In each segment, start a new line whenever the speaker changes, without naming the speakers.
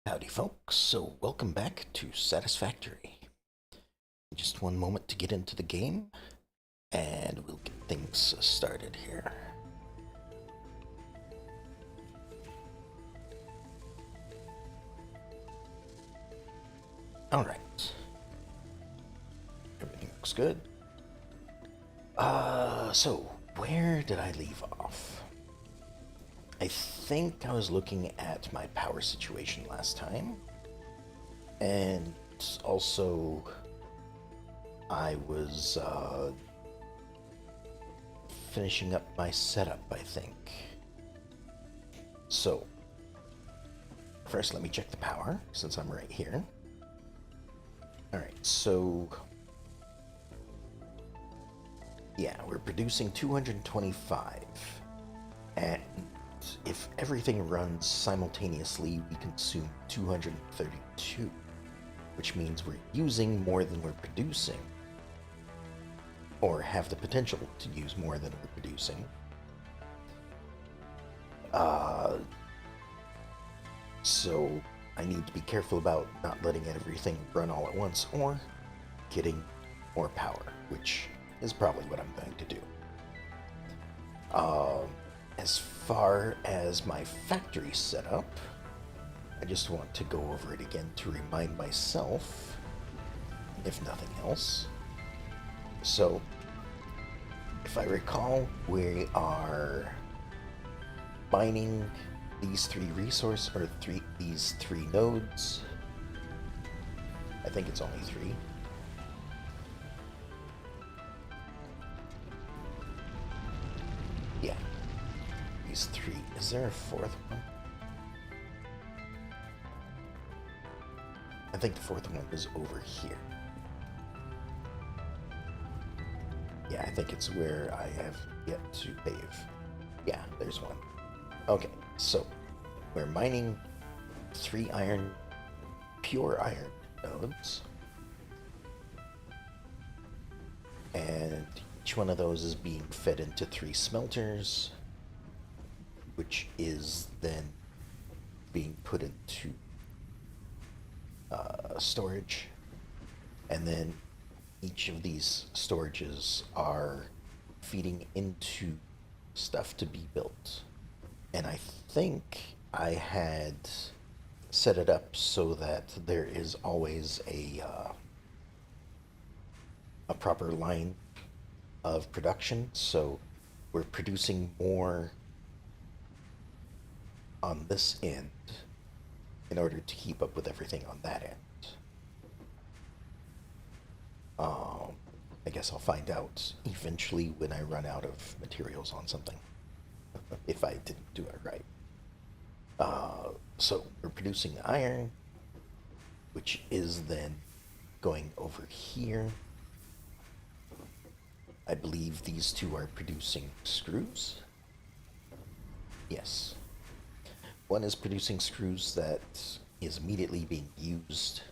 Howdy, folks. So, welcome back to Satisfactory. Just one moment to get into the game, and we'll get things started here. Alright. Everything looks good. So, where did I leave off? I think I was looking at my power situation last time, and also I was finishing up my setup, I think. So, first let me check the power, since I'm right here. Alright, so... yeah, we're producing 225. And if everything runs simultaneously, we consume 232. Which means we're using more than we're producing. Or have the potential to use more than we're producing. So I need to be careful about not letting everything run all at once or getting more power, which is probably what I'm going to do. As far as my factory setup, I just want to go over it again to remind myself, if nothing else. So, if I recall, we are mining these these three nodes. I think it's only three. Yeah, these three. Is there a fourth one? I think the fourth one is over here. Yeah, I think it's where I have yet to pave. Yeah, there's one. Okay, so we're mining three pure iron nodes. And each one of those is being fed into three smelters, which is then being put into storage. And then each of these storages are feeding into stuff to be built. And I think I had set it up so that there is always a proper line of production. So we're producing more on this end in order to keep up with everything on that end. I guess I'll find out eventually when I run out of materials on something, if I didn't do it right. So we're producing iron, which is then going over here. I believe these two are producing screws. Yes. One is producing screws that is immediately being used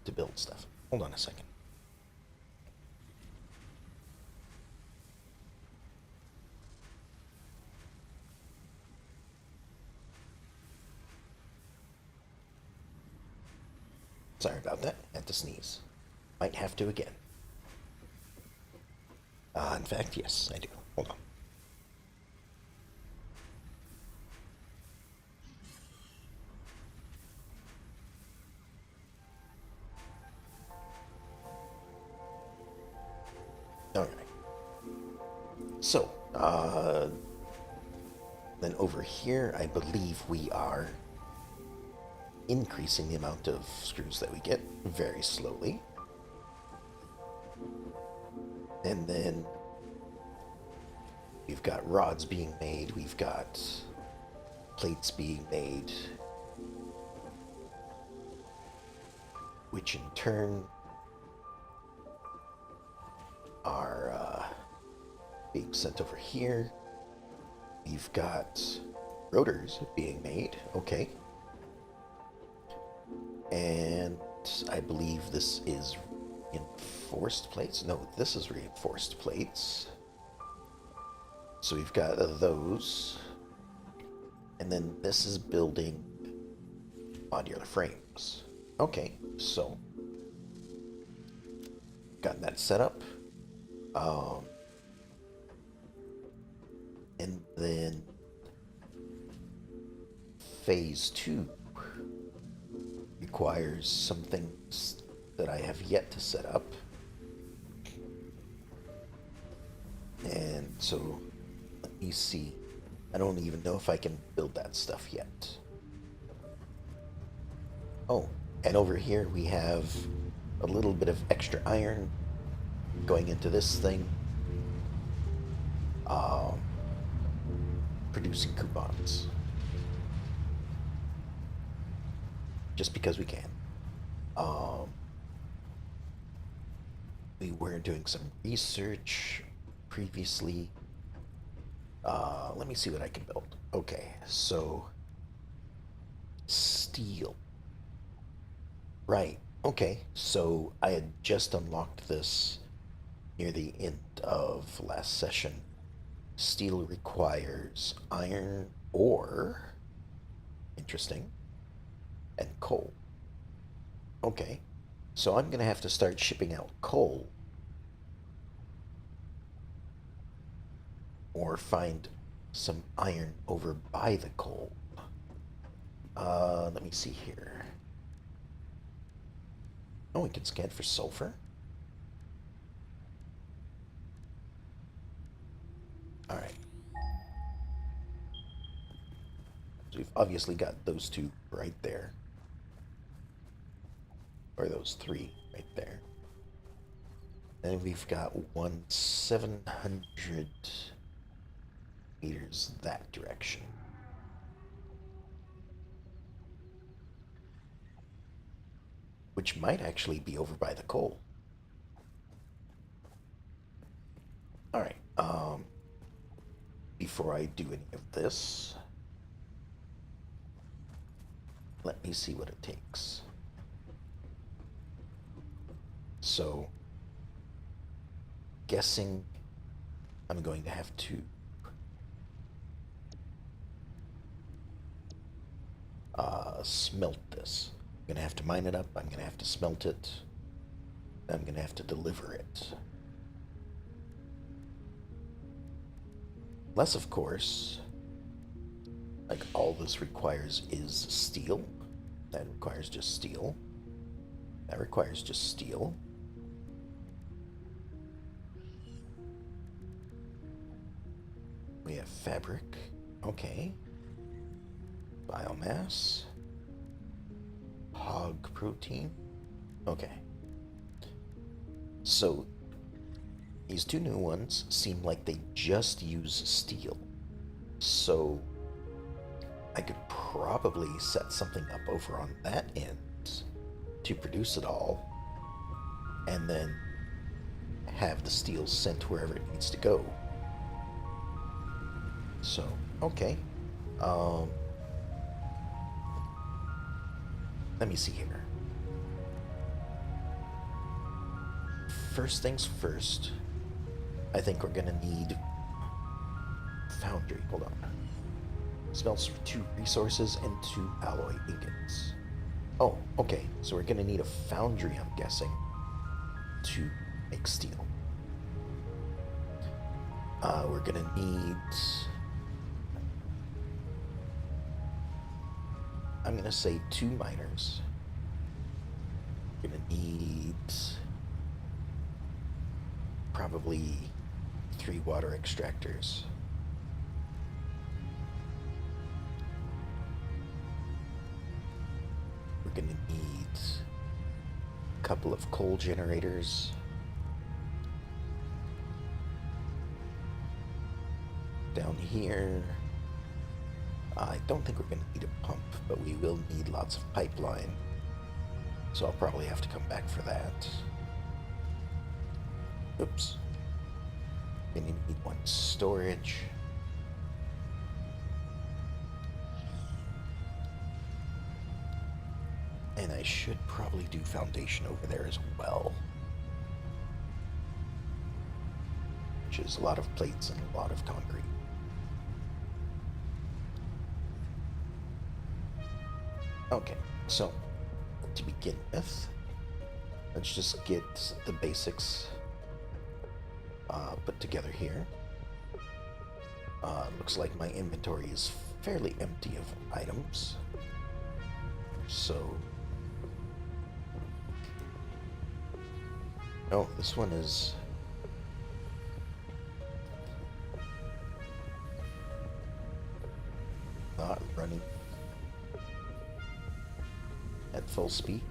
to build stuff. Hold on a second. Sorry about that. Had to sneeze. Might have to again. In fact, yes, I do. Hold on. Alright. So, then over here, I believe we are increasing the amount of screws that we get very slowly. And then we've got rods being made, we've got plates being made, which in turn are being sent over here. We've got rotors being made, okay. And I believe this is reinforced plates. No, this is reinforced plates. So we've got those. And then this is building modular frames. Okay, so got that set up. And then phase 2 requires some things that I have yet to set up. And so, let me see. I don't even know if I can build that stuff yet. Oh, and over here we have a little bit of extra iron going into this thing. Producing coupons. Just because we can. We were doing some research previously. Let me see what I can build. Okay, so steel. Right. Okay, so I had just unlocked this near the end of last session. Steel requires iron ore. Interesting. And coal. Okay, so I'm going to have to start shipping out coal or find some iron over by the coal. Let me see here. Oh, we can scan for sulfur. All right. So we've obviously got those two right there. Or those three right there. Then we've got 700 meters that direction. Which might actually be over by the coal. Alright, before I do any of this, let me see what it takes. So, guessing I'm going to have to smelt this. I'm going to have to mine it up, I'm going to have to smelt it, I'm going to have to deliver it. Unless, of course, like all this requires is steel. That requires just steel. That requires just steel. We have fabric. Okay. Biomass. Hog protein. Okay. So, these two new ones seem like they just use steel. So, I could probably set something up over on that end to produce it all, and then have the steel sent wherever it needs to go. So, okay. Let me see here. First things first, I think we're gonna need foundry. Hold on. Smelts 2 resources and 2 alloy ingots. Oh, okay. So we're gonna need a foundry, I'm guessing, to make steel. We're gonna need... I'm gonna say 2 miners. We're gonna need... probably 3 water extractors. We're gonna need a couple of coal generators. Down here, I don't think we're gonna need a pump, but we will need lots of pipeline. So I'll probably have to come back for that. Oops. Gonna need 1 storage. And I should probably do foundation over there as well. Which is a lot of plates and a lot of concrete. Okay, So, to begin with, let's just get the basics put together here. Looks like my inventory is fairly empty of items. So... Oh, this one is... not running at full speed.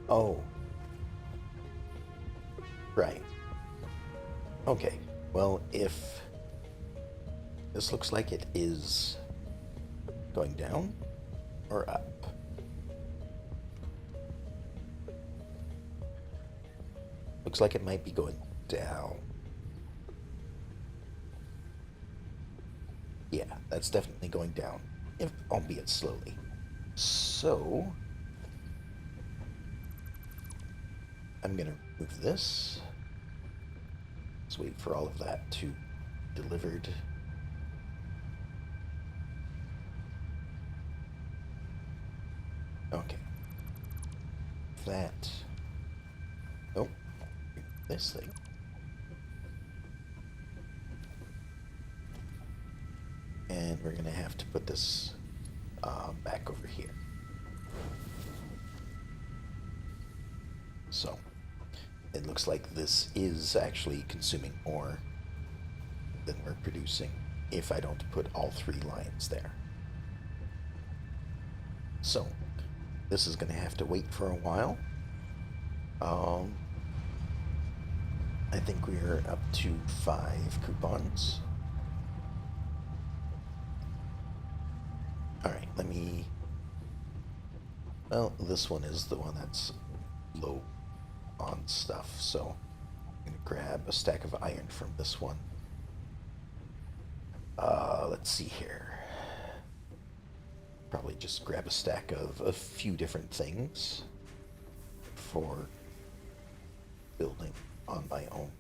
Oh. Right. Okay. Well, if this looks like it is going down or up. Looks like it might be going down. Yeah, that's definitely going down, if albeit slowly. So I'm gonna remove this. Let's wait for all of that to be delivered. Okay. That. Oh, this thing. And we're gonna have to put this back over here. So it looks like this is actually consuming more than we're producing if I don't put all 3 lines there. So this is gonna have to wait for a while. I think we're up to 5 coupons. Alright, let me... Well, this one is the one that's low on stuff, so I'm gonna grab a stack of iron from this one. Let's see here. Probably just grab a stack of a few different things for building on my own.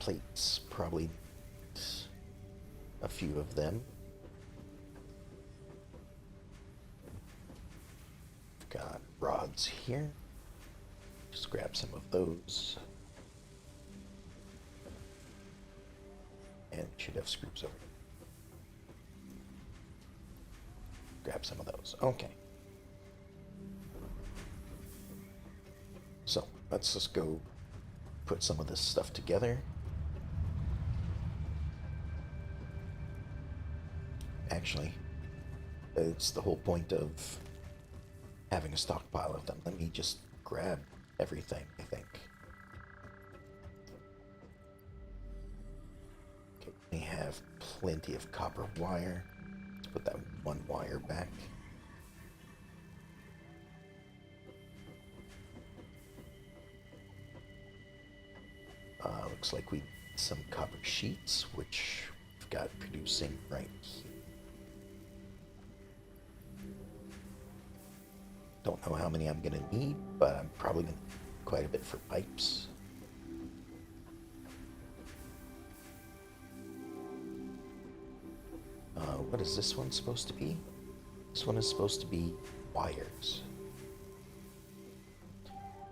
Plates, probably a few of them. Got rods here. Just grab some of those. And we should have screws over here. Grab some of those. Okay. So, let's just go put some of this stuff together. Actually, it's the whole point of having a stockpile of them. Let me just grab everything, I think. Okay, we have plenty of copper wire. Let's put that 1 wire back. Looks like we need some copper sheets, which we've got producing right here. Don't know how many I'm gonna need, but I'm probably gonna need quite a bit for pipes. What is this one supposed to be? This one is supposed to be wires.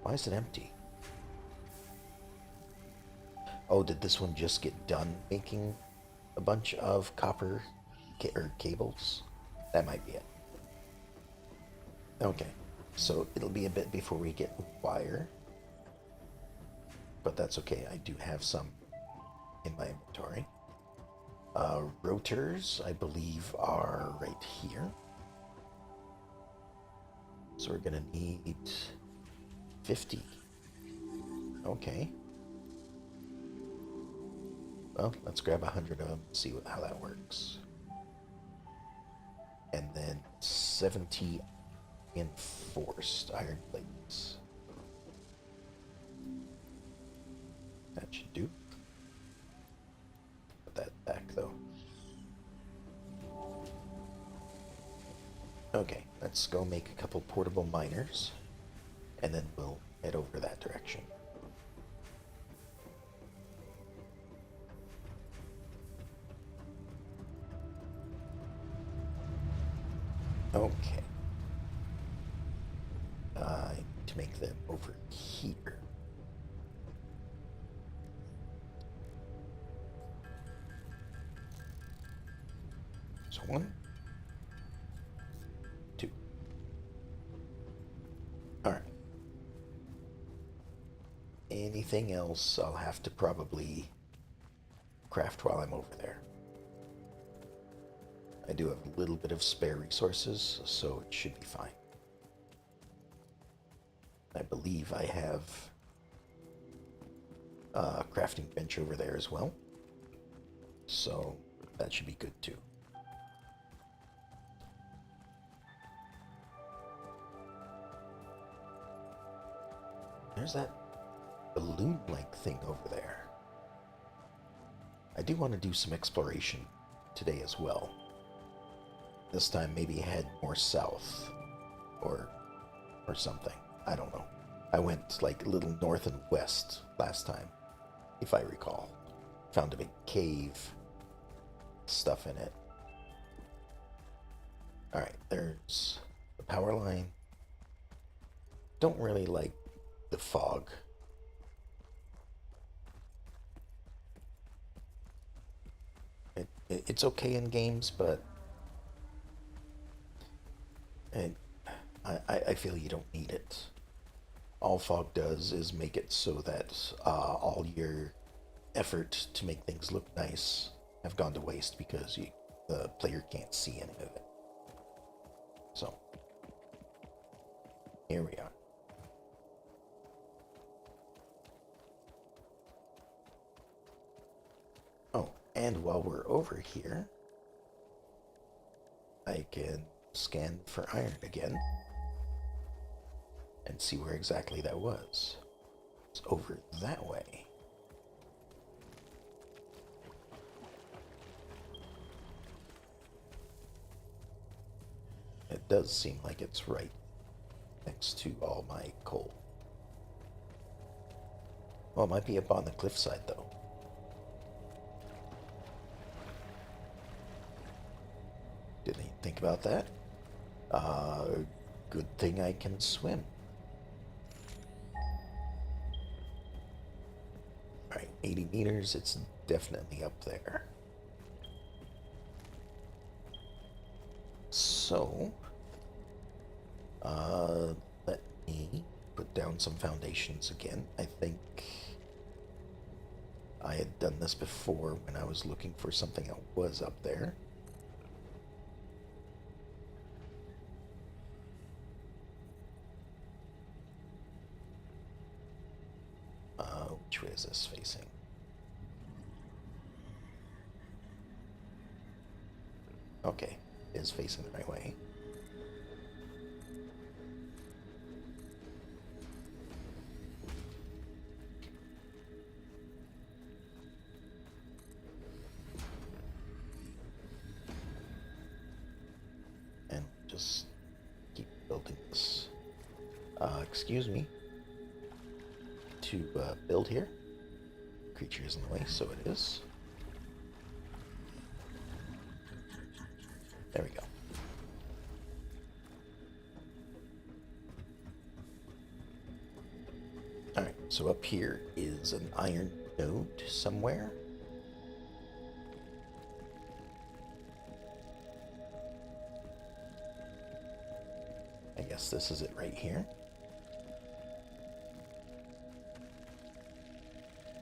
Why is it empty? Oh, did this one just get done making a bunch of copper cables? That might be it. Okay, so it'll be a bit before we get wire. But that's okay, I do have some in my inventory. Rotors, I believe, are right here. So we're gonna need 50. Okay. Well, let's grab 100 of them and see how that works. And then 70 enforced iron plates. That should do. Put that back though. Okay, let's go make a couple portable miners, and then we'll head over that direction. Okay. I need to make them over here. So 1, 2. Alright. Anything else I'll have to probably craft while I'm over there. I do have a little bit of spare resources, so it should be fine. I believe I have a crafting bench over there as well, so that should be good too. There's that balloon-like thing over there. I do want to do some exploration today as well. This time maybe head more south or something. I don't know. I went like a little north and west last time, if I recall. Found a big cave, stuff in it. Alright, there's the power line. Don't really like the fog. It's okay in games, but I feel you don't need it. All fog does is make it so that all your effort to make things look nice have gone to waste because the player can't see any of it. So, here we are. Oh, and while we're over here, I can scan for iron again and see where exactly that was. It's over that way. It does seem like it's right next to all my coal. Well, it might be up on the cliffside, though. Didn't even think about that. Good thing I can swim. Alright, 80 meters, it's definitely up there. So, let me put down some foundations again. I think I had done this before when I was looking for something that was up there. Which way is this facing? Okay, it is facing the right way. And just keep building this. Excuse me. To build here. Creature is in the way, so it is. There we go. Alright, so up here is an iron node somewhere. I guess this is it right here.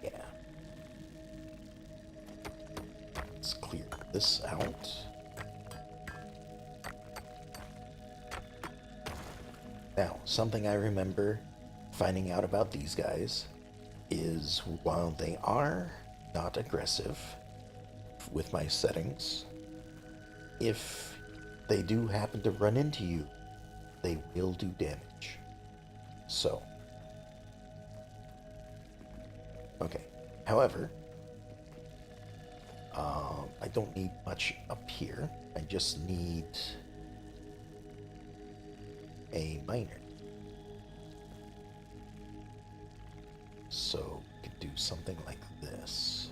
Yeah. Let's clear this out. Now, something I remember finding out about these guys is while they are not aggressive with my settings, if they do happen to run into you, they will do damage. So, okay. However, I don't need much up here. I just need a miner. So, we could do something like this.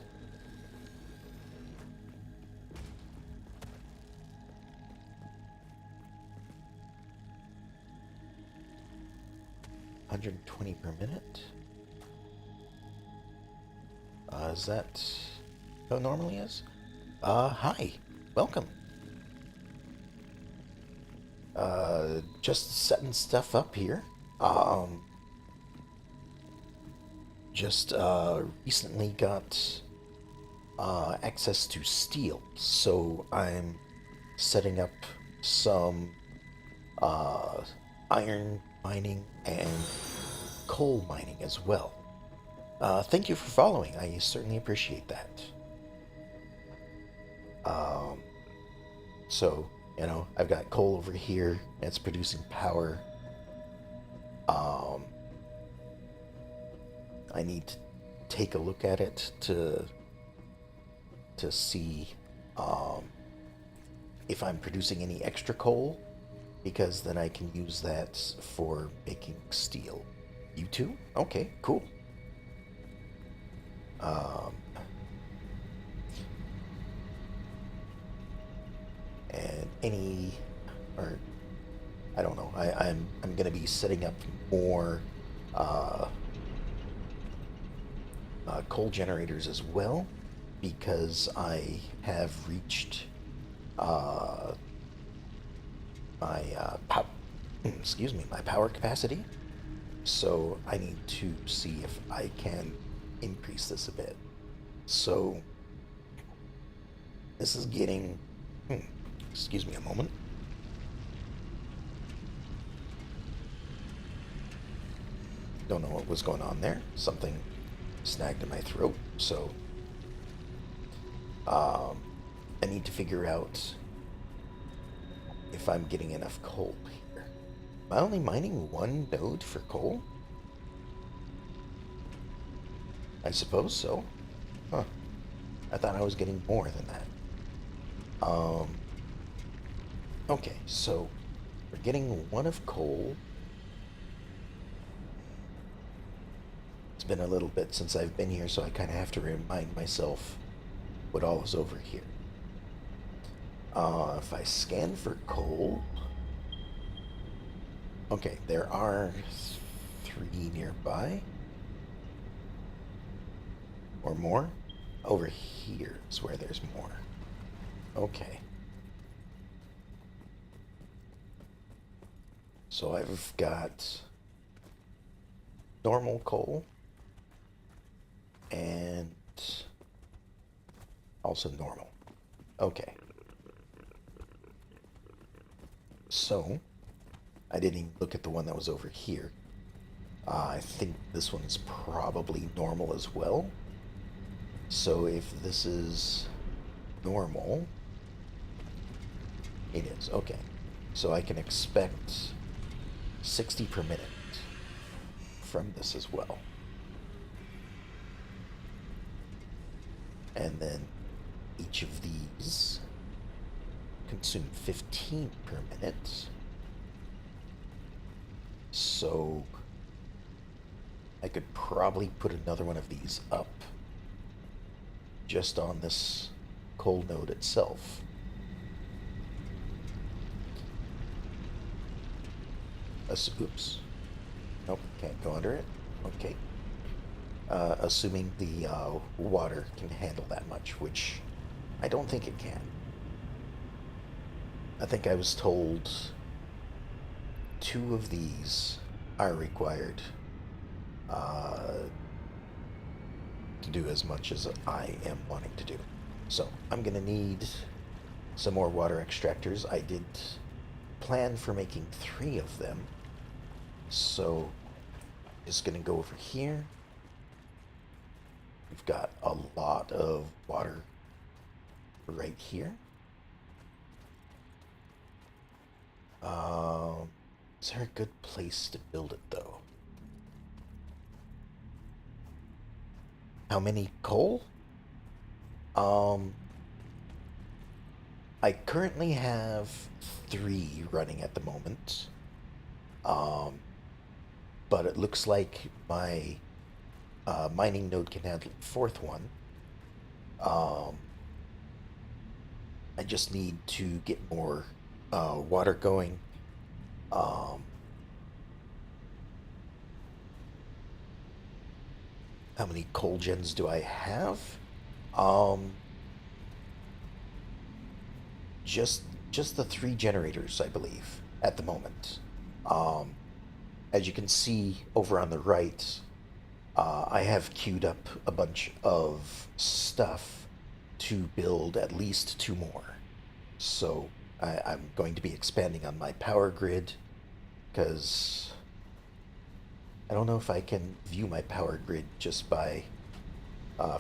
120 per minute. Is that how it normally is? Hi. Welcome. Just setting stuff up here. Um, just, recently got, access to steel, so I'm setting up some, uh, iron mining and coal mining as well. Thank you for following. I certainly appreciate that. Um, so, I've got coal over here. It's producing power. Um, I need to take a look at it to see um, if I'm producing any extra coal, because then I can use that for making steel. You too? Okay, cool. Um, and any, or I don't know. I'm gonna be setting up more uh, coal generators as well, because I have reached uh, my excuse me, my power capacity. So I need to see if I can increase this a bit. So this is getting. Hmm, excuse me a moment. Don't know what was going on there. Something snagged in my throat. So um, I need to figure out if I'm getting enough coal here. Am I only mining one node for coal? I suppose so. Huh. I thought I was getting more than that. Okay, so we're getting one of coal. It's been a little bit since I've been here, so I kind of have to remind myself what all is over here. If I scan for coal, okay, there are 3 nearby. Or more. Over here is where there's more. Okay. So I've got normal coal and also normal. Okay. So I didn't even look at the one that was over here. I think this one's probably normal as well. So if this is normal, it is. Okay. So I can expect 60 per minute from this as well. And then each of these consume 15 per minute. So I could probably put another one of these up just on this coal node itself. Oops. Nope, can't go under it. Okay. Assuming the water can handle that much, which I don't think it can. I think I was told 2 of these are required to do as much as I am wanting to do. So I'm gonna need some more water extractors. I did plan for making 3 of them. So just gonna go over here. We've got a lot of water right here. Is there a good place to build it though? How many coal? I currently have 3 running at the moment. But it looks like my mining node can handle the 4th one. I just need to get more water going. How many coal gens do I have? Um, just just the three generators, I believe, at the moment. Um, as you can see over on the right, I have queued up a bunch of stuff to build at least two more. So I'm going to be expanding on my power grid because I don't know if I can view my power grid just by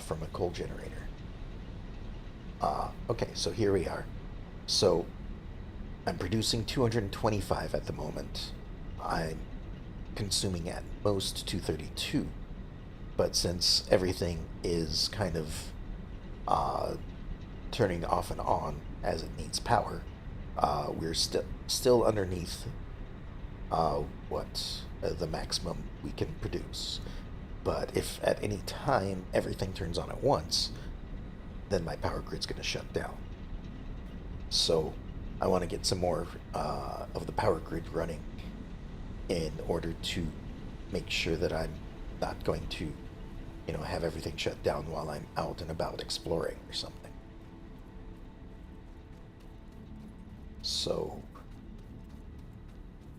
from a coal generator. Okay, so here we are. So I'm producing 225 at the moment. I'm consuming at most 232. But since everything is kind of uh, turning off and on as it needs power, we're still underneath what the maximum we can produce. But if at any time everything turns on at once, then my power grid's going to shut down. So I want to get some more of the power grid running in order to make sure that I'm not going to, have everything shut down while I'm out and about exploring or something. So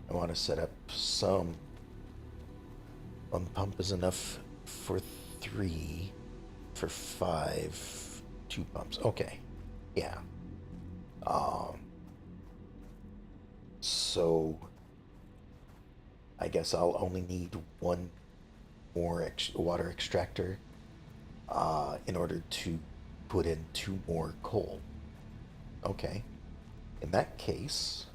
I want to set up some. One pump is enough for 3, for 5, 2 pumps. Okay, yeah. Um, so I guess I'll only need one more water extractor in order to put in 2 more coal. Okay. In that case,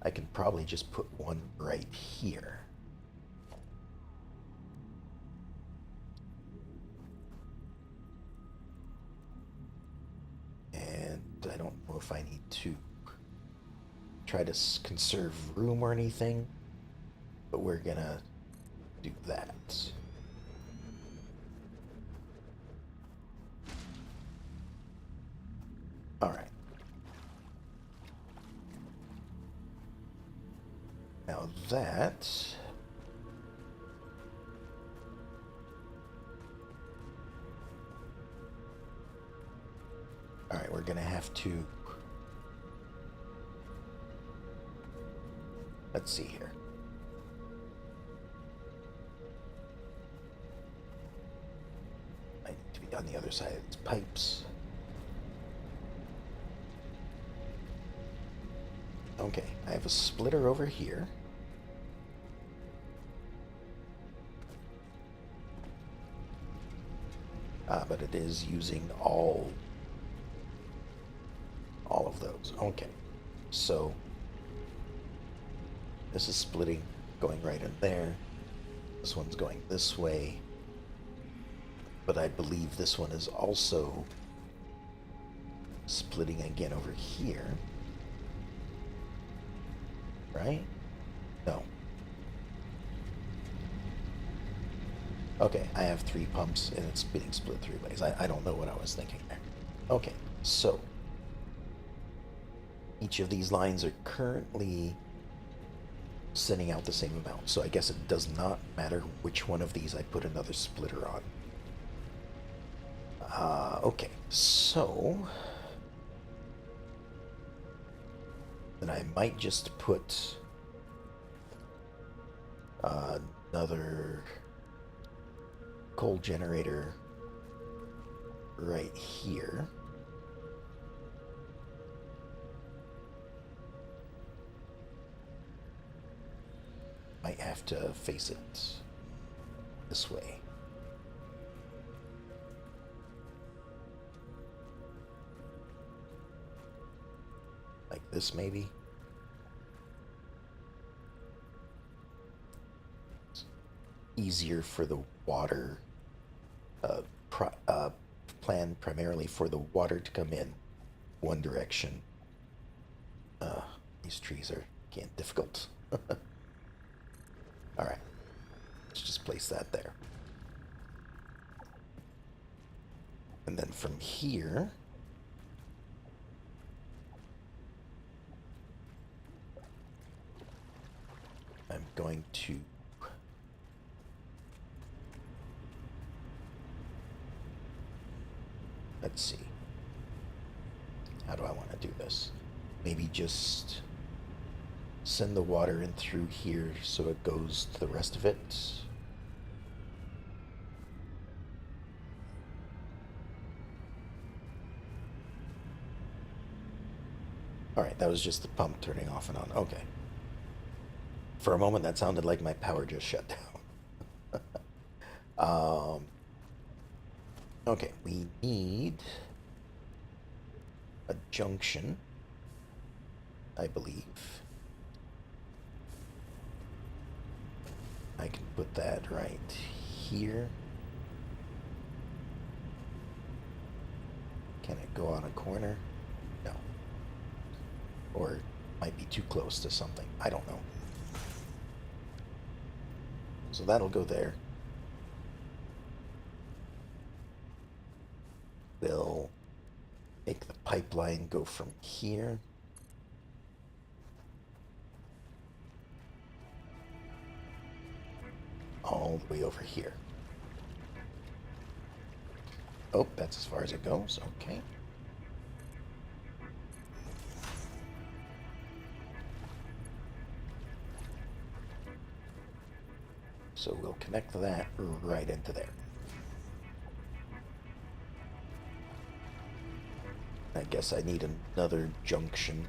I can probably just put one right here. And I don't know if I need to try to conserve room or anything, but we're gonna do that. All right. Now that all right, we're gonna have to. Let's see here. I need to be on the other side of these pipes. Okay, I have a splitter over here. But it is using all of those. Okay, so this is splitting, going right in there. This one's going this way. But I believe this one is also splitting again over here. Right? No. Okay, I have 3 pumps and it's being split 3 ways. I don't know what I was thinking there. Okay, so each of these lines are currently sending out the same amount. So I guess it does not matter which one of these I put another splitter on. Okay, so then I might just put another coal generator right here. Might have to face it this way. Like this, maybe? It's easier for the water, plan primarily for the water to come in one direction. These trees are getting difficult. Alright, let's just place that there. And then from here, I'm going to Let's see. How do I want to do this? Maybe just send the water in through here so it goes to the rest of it. Alright, that was just the pump turning off and on. Okay. For a moment, that sounded like my power just shut down. Okay, we need a junction, I believe. I can put that right here. Can it go on a corner? No. Or it might be too close to something. I don't know. So that'll go there. We'll make the pipeline go from here all the way over here. Oh, that's as far as it goes. Okay. So we'll connect that right into there. I guess I need another junction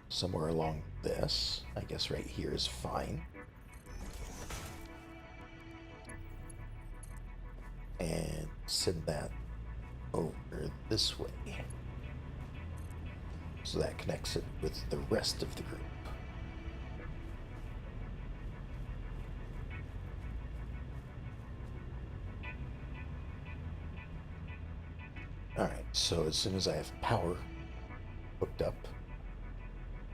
somewhere along this. I guess right here is fine. And send that over this way. So that connects it with the rest of the group. Alright, so as soon as I have power hooked up,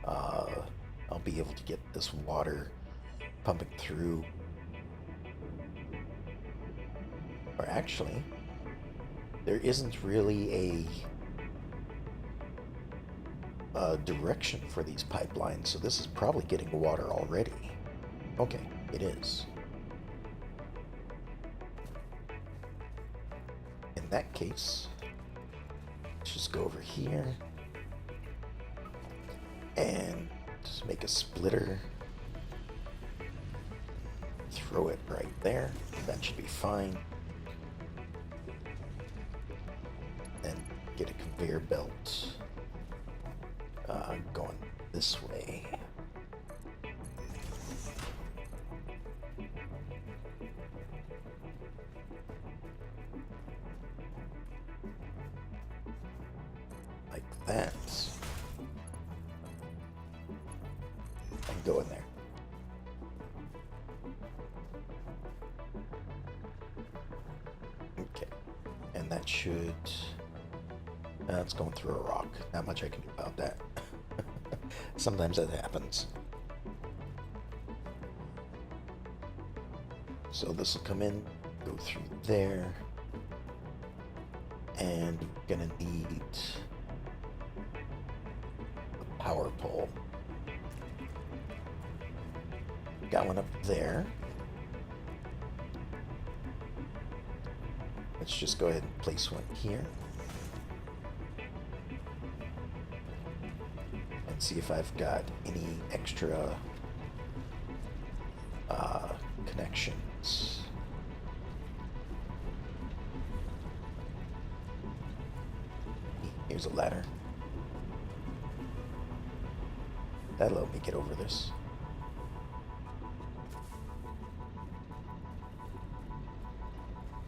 I'll be able to get this water pumping through. Or actually, there isn't really a direction for these pipelines, so this is probably getting water already. Okay, it is. In that case, let's just go over here and just make a splitter. Throw it right there. That should be fine. Then get a conveyor belt going this way. Like that. And go in there. Okay. And that should... it's going through a rock. Not much I can do about that. Sometimes that happens. So this will come in, go through there. And we're gonna need a power pole. Got one up there. Let's just go ahead and place one here. And see if I've got any extra connections. Here's a ladder. That'll help me get over this.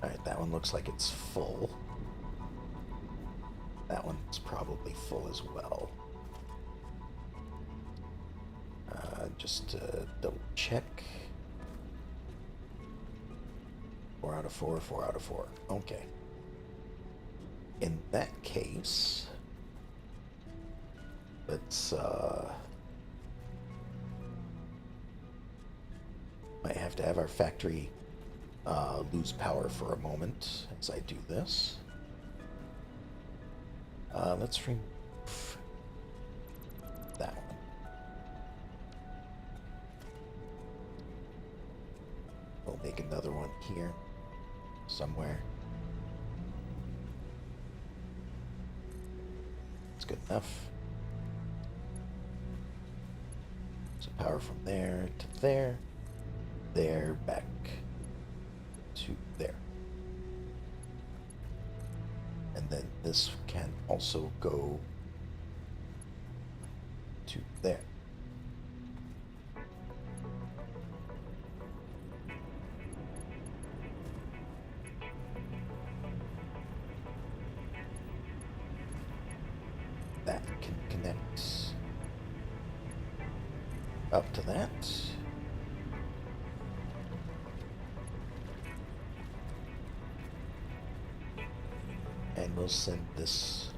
Alright, that one looks like it's full. That one's probably full as well. Just double check. 4 out of 4, 4 out of 4. Okay. In that case, let's might have to have our factory lose power for a moment as I do this. Let's remove that one. We'll make another one here somewhere. good enough. So power from there to there, there, back to there. And then this can also go to there. That can connect up to that. And we'll send this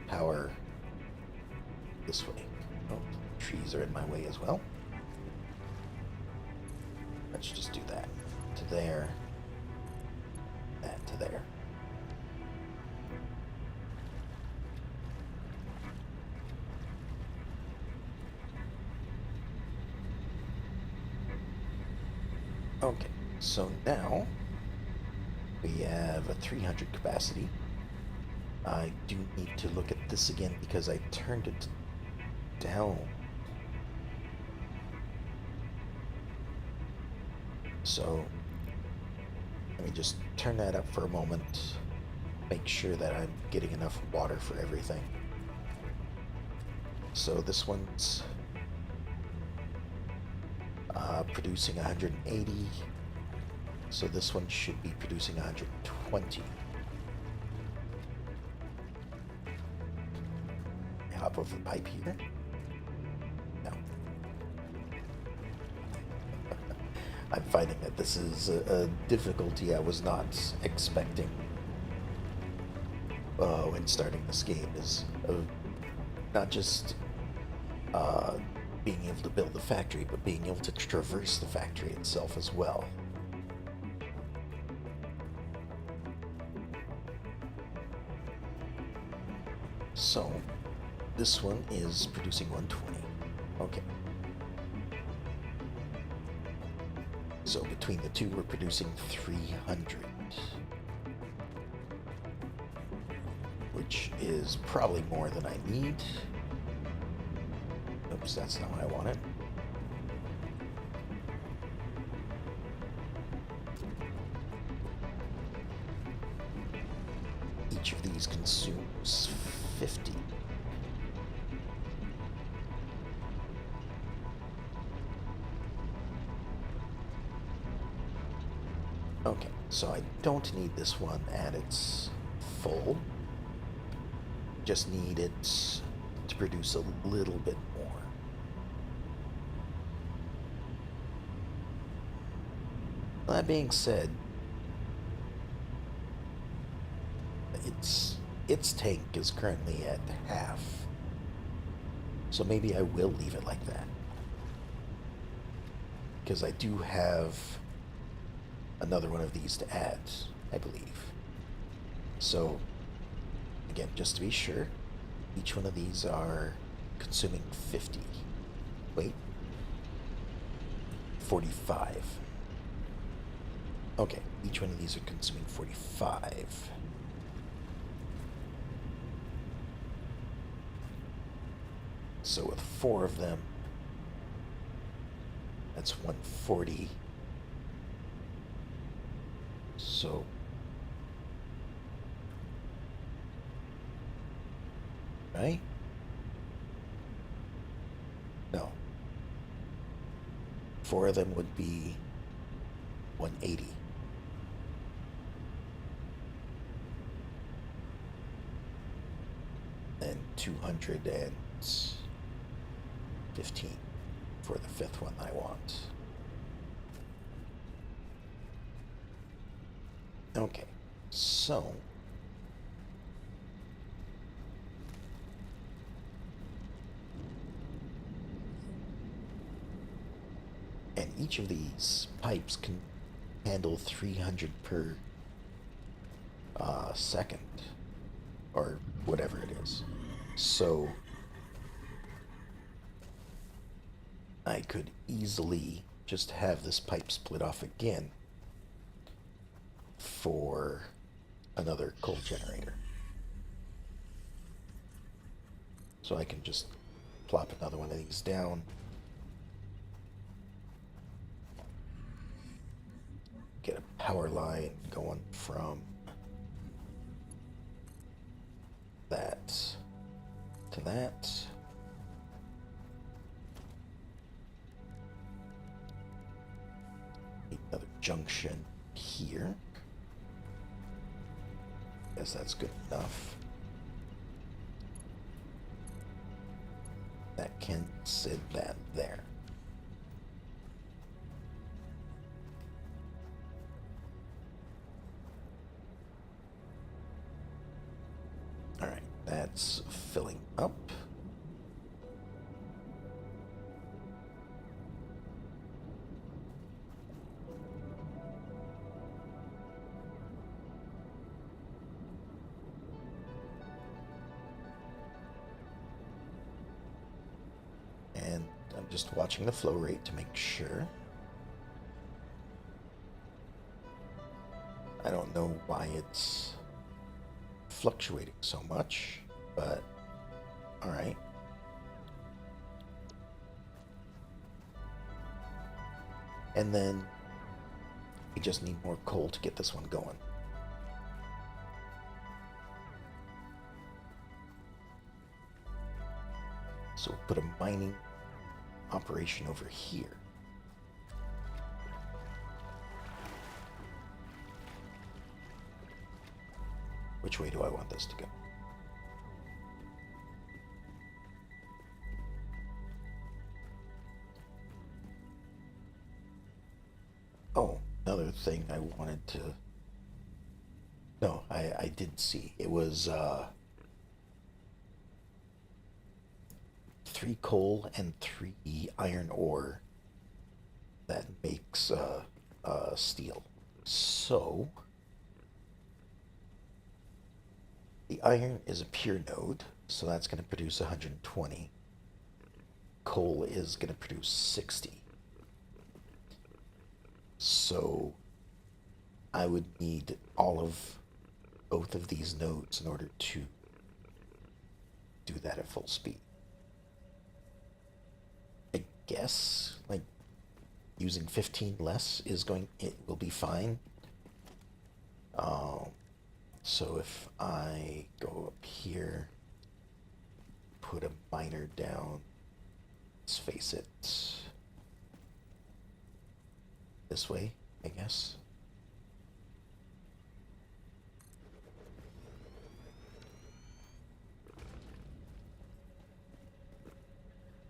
power this way. Oh, trees are in my way as well. Let's just do that. To there. That to there. Okay, so now we have a 300 capacity. I do need to look at this again because I turned it down. So let me just turn that up for a moment. Make sure that I'm getting enough water for everything. So this one's producing 180. So this one should be producing 120. Hop over the pipe here. No. I'm finding that this is a difficulty I was not expecting when starting this game, is not just being able to build the factory, but being able to traverse the factory itself as well. So, this one is producing 120. Okay. So between the two, we're producing 300. Which is probably more than I need. Oops, that's not what I wanted. Each of these consumes 50. Okay, so I don't need this one at its full. Just need it to produce a little bit more. That being said, its tank is currently at half. So maybe I will leave it like that. Because I do have another one of these to add, I believe. So, again, just to be sure, each one of these are consuming 50. Wait. 45. Okay, each one of these are consuming 45. So with 4 of them, that's 140. So right? No. 4 of them would be 180. And 215 for the 5th one I want. Okay, so and each of these pipes can handle 300 per second, or whatever it is. So I could easily just have this pipe split off again for another coal generator. So I can just plop another one of these down. Get a power line going from that to that. Another junction here. Guess that's good enough. That can sit that there. All right, that's filling up. And I'm just watching the flow rate to make sure. I don't know why it's fluctuating so much, but all right. And then we just need more coal to get this one going. So we'll put a mining operation over here. Which way do I want this to go? Oh, another thing I wanted to... No, I did see. It was 3 coal and 3 iron ore that makes steel. So... the iron is a pure node, so that's going to produce 120. Coal is going to produce 60. So I would need all of both of these nodes in order to do that at full speed. I guess, like, using 15 less it will be fine. So if I go up here, put a miner down, let's face it, this way, I guess.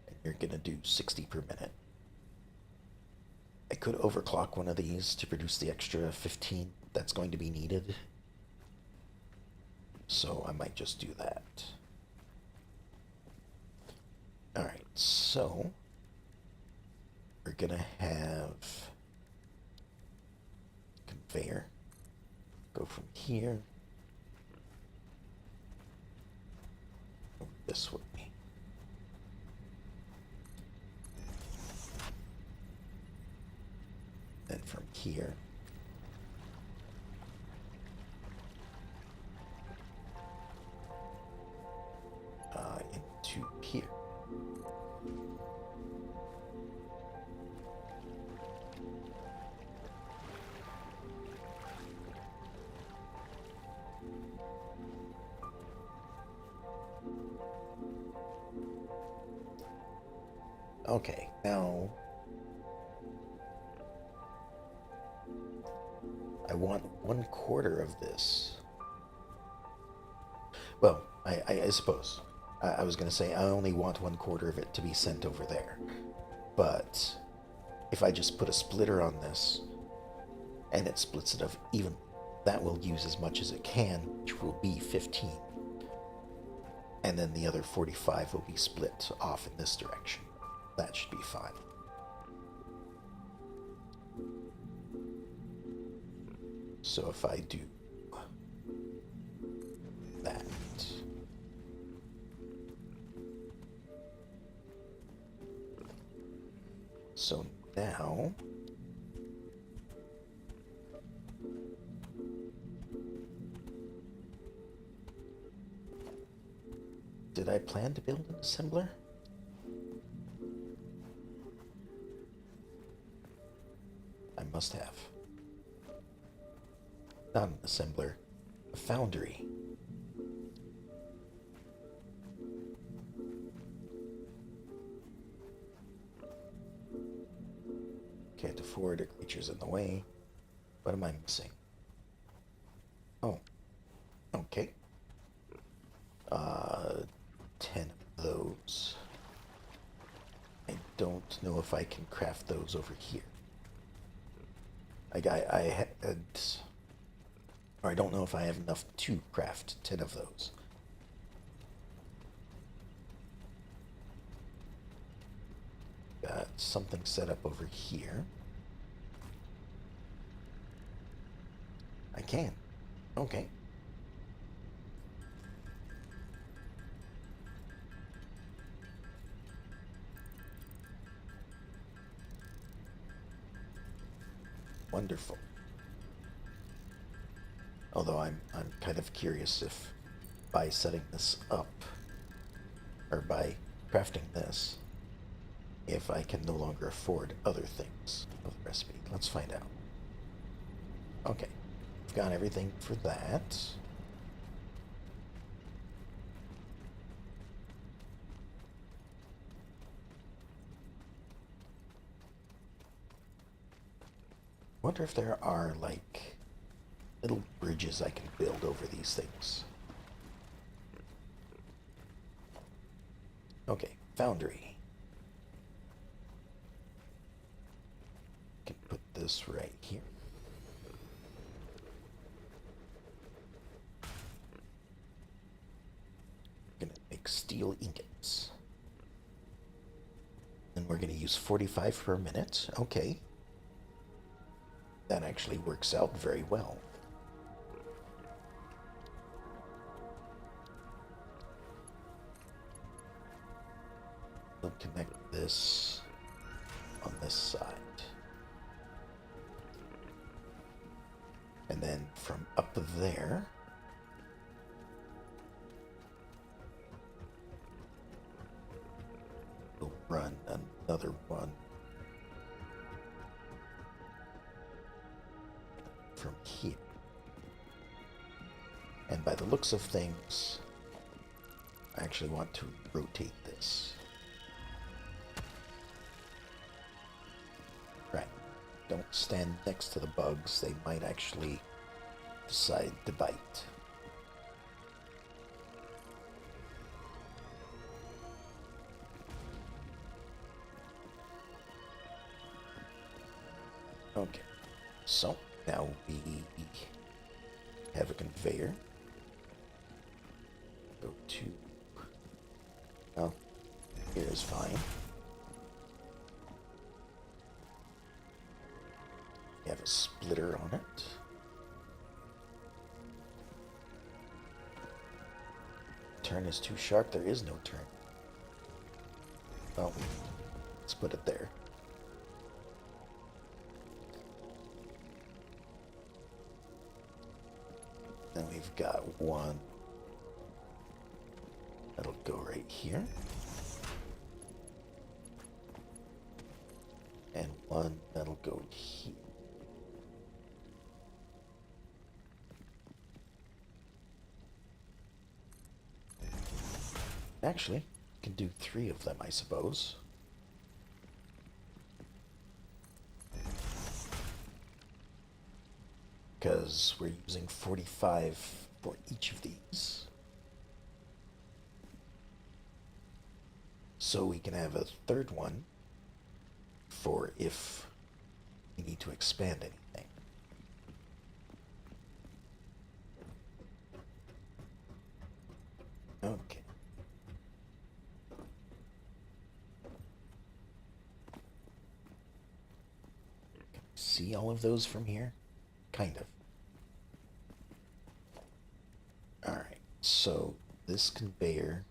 And you're gonna do 60 per minute. I could overclock one of these to produce the extra 15 that's going to be needed. So I might just do that. Alright, so we're gonna have conveyor go from here over this way. Then from here into here. Okay, now I want 1/4 of this. Well, I suppose. I was going to say I only want 1/4 of it to be sent over there. But if I just put a splitter on this and it splits it up even, that will use as much as it can, which will be 15. And then the other 45 will be split off in this direction. That should be fine. So if I do that, so now did I plan to build an assembler? I must have. Not an assembler, a foundry. Can't afford a creature's in the way. What am I missing? Oh, okay. 10 of those. I don't know if I can craft those over here. I had, or I don't know if I have enough to craft 10 of those. Got something set up over here. I can. Okay. Wonderful. Although I'm kind of curious if by setting this up, or by crafting this, if I can no longer afford other things of the recipe. Let's find out. Okay, I've got everything for that. Wonder if there are, like, little bridges I can build over these things. Okay, foundry. Can put this right here. Gonna make steel ingots. And we're gonna use 45 per minute. Okay. That actually works out very well. We'll connect this on this side. And then from up there, we'll run another one from here. And by the looks of things, I actually want to rotate this. Right. Don't stand next to the bugs. They might actually decide to bite. Okay. So, now we have a conveyor. Go to... Oh, here is fine. We have a splitter on it. Turn is too sharp. There is no turn. Oh, let's put it there. Then we've got one that'll go right here. And one that'll go here. Actually, can do 3 of them, I suppose. Because we're using 45 for each of these. So we can have a third one for if we need to expand anything. Okay. Can you see all of those from here? Kind of. Alright, so this conveyor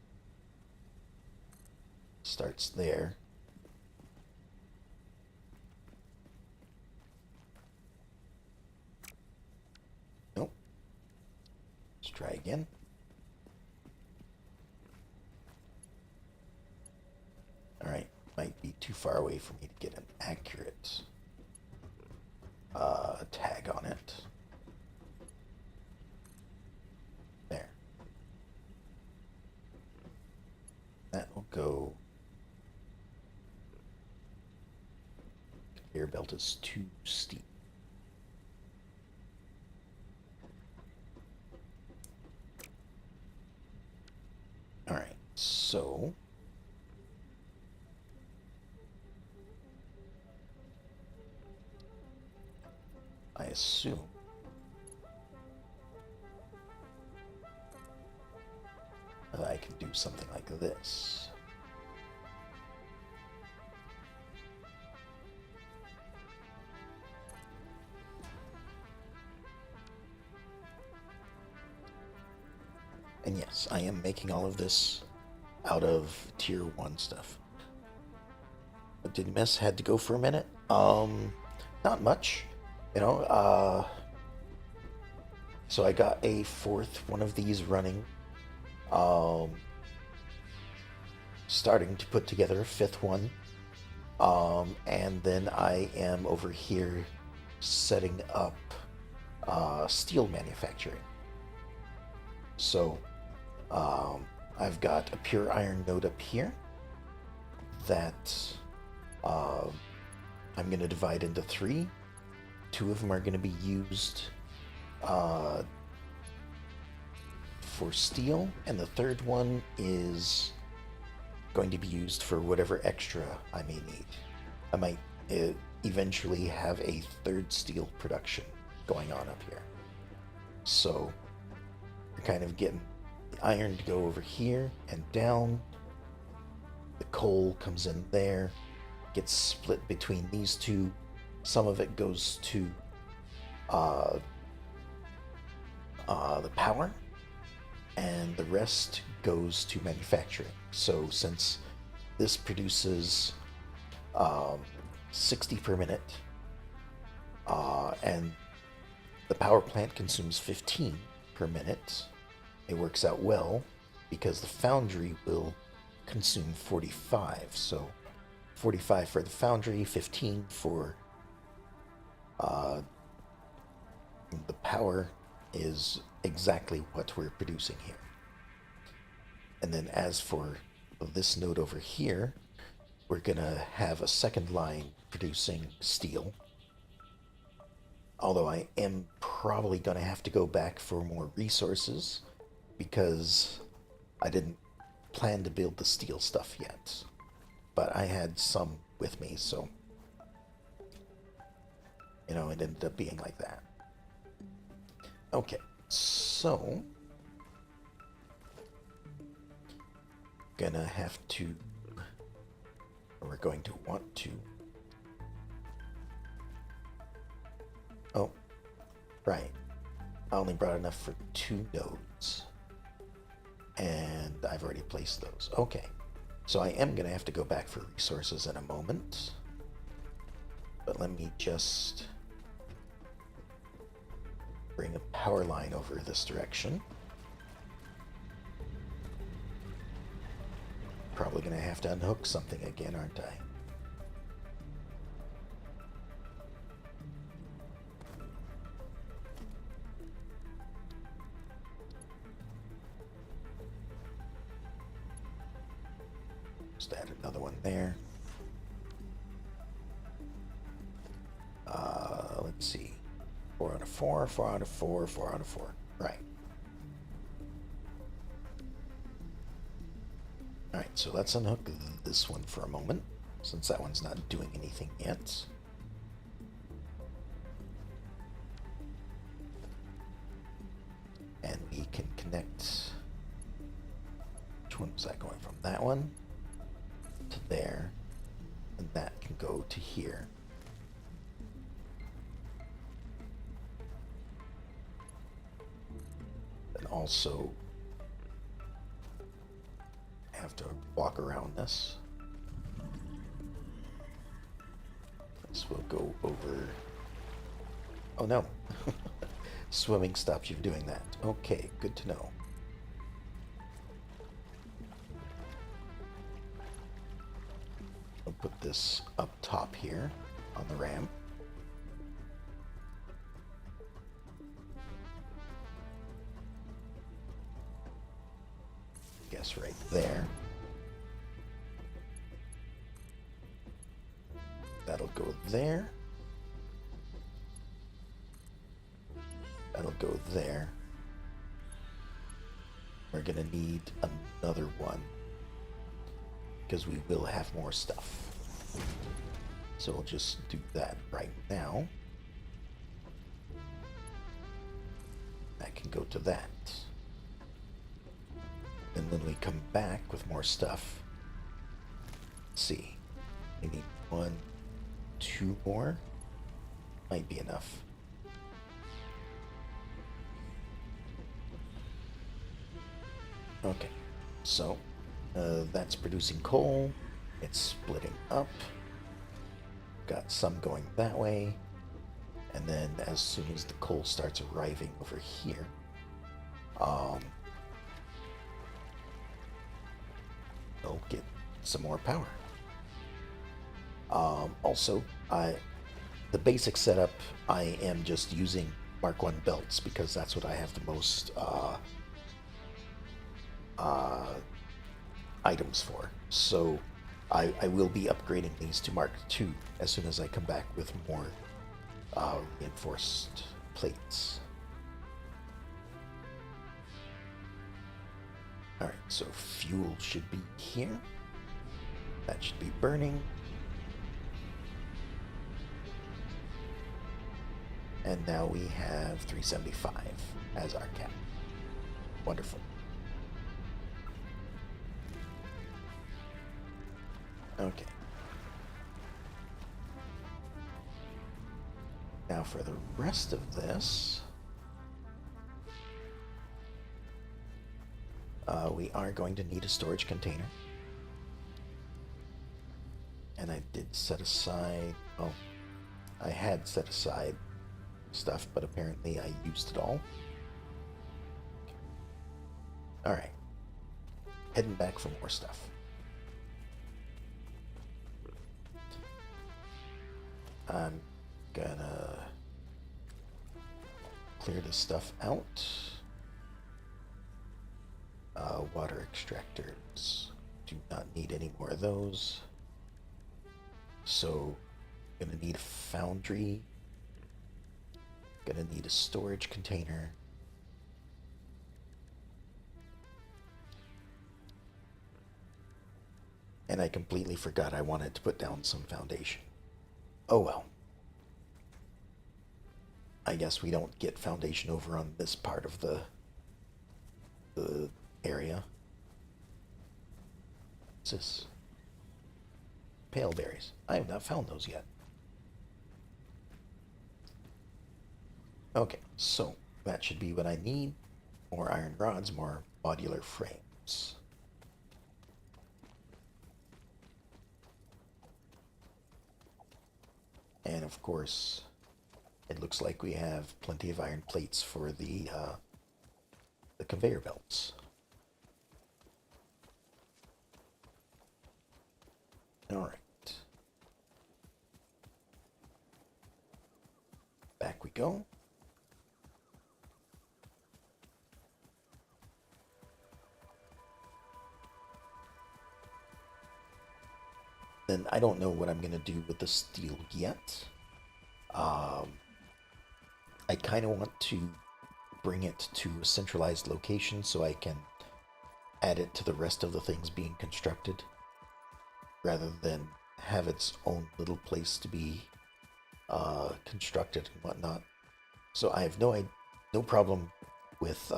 starts there. Nope. Let's try again. far away for me to get an accurate tag on it. There. That will go. Conveyor belt is too steep. All right, so I assume that I can do something like this. And yes, I am making all of this out of tier 1 stuff. But did mess had to go for a minute? Not much. You know, so I got a 4th one of these running. Starting to put together a 5th one. And then I am over here setting up steel manufacturing. So I've got a pure iron node up here that I'm going to divide into 3. 2 of them are going to be used for steel, and the 3rd one is going to be used for whatever extra I may need. I might eventually have a 3rd steel production going on up here. So we're kind of getting the iron to go over here and down. The coal comes in there, gets split between these 2. Some of it goes to the power, and the rest goes to manufacturing. So since this produces 60 per minute, and the power plant consumes 15 per minute, it works out well because the foundry will consume 45. So 45 for the foundry, 15 for the power is exactly what we're producing here. And then as for this node over here, we're gonna have a 2nd line producing steel. Although I am probably gonna have to go back for more resources because I didn't plan to build the steel stuff yet. But I had some with me, so you know, it ended up being like that. Okay, so gonna have to, or we're going to want to, oh, right, I only brought enough for 2 nodes, and I've already placed those. Okay, so I am gonna have to go back for resources in a moment, but let me just bring a power line over this direction. Probably gonna have to unhook something again, aren't I? Just add another one there. Let's see. 4 out of 4, 4 out of 4, 4 out of 4. Right. Alright, so let's unhook this one for a moment, since that one's not doing anything yet. And we can connect... Which one was that going from? That one to there, and that can go to here. And also have to walk around this. This will go over... Oh no. Swimming stops you doing that. Okay, good to know. I'll put this up top here on the ramp. Guess right there. That'll go there. That'll go there. We're gonna need another one because we will have more stuff. So we'll just do that right now. That can go to that. And when we come back with more stuff, let's see, we need 1, 2 more. Might be enough. Okay, so that's producing coal. It's splitting up. Got some going that way. And then as soon as the coal starts arriving over here, we'll get some more power. Also, the basic setup, I am just using Mark 1 belts because that's what I have the most items for. So I will be upgrading these to Mark 2 as soon as I come back with more reinforced plates. Alright, so fuel should be here. That should be burning. And now we have 375 as our cap. Wonderful. Okay. Now for the rest of this, we are going to need a storage container. And I did set aside, oh, I had set aside stuff, but apparently I used it all. Alright. Heading back for more stuff. I'm gonna clear this stuff out. Water extractors. Do not need any more of those. So, gonna need a foundry. Gonna need a storage container. And I completely forgot I wanted to put down some foundation. Oh well. I guess we don't get foundation over on this part of the area. What's this? Pale berries. I have not found those yet. Okay, so that should be what I need. More iron rods, more modular frames. And of course, it looks like we have plenty of iron plates for the conveyor belts. All right. Back we go. Then I don't know what I'm going to do with the steel yet. I kind of want to bring it to a centralized location so I can add it to the rest of the things being constructed, rather than have its own little place to be constructed and whatnot. So I have no problem with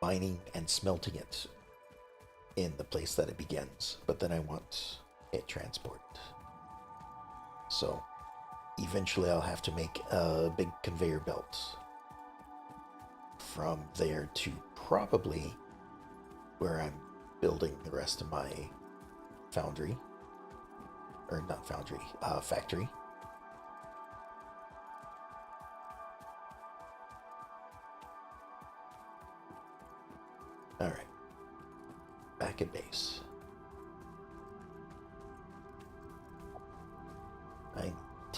mining and smelting it in the place that it begins, but then I want it transported. So eventually I'll have to make a big conveyor belt from there to probably where I'm building the rest of my foundry, or not foundry, factory. All right, back at base.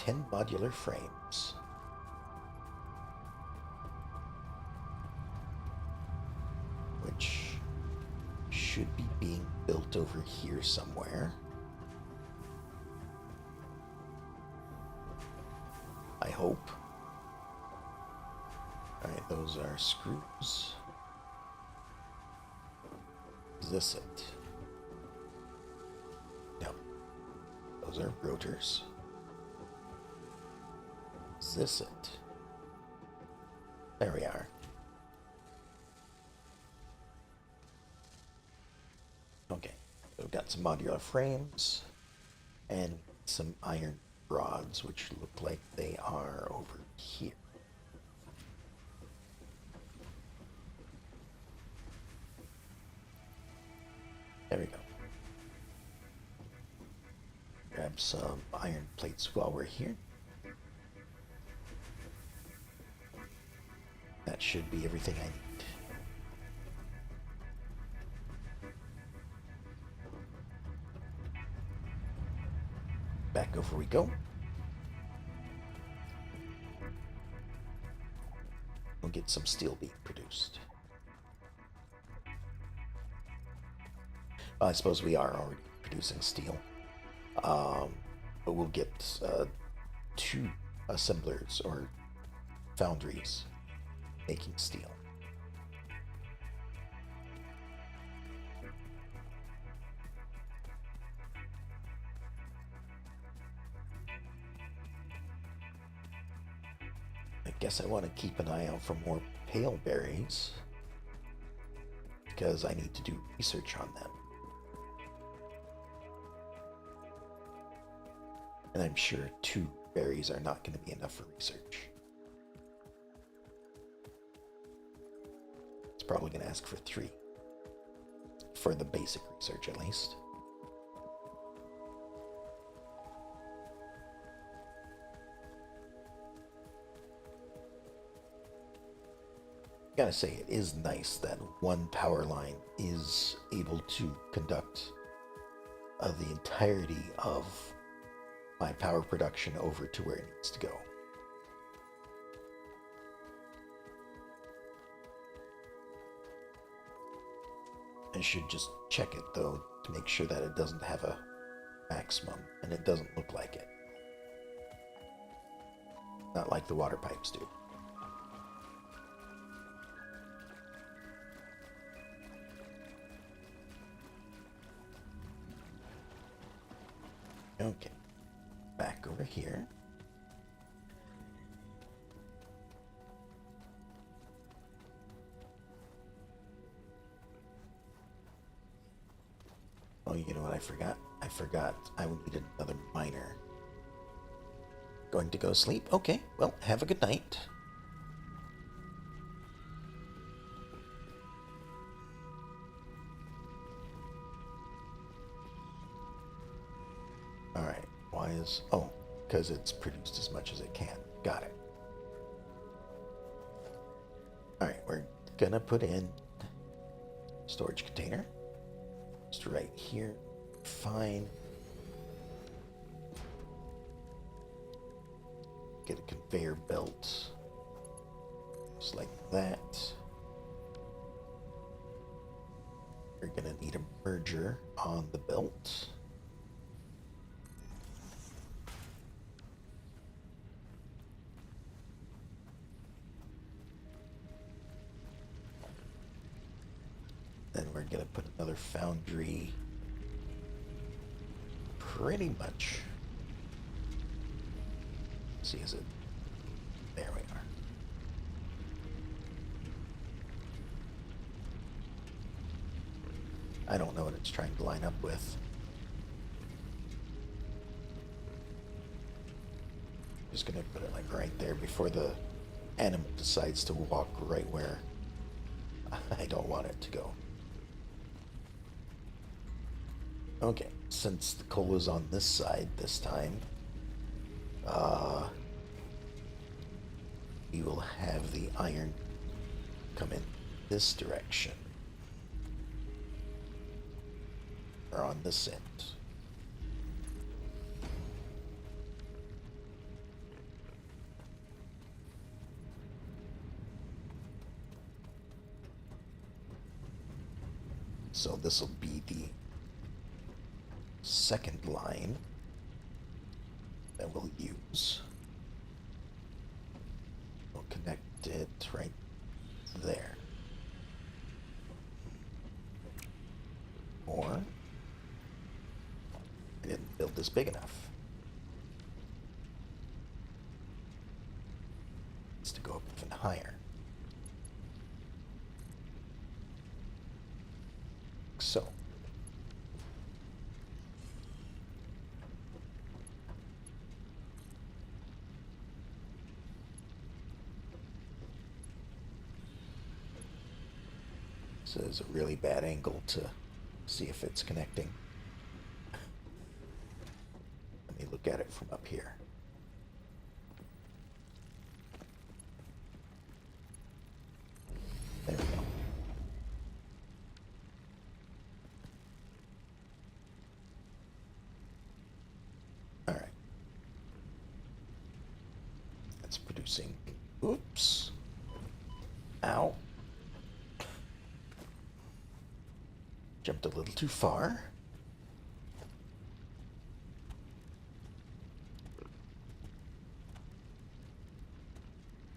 10 modular frames. Which should be being built over here somewhere. I hope. Alright, those are screws. Is this it? No. Those are rotors. Is this it? There we are. Okay, we've got some modular frames and some iron rods, which look like they are over here. There we go. Grab some iron plates while we're here. That should be everything I need. Back over we go. We'll get some steel being produced. I suppose we are already producing steel. But we'll get 2 assemblers or foundries making steel. I guess I want to keep an eye out for more pale berries because I need to do research on them. And I'm sure 2 berries are not going to be enough for research. It's probably going to ask for 3. For the basic research, at least. Gotta say, it is nice that one power line is able to conduct the entirety of my power production over to where it needs to go. I should just check it though to make sure that it doesn't have a maximum, and it doesn't look like it. Not like the water pipes do. Okay, back over here. Oh, you know what I forgot? I forgot I needed another miner. Going to go sleep? Okay, well, have a good night. Alright, why is... Oh, because it's produced as much as it can. Got it. Alright, we're gonna put in storage container. Just right here. Fine. Get a conveyor belt. Just like that. We're gonna need a merger on the belt. Then we're gonna put another foundry pretty much. Let's see, is it? There we are. I don't know what it's trying to line up with. Just gonna put it like right there before the animal decides to walk right where I don't want it to go. Okay, since the coal is on this side this time, we will have the iron come in this direction. Or on this end. So this will be the second line that we'll use. We'll connect it right there. Or I didn't build this big enough. It's to go up even higher. So. This is a really bad angle to see if it's connecting. Let me look at it from up here. There we go. All right. That's producing. Oops. Ow. Jumped a little too far.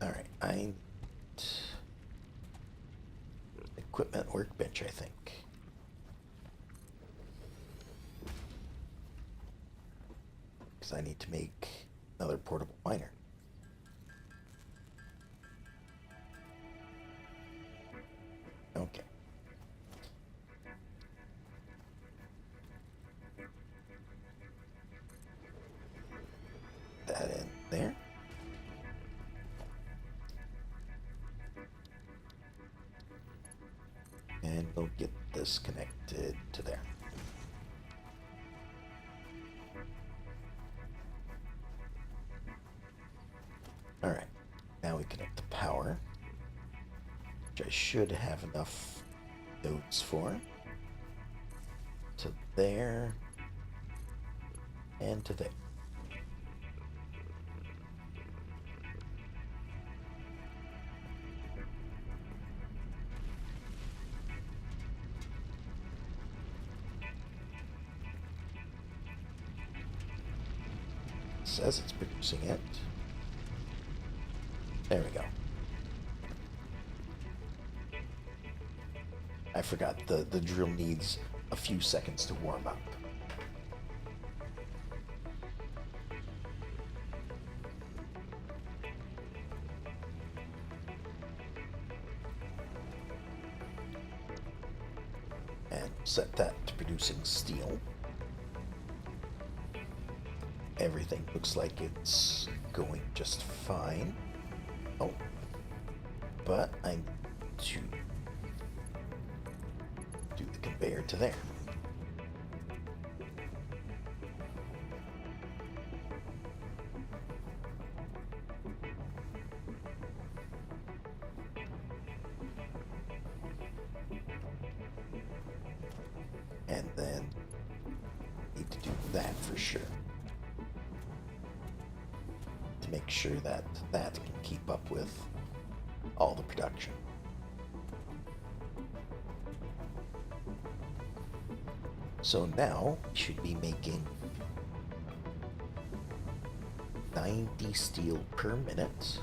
All right, I need equipment workbench, I think. Because I need to make another portable miner. Okay. That in there. And we'll get this connected to there. All right, now we connect the power, which I should have enough nodes for, to there and to there. Says it's producing it. There we go. I forgot the drill needs a few seconds to warm up. And set that to producing steel. Everything looks like it's going just fine. Oh, but I need to do the conveyor to there. And then need to do that for sure. To make sure that that can keep up with all the production. So now we should be making 90 steel per minute.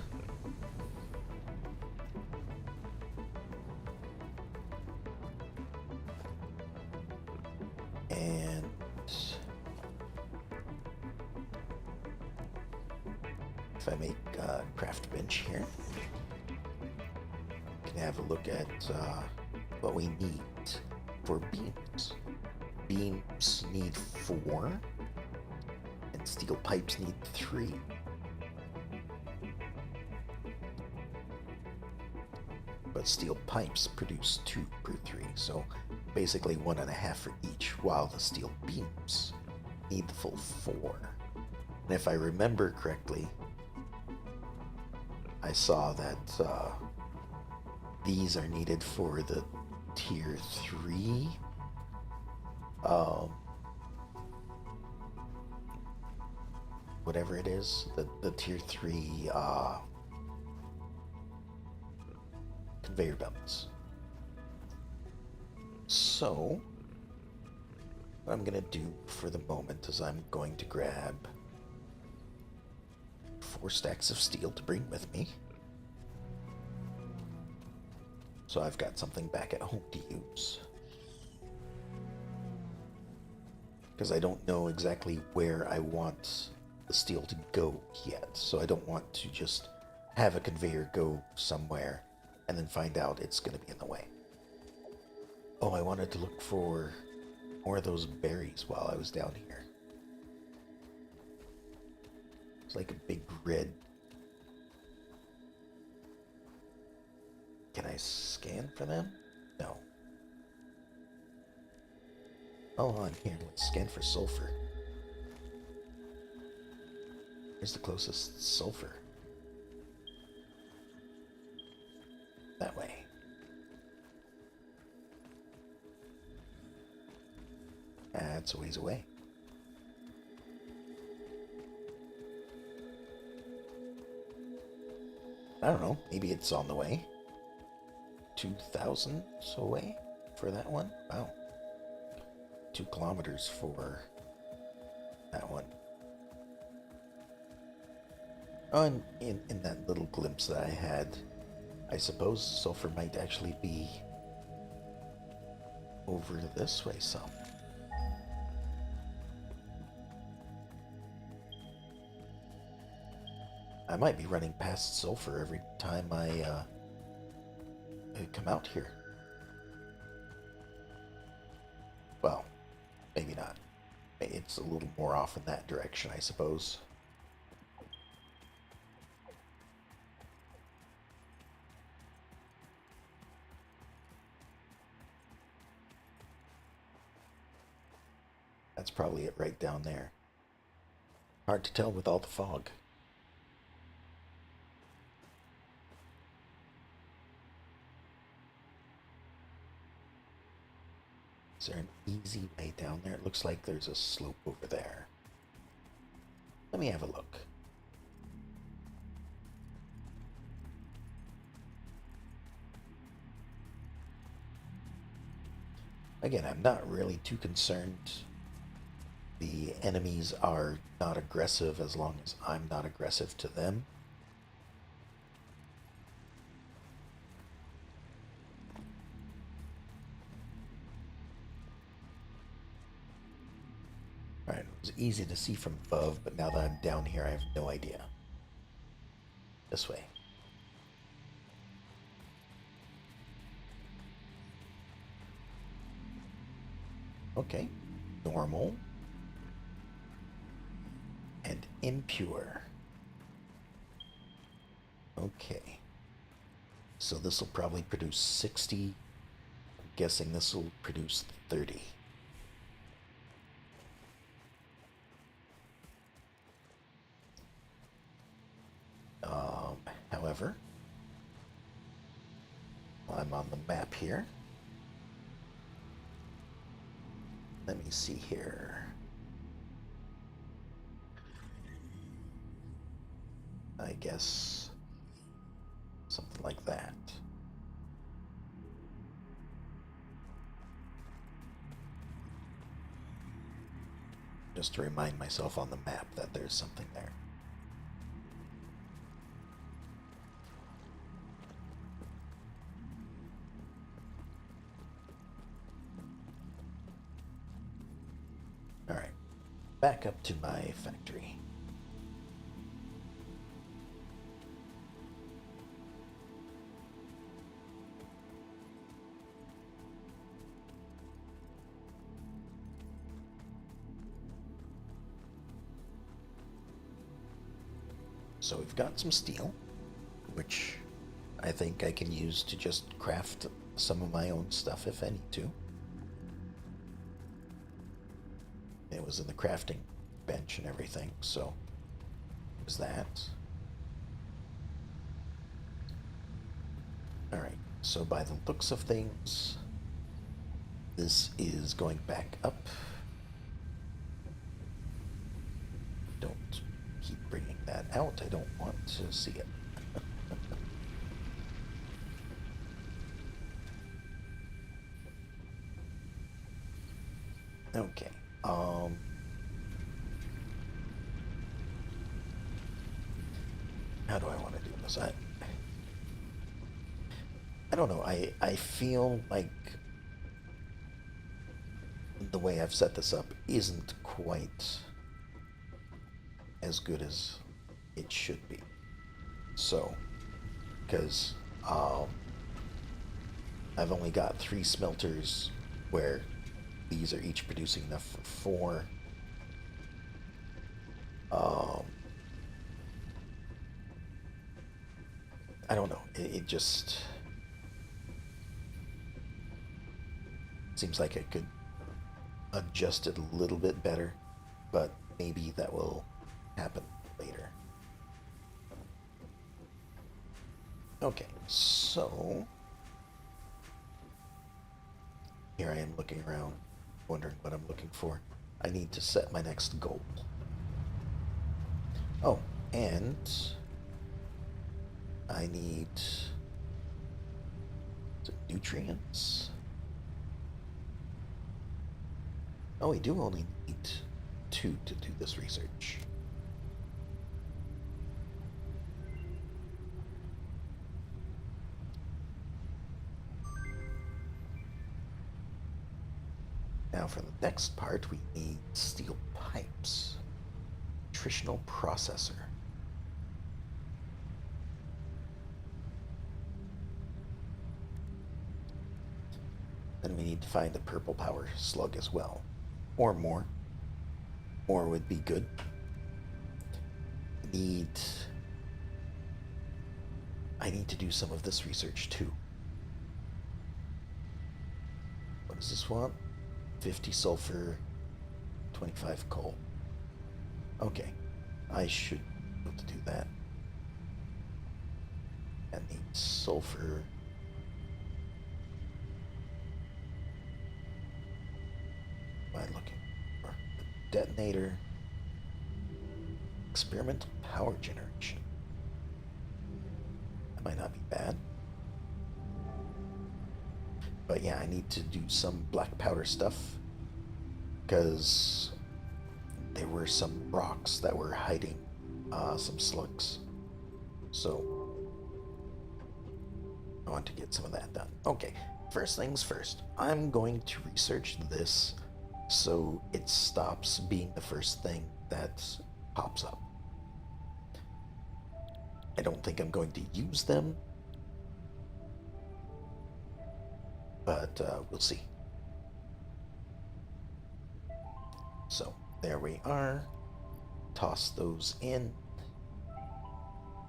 And if I make a craft bench here, we can have a look at what we need for beams. Beams need 4, and steel pipes need 3. But steel pipes produce 2 per 3, so basically 1.5 for each, while the steel beams need the full 4. And if I remember correctly, I saw that these are needed for the tier 3 whatever it is, the tier 3 conveyor belts. So, what I'm going to do for the moment is I'm going to grab 4 stacks of steel to bring with me. So I've got something back at home to use. Because I don't know exactly where I want the steel to go yet. So I don't want to just have a conveyor go somewhere and then find out it's going to be in the way. Oh, I wanted to look for more of those berries while I was down here. It's like a big red. Can I scan for them? No. Oh, on here, let's scan for sulfur. Where's the closest sulfur? That way. That's a ways away. I don't know, maybe it's on the way. 2,000 away for that one? Wow. 2 kilometers for that one. Oh, and in that little glimpse that I had, I suppose sulfur might actually be over this way some. I might be running past sulfur every time I come out here. Well, maybe not. It's a little more off in that direction, I suppose. That's probably it right down there. Hard to tell with all the fog. Is there an easy way down there? It looks like there's a slope over there. Let me have a look. Again, I'm not really too concerned. The enemies are not aggressive as long as I'm not aggressive to them. Alright, it was easy to see from above, but now that I'm down here, I have no idea. This way. Okay, normal. And impure. Okay. So this will probably produce 60. I'm guessing this will produce 30. However, I'm on the map here. Let me see here. I guess something like that. Just to remind myself on the map that there's something there. Alright, back up to my factory. So we've got some steel, which I think I can use to just craft some of my own stuff if I need to. It was in the crafting bench and everything, so there's that. Alright, so by the looks of things, this is going back up. Don't keep bringing that out, I don't want to see it. Okay. How do I want to do this? I don't know. I feel like the way I've set this up isn't quite as good as it should be. So, because I've only got 3 smelters where these are each producing enough for 4. I don't know. It just seems like I could adjust it a little bit better, but maybe that will happen later. Okay, so here I am looking around, wondering what I'm looking for. I need to set my next goal. Oh, and I need some nutrients. Oh, we do only need 2 to do this research. Now for the next part, we need steel pipes. Nutritional processor. Then we need to find a purple power slug as well. Or more. More would be good. I need to do some of this research too. What does this want? 50 sulfur, 25 coal. Okay, I should be able to do that. I need sulfur. What am I looking for? The detonator. Experimental power generation. That might not be bad. But yeah, I need to do some black powder stuff, because there were some rocks that were hiding some slugs. So I want to get some of that done. Okay, first things first. I'm going to research this so it stops being the first thing that pops up. I don't think I'm going to use them, but we'll see. So there we are. Toss those in.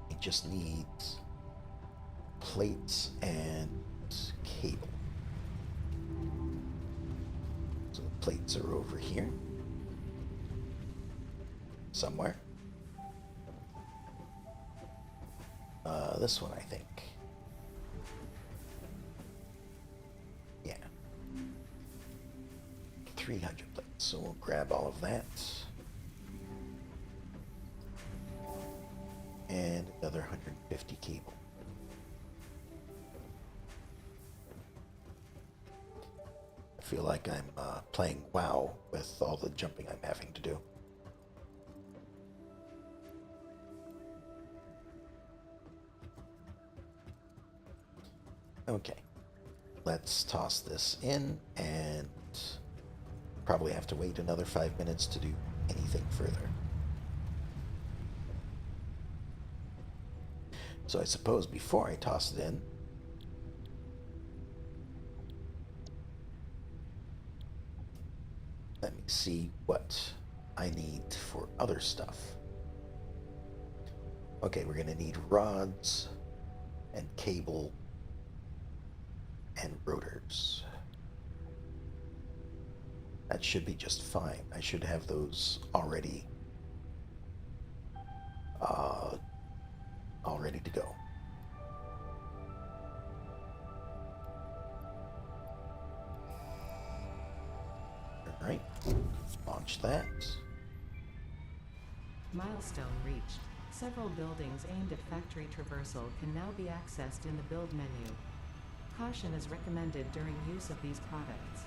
We just need plates and cable. So the plates are over here somewhere. This one, I think. Yeah. 300 plates. So we'll grab all of that. And another 150 cable. I feel like I'm playing WoW with all the jumping I'm having to do. Okay, let's toss this in, and probably have to wait another 5 minutes to do anything further. So I suppose before I toss it in, let me see what I need for other stuff. Okay, we're gonna need rods and cable and rotors. That should be just fine. I should have those already all ready to go. All right, launch that.
Milestone reached. Several buildings aimed at factory traversal can now be accessed in the build menu. Caution is recommended during use of these products.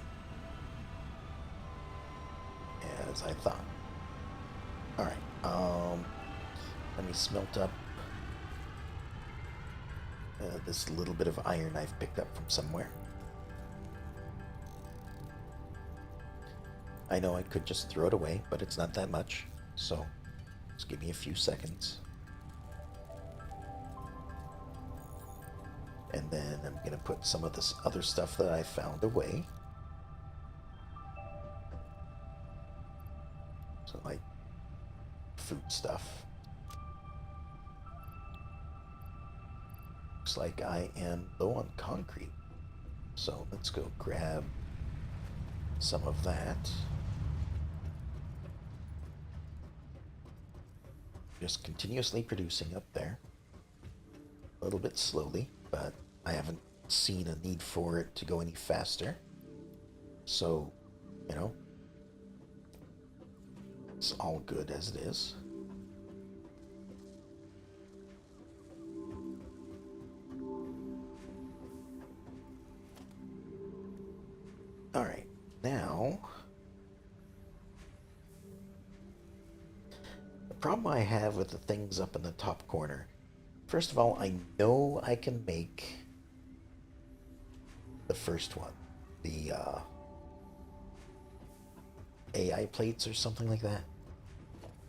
as I thought. Alright, let me smelt up this little bit of iron I've picked up from somewhere. I know I could just throw it away, but it's not that much, so just give me a few seconds. And then I'm going to put some of this other stuff that I found away. So like food stuff. Looks like I am low on concrete. So let's go grab some of that. Just continuously producing up there. A little bit slowly, but I haven't seen a need for it to go any faster. So, you know, it's all good as it is. All right, now the problem I have with the things up in the top corner. First of all, I know I can make the first one, the AI plates or something like that.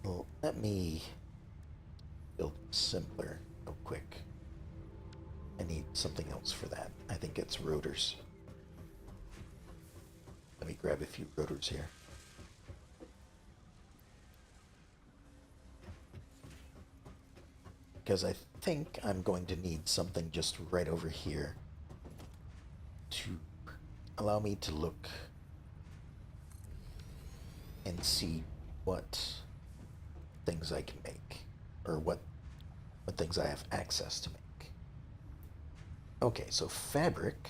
Well, let me build simpler real quick. I need something else for that. I think it's rotors. Let me grab a few rotors here. Because I think I'm going to need something just right over here to allow me to look and see what things I can make, or what things I have access to make. Okay, so fabric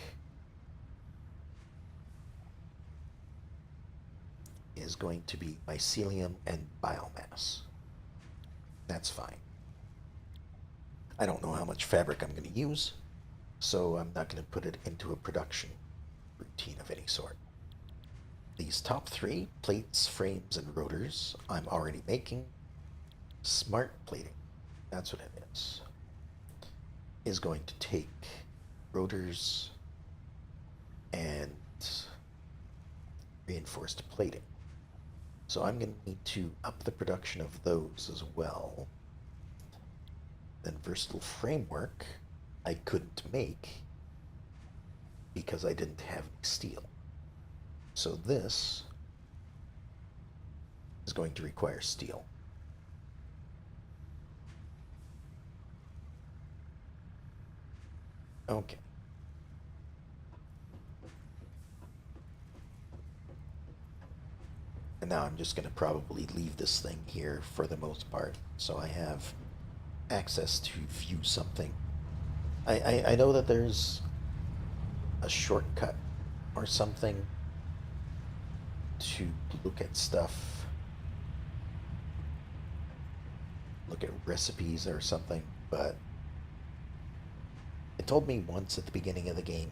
is going to be mycelium and biomass. That's fine. I don't know how much fabric I'm going to use, so I'm not going to put it into a production routine of any sort. These top three, plates, frames, and rotors, I'm already making. Smart plating, that's what it is going to take rotors and reinforced plating. So I'm going to need to up the production of those as well. Then versatile framework I couldn't make because I didn't have steel. So this is going to require steel. Okay. And now I'm just going to probably leave this thing here for the most part, so I have access to view something. I know that there's a shortcut or something to look at stuff, look at recipes or something, but it told me once at the beginning of the game,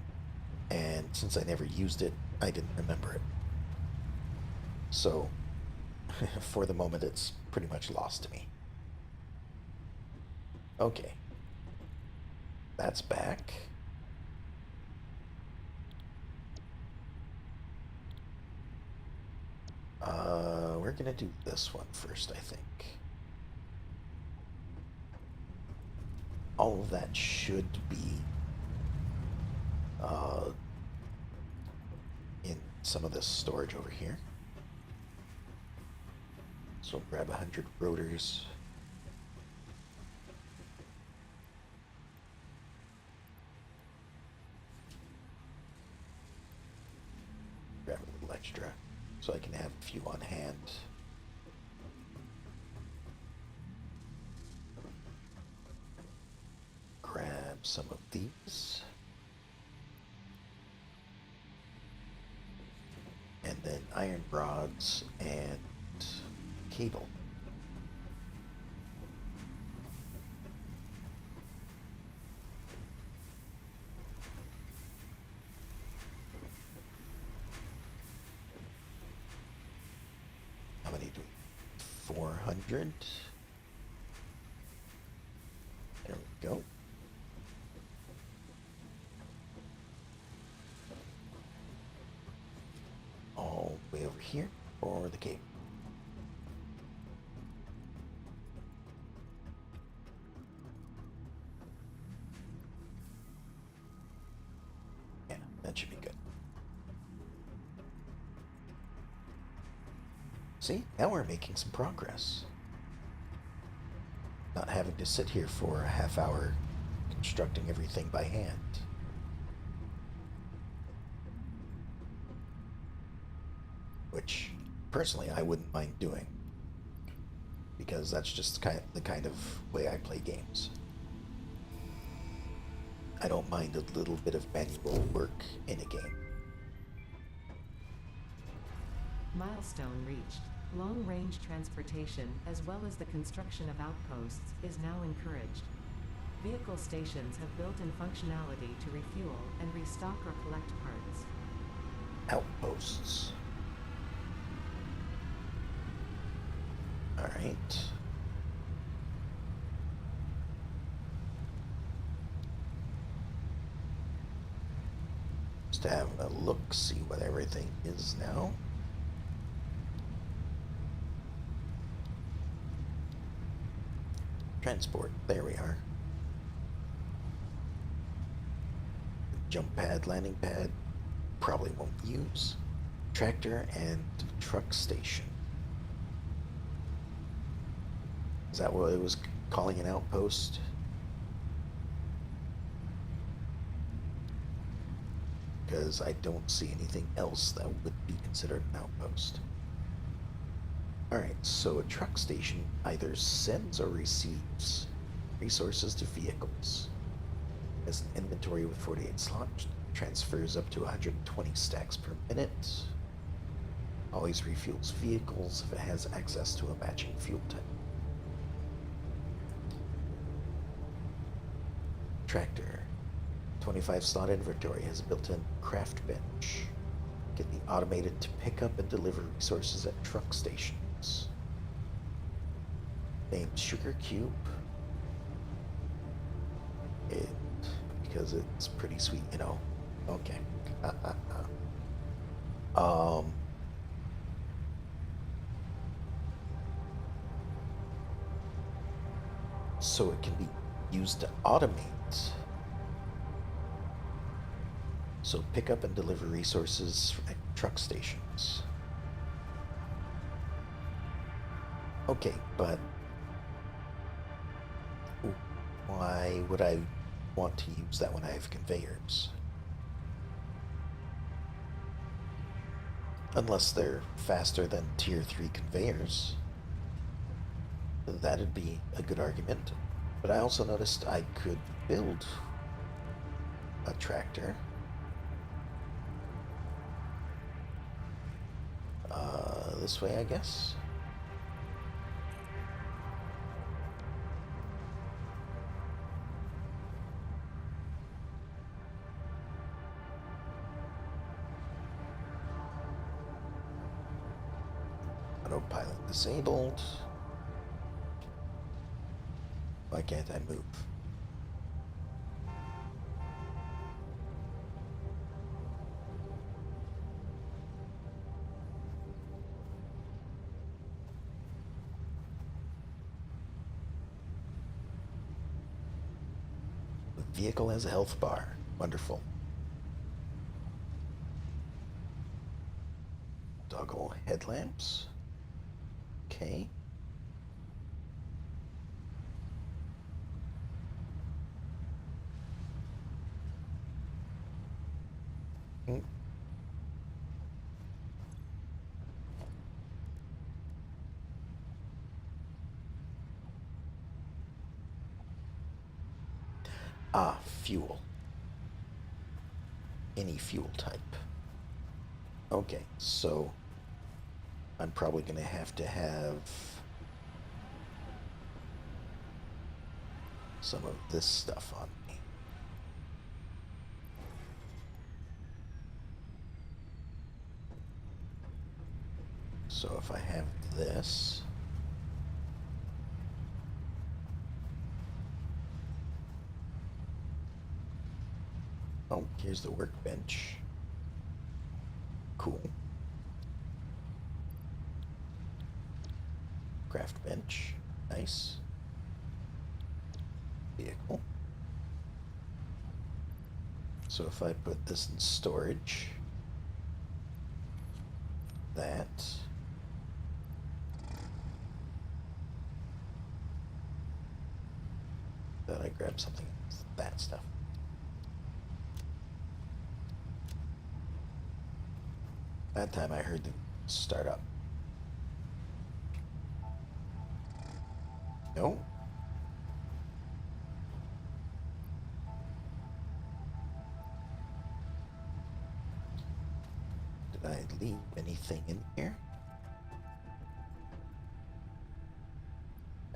and since I never used it, I didn't remember it. So, for the moment, it's pretty much lost to me. Okay. That's back. We're gonna do this one first, I think. All of that should be in some of this storage over here. So grab 100 rotors. Grab a little extra so I can have a few on hand. Grab some of these. And then iron rods and cable. I'm 400. There we go. All the way over here for the cave. Yeah, that should be good. See, now we're making some progress. Not having to sit here for a half hour constructing everything by hand. Which, personally, I wouldn't mind doing. Because that's just the kind of way I play games. I don't mind a little bit of manual work in a game.
Milestone reached. Long-range transportation, as well as the construction of outposts, is now encouraged. Vehicle stations have built-in functionality to refuel and restock or collect parts.
Outposts. Alright. Just have a look, see what everything is now. Transport, there we are. Jump pad, landing pad, probably won't use. Tractor and truck station. Is that what it was calling an outpost? Because I don't see anything else that would be considered an outpost. Alright, so a truck station either sends or receives resources to vehicles. Has an inventory with 48 slots, transfers up to 120 stacks per minute. Always refuels vehicles if it has access to a matching fuel type. Tractor. 25 slot inventory has a built-in craft bench. Can be automated to pick up and deliver resources at truck stations. Named Sugar Cube. Because it's pretty sweet, you know. Okay. So it can be used to automate. So pick up and deliver resources at truck stations. Okay, but why would I want to use that when I have conveyors? Unless they're faster than tier 3 conveyors. That'd be a good argument. But I also noticed I could build a tractor. This way, I guess. Autopilot disabled. Why can't I move? The vehicle has a health bar. Wonderful. Toggle headlamps. Okay. Ah, fuel. Any fuel type. Okay, so I'm probably going to have some of this stuff on me. So if I have this, Oh, here's the workbench. Cool. Craft bench. Nice. Vehicle. So if I put this in storage, that. Then I grab something else. That stuff. That time I heard the start up. No. Did I leave anything in here?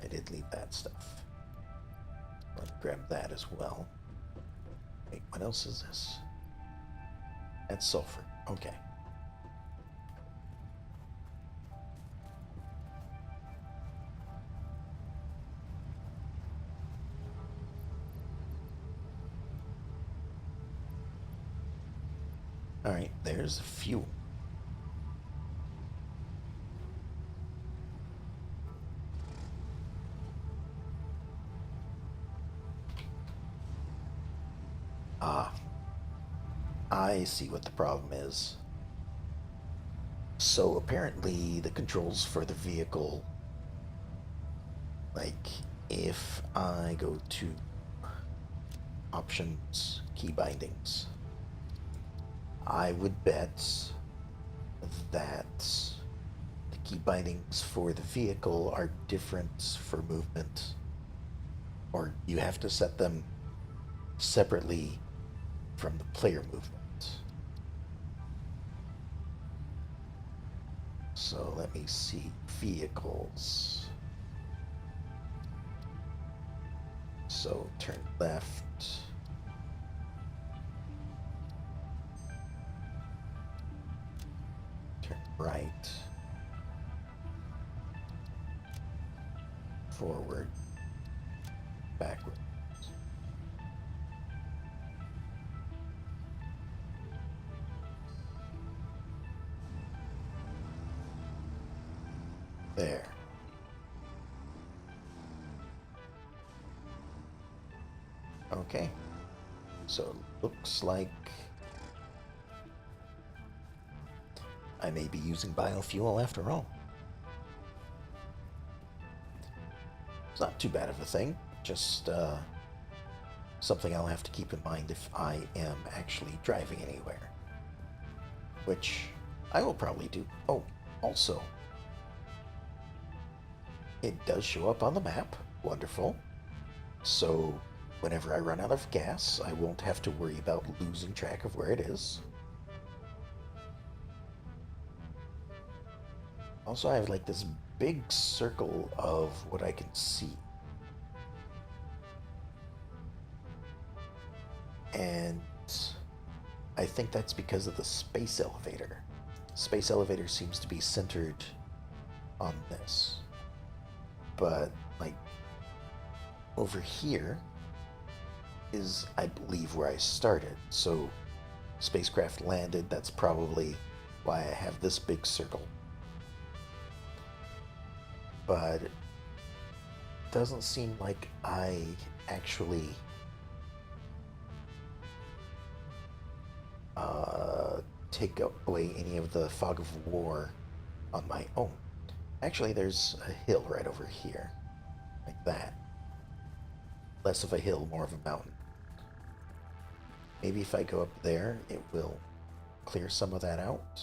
I did leave that stuff. Let's grab that as well. Wait, what else is this? That's sulfur. Okay. Alright, there's the fuel. Ah, I see what the problem is. So apparently the controls for the vehicle, like if I go to options, key bindings, I would bet that the key bindings for the vehicle are different for movement, or you have to set them separately from the player movement. So let me see. Vehicles. So turn left. Turn right. Forward. Backward. There. Okay. So it looks like I may be using biofuel after all. It's not too bad of a thing. Just something I'll have to keep in mind if I am actually driving anywhere. Which I will probably do. Oh, also, it does show up on the map. Wonderful. So whenever I run out of gas, I won't have to worry about losing track of where it is. Also, I have like this big circle of what I can see. And I think that's because of the space elevator. Space elevator seems to be centered on this. But, like, over here is, I believe, where I started. So, spacecraft landed, that's probably why I have this big circle. But it doesn't seem like I actually take away any of the fog of war on my own. Actually, there's a hill right over here. Like that. Less of a hill, more of a mountain. Maybe if I go up there, it will clear some of that out.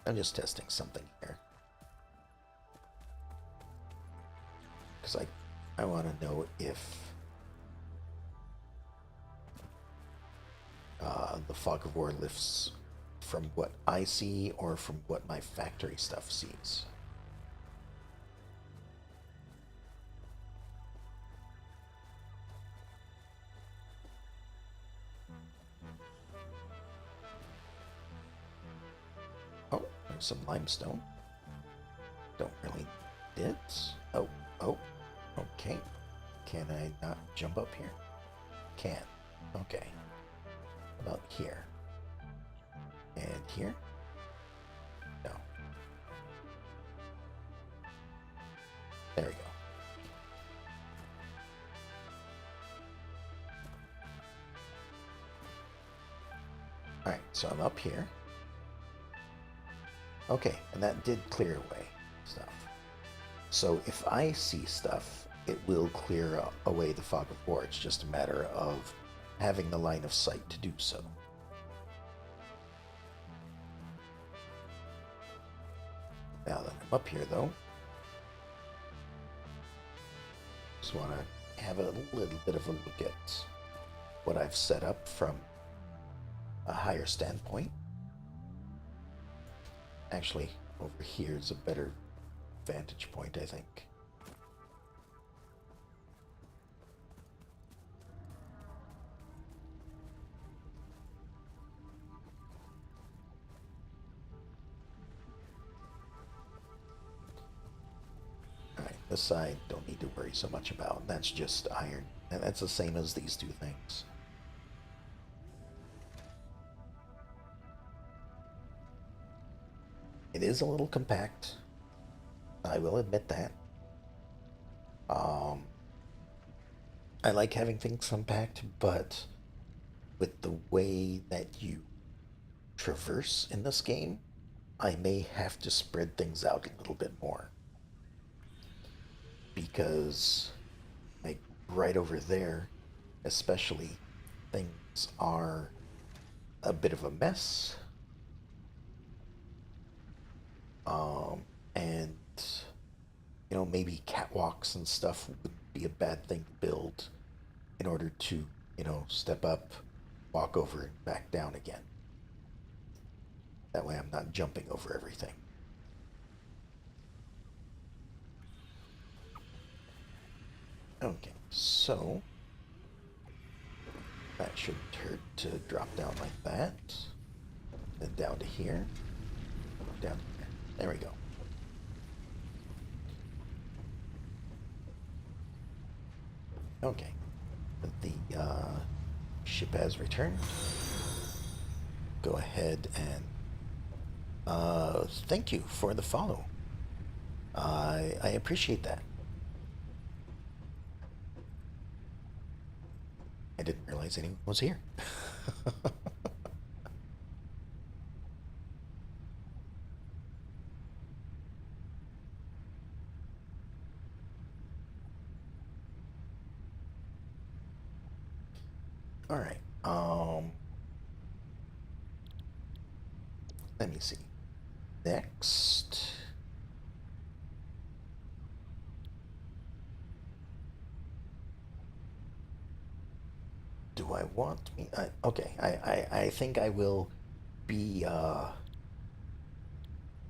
I'm just testing something here. Because I want to know if the fog of war lifts from what I see or from what my factory stuff sees. Oh, there's some limestone. Don't really need it. Oh, okay. Can I not jump up here? Can. Okay. About here. And here? No. There we go. Alright, so I'm up here. Okay, and that did clear away stuff. So if I see stuff, it will clear away the fog of war. It's just a matter of having the line of sight to do so. Now that I'm up here, though, just want to have a little bit of a look at what I've set up from a higher standpoint. Actually, over here is a better vantage point, I think. Alright, this side don't need to worry so much about. That's just iron, and that's the same as these two things. It is a little compact. I will admit that. I like having things compact, but with the way that you traverse in this game, I may have to spread things out a little bit more. Because, like, right over there, especially, things are a bit of a mess. And, you know, maybe catwalks and stuff would be a bad thing to build in order to, you know, step up, walk over, and back down again. That way I'm not jumping over everything. Okay, so that should hurt to drop down like that. Then down to here. Down here. There we go. Okay. The ship has returned. Go ahead and thank you for the follow. I appreciate that. I didn't realize anyone was here. All right. Let me see. Next. Do I want me? Okay. I think I will be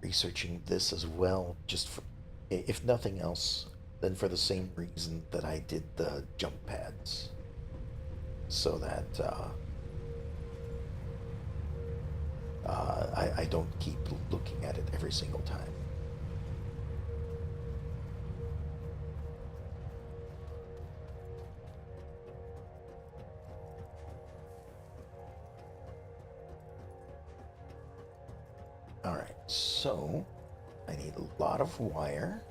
researching this as well, just for, if nothing else, then for the same reason that I did the jump pads, so that I don't keep looking at it every single time. Alright, so I need a lot of wire,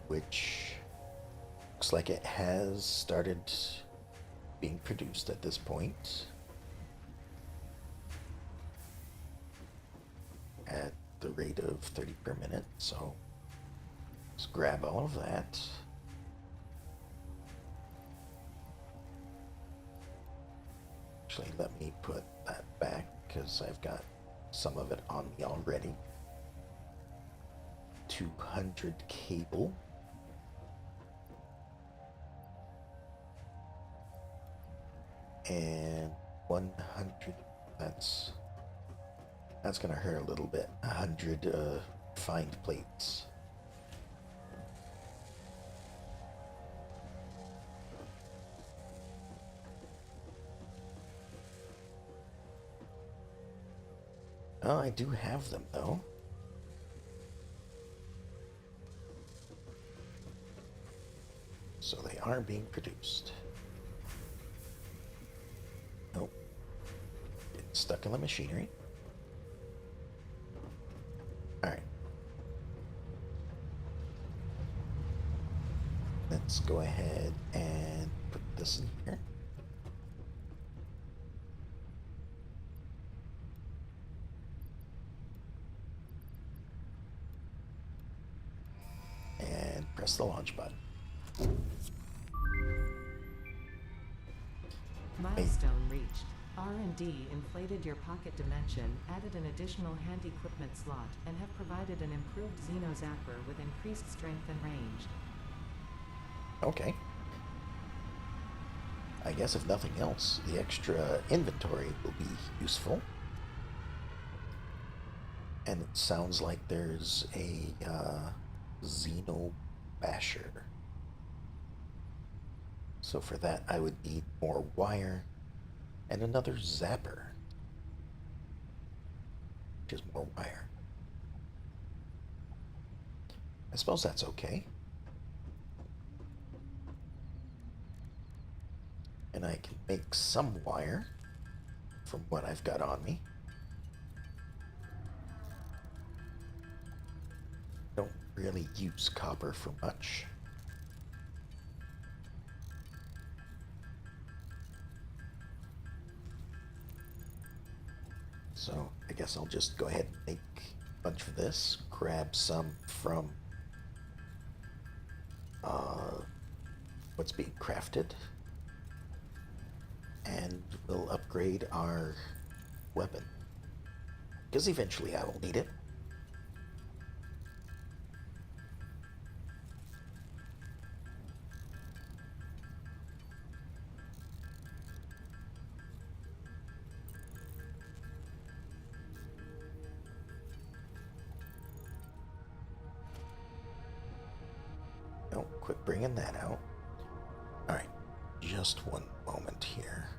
which looks like it has started being produced at this point. At the rate of 30 per minute, so let's grab all of that. Actually, let me put that back because I've got some of it on me already. 200 cable. And 100, that's gonna hurt a little bit. 100 find plates. Oh, I do have them though. So they are being produced. stuck in the machinery. Alright. Let's go ahead and put this in here. And press the launch button.
Milestone reached. R&D inflated your pocket dimension, added an additional hand equipment slot, and have provided an improved Xeno Zapper with increased strength and range.
Okay. I guess if nothing else, the extra inventory will be useful. And it sounds like there's a Xeno Basher. So for that, I would need more wire and another zapper, which is more wire. I suppose that's okay. And I can make some wire from what I've got on me. Don't really use copper for much. So I guess I'll just go ahead and make a bunch of this, grab some from what's being crafted, and we'll upgrade our weapon, because eventually I will need it. Oh, quit bringing that out. Alright, just one moment here.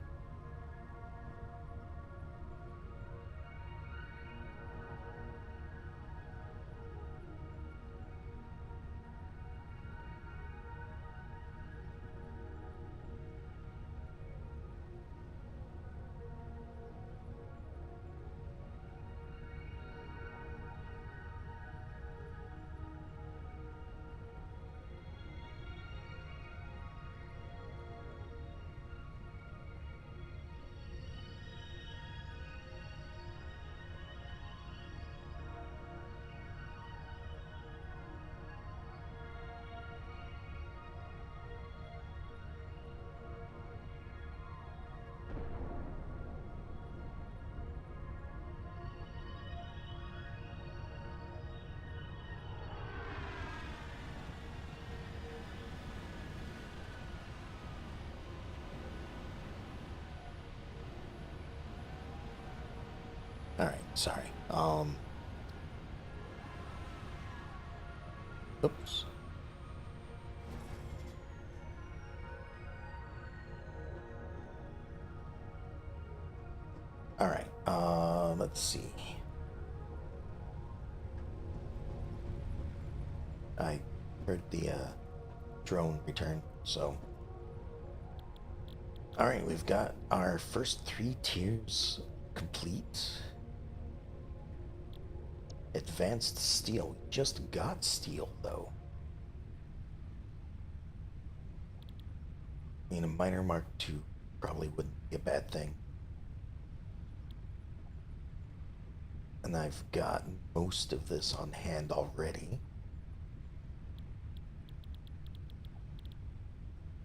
Alright, sorry. Oops. Alright, let's see. I heard the drone return, so. Alright, we've got our first 3 tiers complete. Advanced steel. We just got steel, though. I mean, a minor Mark II probably wouldn't be a bad thing. And I've got most of this on hand already.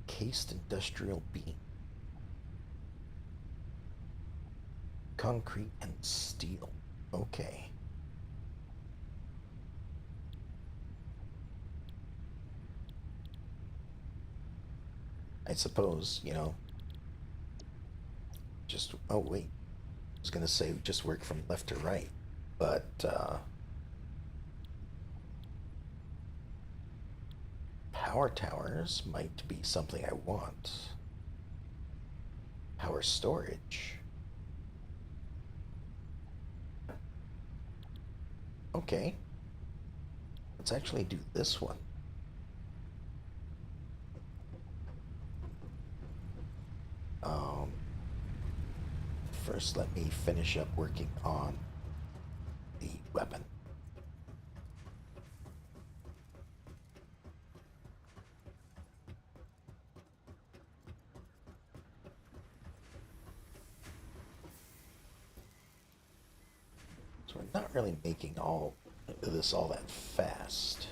Cased industrial beam. Concrete and steel. Okay. I suppose, you know, just, oh wait, I was gonna say just work from left to right, but, power towers might be something I want. Power storage. Okay. Let's actually do this one. first let me finish up working on the weapon. So we're not really making all that fast.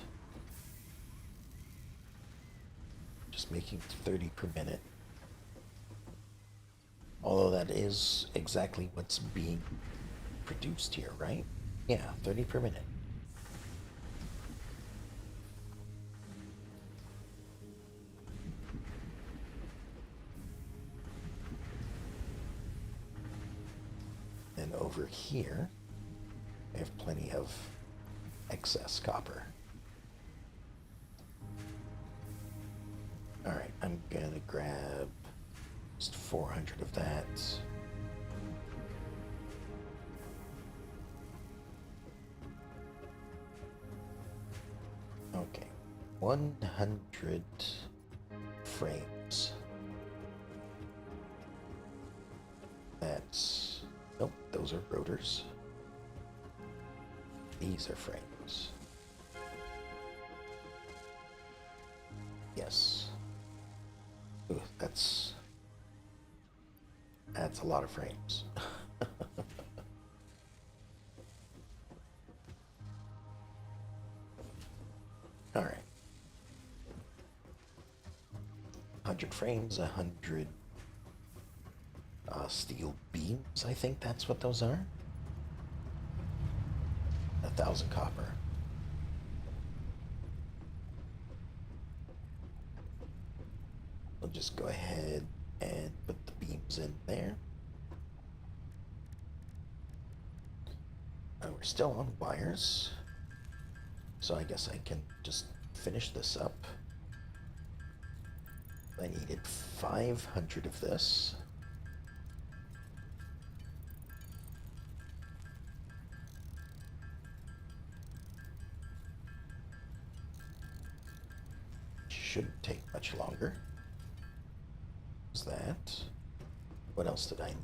Just making 30 per minute. Although that is exactly what's being produced here, right? Yeah, 30 per minute. And over here, I have plenty of excess copper. Alright, I'm gonna grab just 400 of that. Okay, 100 frames. That's... Nope, those are rotors. These are frames. Yes. Ooh, that's a lot of frames. All right. 100 frames, 100 steel beams. I think that's what those are. 1,000 copper. We'll just go ahead and put the beams in there. We're still on wires, so I guess I can just finish this up. I needed 500 of this. Shouldn't take much longer. Is that? What else did I need?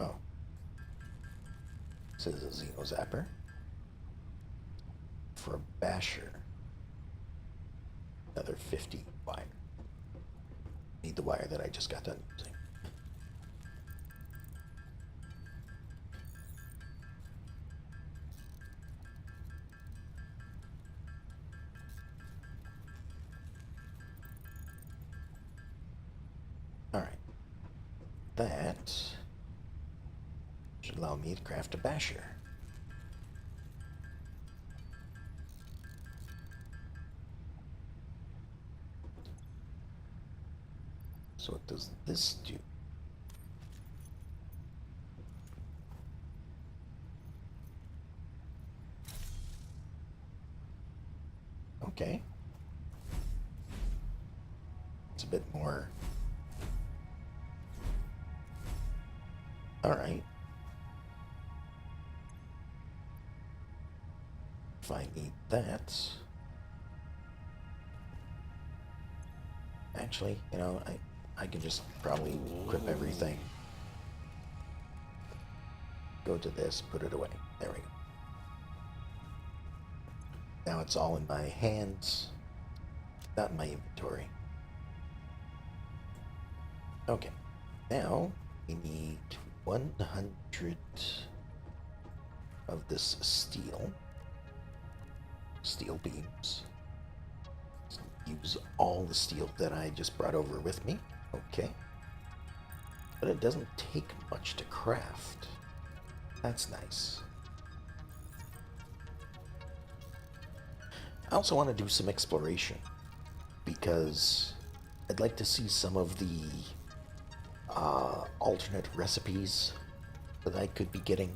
Oh. This is a Xeno Zapper. For a basher. Another 50 wire. Need the wire that I just got done using. Alright. That should allow me to craft a basher. So what does this do? Okay. It's a bit more. All right. If I need that. Actually, you know, I can just probably equip everything. Go to this, put it away. There we go. Now it's all in my hands, not in my inventory. Okay, now we need 100 of this steel beams. Let's use all the steel that I just brought over with me. Okay. But it doesn't take much to craft. That's nice. I also want to do some exploration because I'd like to see some of the alternate recipes that I could be getting.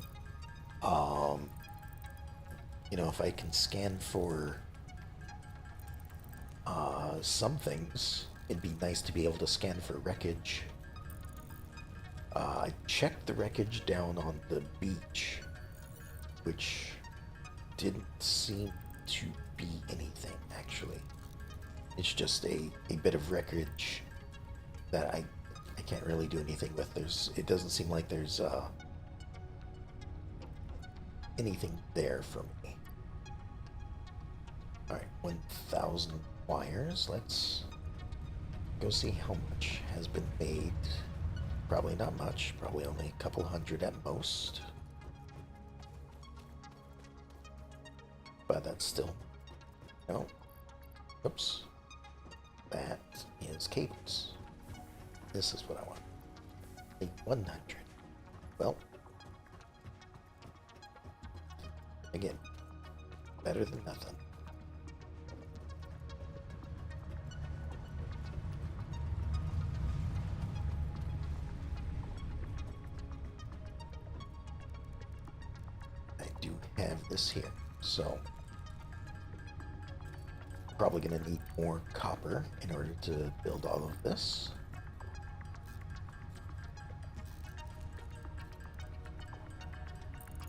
You know, if I can scan for some things, it'd be nice to be able to scan for wreckage. I checked the wreckage down on the beach, which didn't seem to be anything, actually. It's just a bit of wreckage that I can't really do anything with. It doesn't seem like there's anything there for me. Alright, 1,000 wires. Let's go see how much has been made. Probably not much, probably only a couple hundred at most. But that's still... No. Oops. That is cables. This is what I want. A 100. Well. Again. Better than nothing. I do have this here, so... Probably going to need more copper in order to build all of this.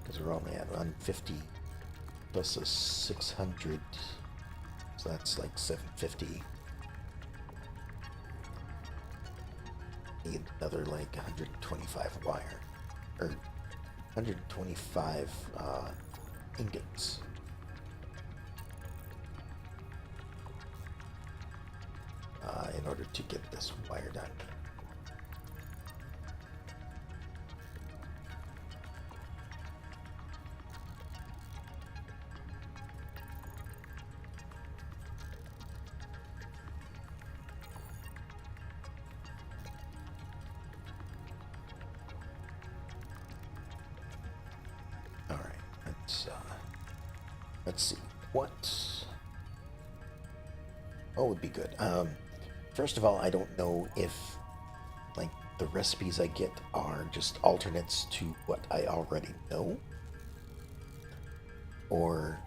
Because we're only at 150 plus a 600, so that's like 750. Need another like 125 wire, or 125 ingots. In order to get this wire done. All right, let's see what would be good. First of all, I don't know if, like, the recipes I get are just alternates to what I already know, or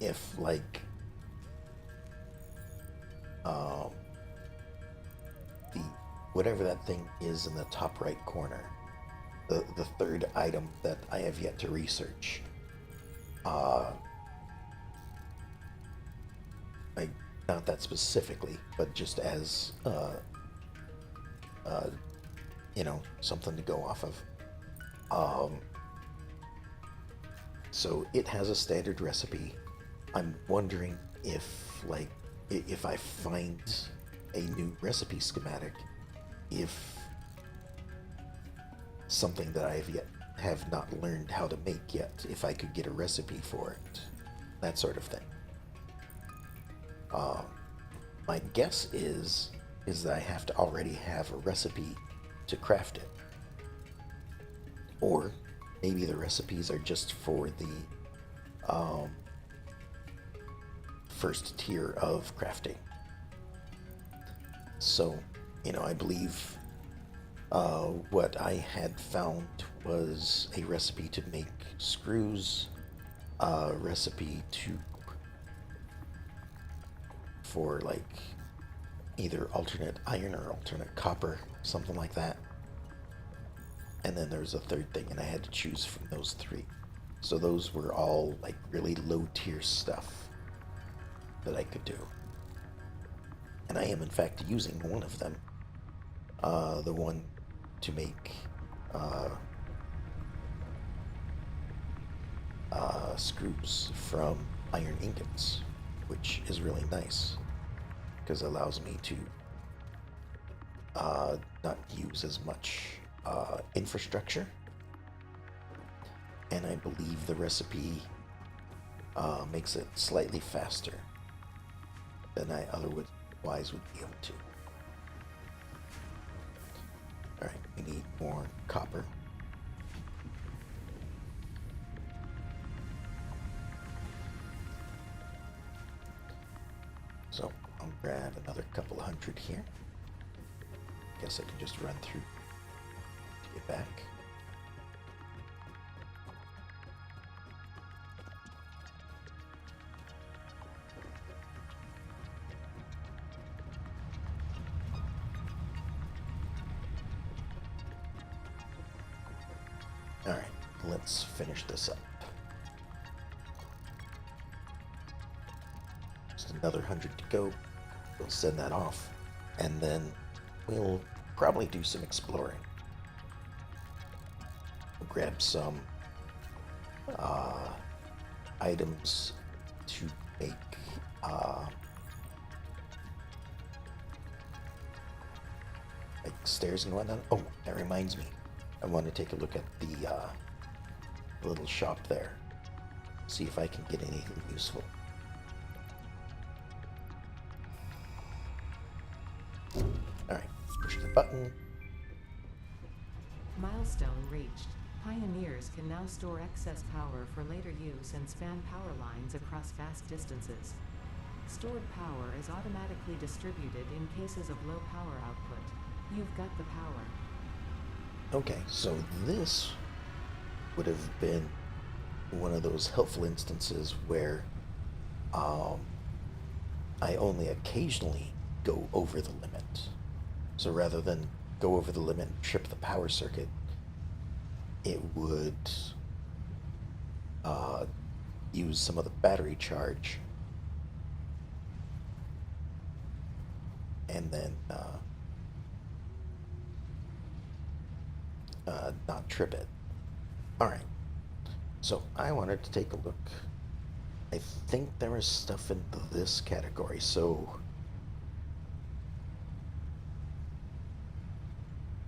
if, like, the whatever that thing is in the top right corner, the third item that I have yet to research, like, not that specifically, but just as, you know, something to go off of. So it has a standard recipe. I'm wondering if, like, if I find a new recipe schematic, if something that I have not learned how to make yet, if I could get a recipe for it, that sort of thing. My guess is that I have to already have a recipe to craft it. Or maybe the recipes are just for the first tier of crafting. So, you know, I believe what I had found was a recipe to make screws, a recipe for like either alternate iron or alternate copper, something like that. And then there's a third thing, and I had to choose from those three. So those were all like really low tier stuff that I could do. And I am in fact using one of them. The one to make screws from iron ingots, which is really nice because it allows me to not use as much infrastructure. And I believe the recipe makes it slightly faster than I otherwise would be able to. Alright, we need more copper. So I'll grab another couple hundred here. Guess I can just run through to get back. Alright, let's finish this up. Just another 100 to go. We'll send that off. And then we'll probably do some exploring. We'll grab some items to make like stairs and whatnot. Oh, that reminds me. I want to take a look at the little shop there. See if I can get anything useful. Alright, push the button.
Milestone reached. Pioneers can now store excess power for later use and span power lines across vast distances. Stored power is automatically distributed in cases of low power output. You've got the power.
Okay, so this would have been one of those helpful instances where I only occasionally go over the limit. So rather than go over the limit and trip the power circuit, it would use some of the battery charge and then not trip it. Alright, so I wanted to take a look. I think there was stuff in this category, so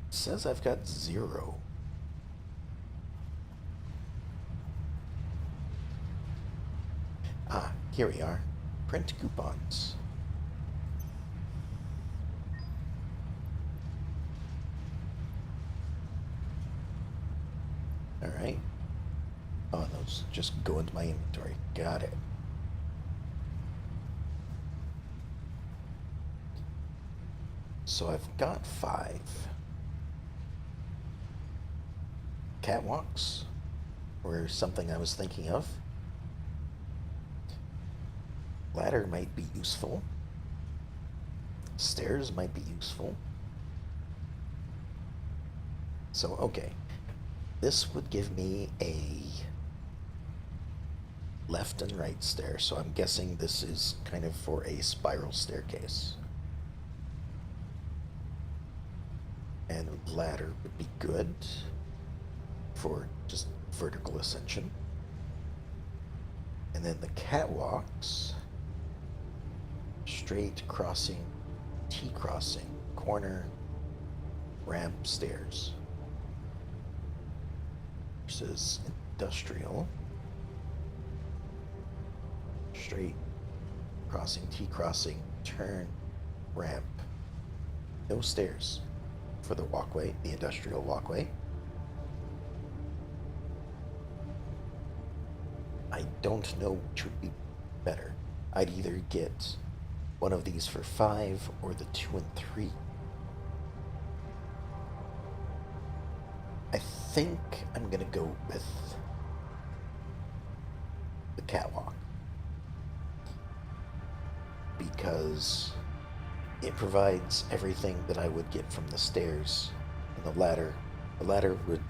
it says I've got 0. Ah, here we are. Print coupons. Alright. Oh, those just go into my inventory. Got it. So I've got 5. Catwalks were something I was thinking of. Ladder might be useful. Stairs might be useful. So, okay. This would give me a left and right stair, so I'm guessing this is kind of for a spiral staircase. And ladder would be good for just vertical ascension. And then the catwalks, straight crossing, T-crossing, corner, ramp, stairs. Versus industrial, straight, crossing, T-crossing, turn, ramp. No stairs for the walkway, the industrial walkway. I don't know which would be better. I'd either get one of these for 5 or the 2 and 3. I think I'm gonna go with the catwalk because it provides everything that I would get from the stairs and the ladder. The ladder would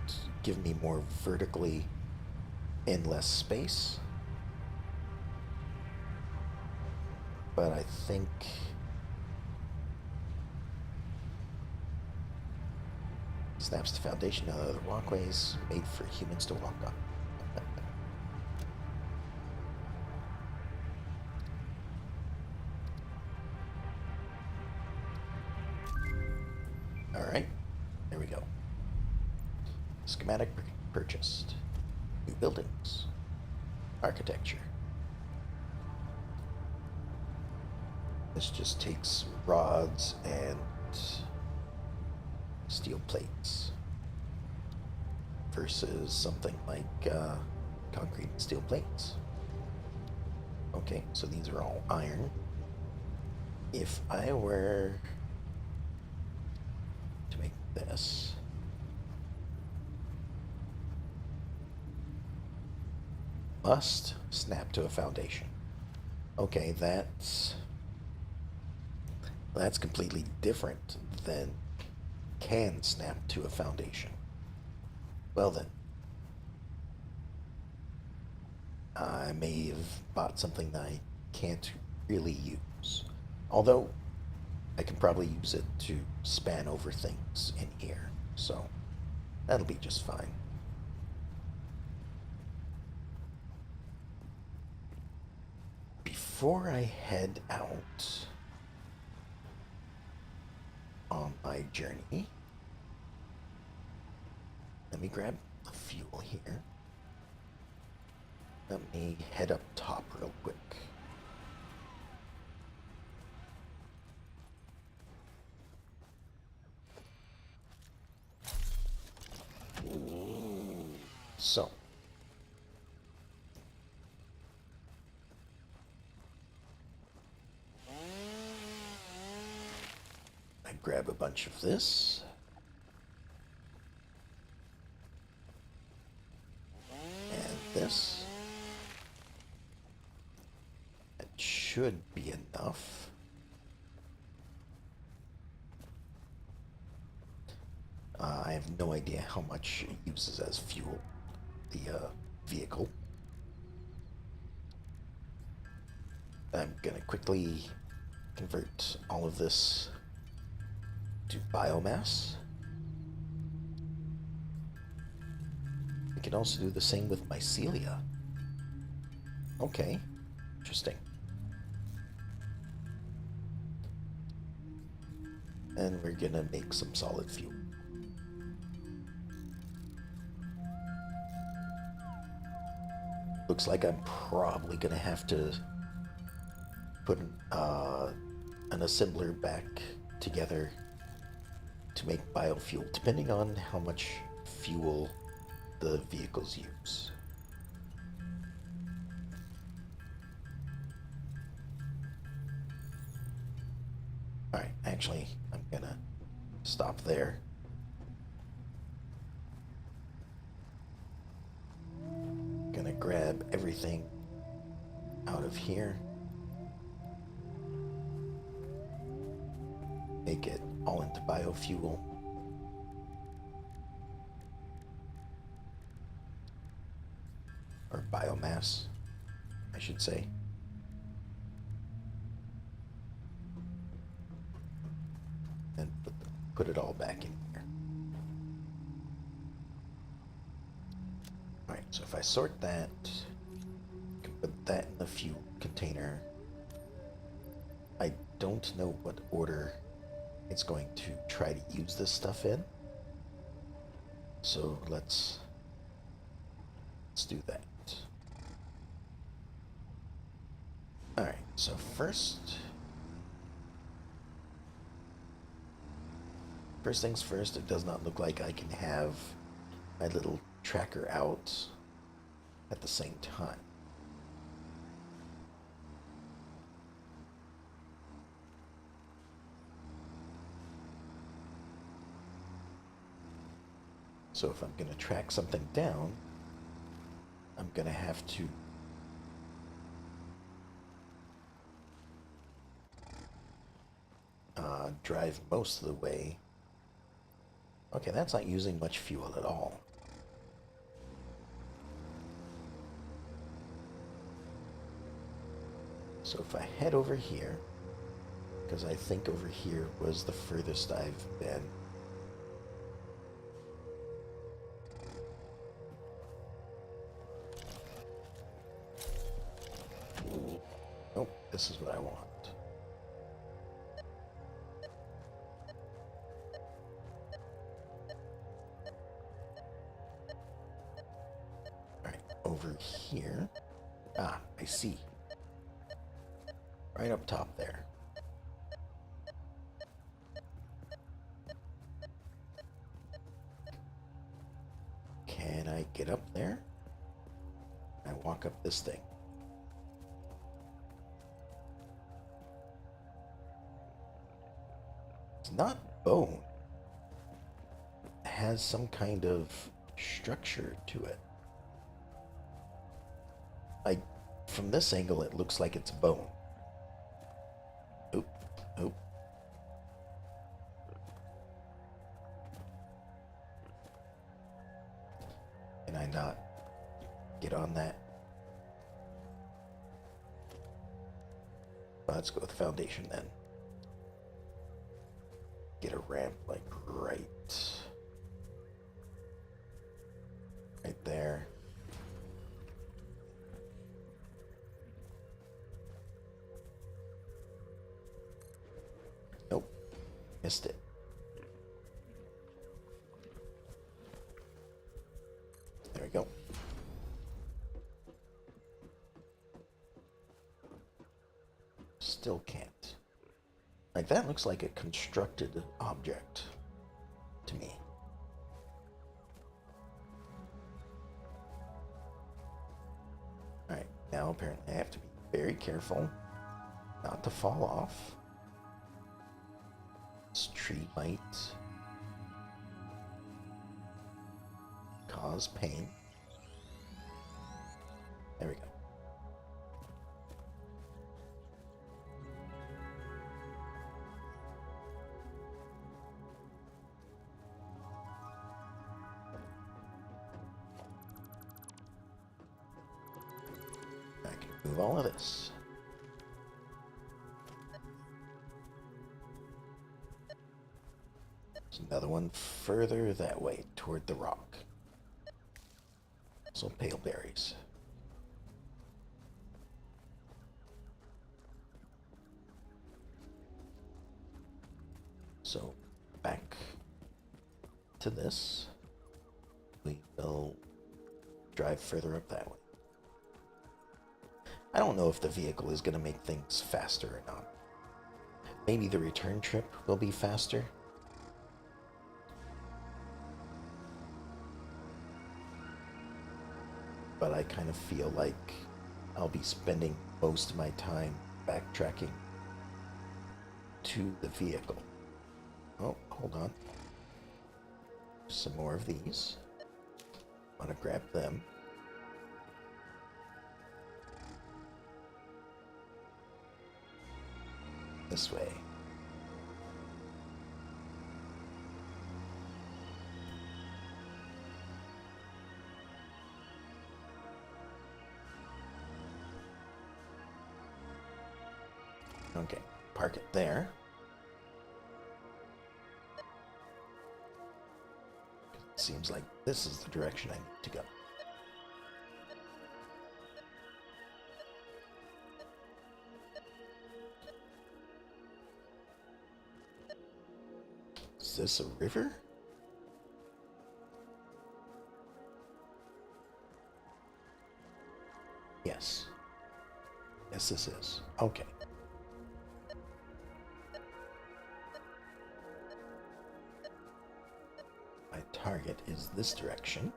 give me more vertically in less space, but I think snaps the foundation of other walkways made for humans to walk on. Alright, there we go. Schematic purchased. New buildings. Architecture. This just takes rods and steel plates versus something like concrete and steel plates. Okay, so these are all iron. If I were to make this must snap to a foundation. Okay, that's completely different than can snap to a foundation. Well then, I may have bought something that I can't really use. Although I can probably use it to span over things in here, so that'll be just fine. Before I head out on my journey, let me grab the fuel here. Let me head up top real quick. So, I grab a bunch of this. And this. That should be enough. I have no idea how much it uses as fuel, the vehicle. I'm gonna quickly convert all of this to biomass. We can also do the same with mycelia. Okay, interesting. And we're gonna make some solid fuel. Looks like I'm probably gonna have to put an assembler back together to make biofuel, depending on how much fuel the vehicles use. Alright, actually, I'm gonna stop there. Gonna grab everything out of here. Make it all into biofuel. Or biomass, I should say. And put it all back in here. Alright, so if I sort that, I can put that in the fuel container. I don't know what order it's going to try to use this stuff in. So let's do that. Alright, so first things first, it does not look like I can have my little tracker out at the same time. So if I'm going to track something down, I'm going to have to drive most of the way. Okay, that's not using much fuel at all. So if I head over here, because I think over here was the furthest I've been. Nope, this is what I want. Alright, over here. Ah, I see. Right up top there. Can I get up there? I walk up this thing. It's not bone. It has some kind of structure to it. From this angle, it looks like it's bone. Oop, oop. Can I not get on that? Let's go with foundation then. Get a ramp like right there. Nope, missed it. There we go. Still can't. Like, that looks like a constructed object to me. Alright, now apparently I have to be very careful not to fall off. This tree might cause pain. There we go. I can move all of this. There's another one further that way toward the rock. So pale berries. So back to this. We will drive further up that way. I don't know if the vehicle is going to make things faster or not. Maybe the return trip will be faster. But I kind of feel like I'll be spending most of my time backtracking to the vehicle. Oh, hold on. Some more of these. Want to grab them. This way. Okay, park it there. It seems like this is the direction I need to go. Is this a river? Yes. Yes, this is. Okay. My target is this direction.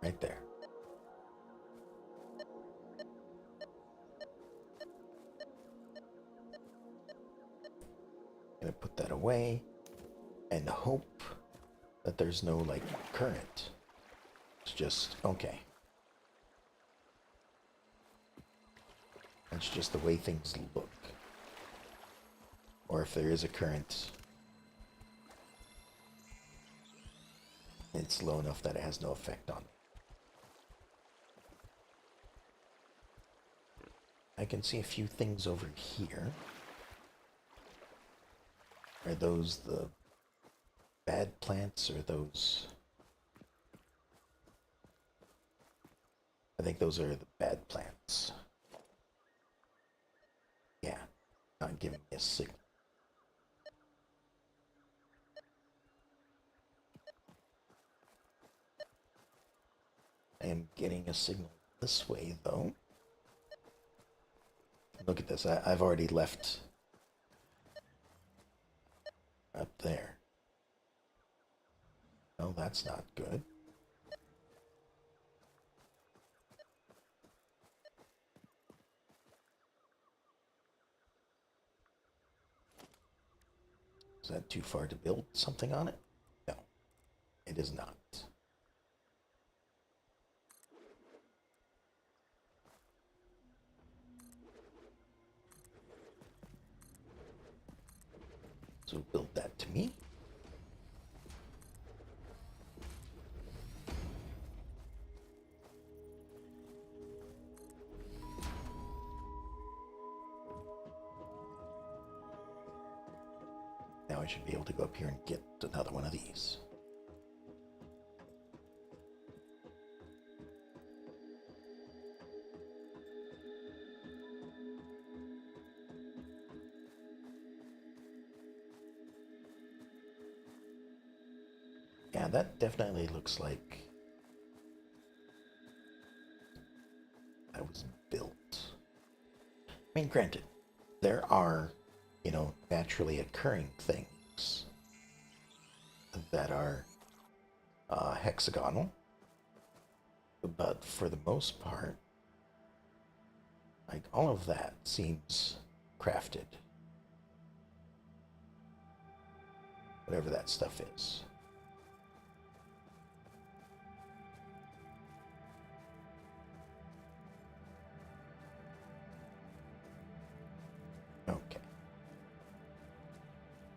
Right there. Gonna put that away and hope that there's no, like, current. It's just, okay. That's just the way things look. Or if there is a current, it's low enough that it has no effect on me. I can see a few things over here. Are those the bad plants or those... I think those are the bad plants. Yeah, not giving me a signal. I am getting a signal this way, though. Look at this. I've already left up there. Oh, that's not good. Is that too far to build something on it? No, it is not. So build that to me. now I should be able to go up here and get another one of these. Yeah, that definitely looks like that was built. I mean, granted, there are, naturally occurring things that are hexagonal, but for the most part, like all of that seems crafted. Whatever that stuff is. Okay.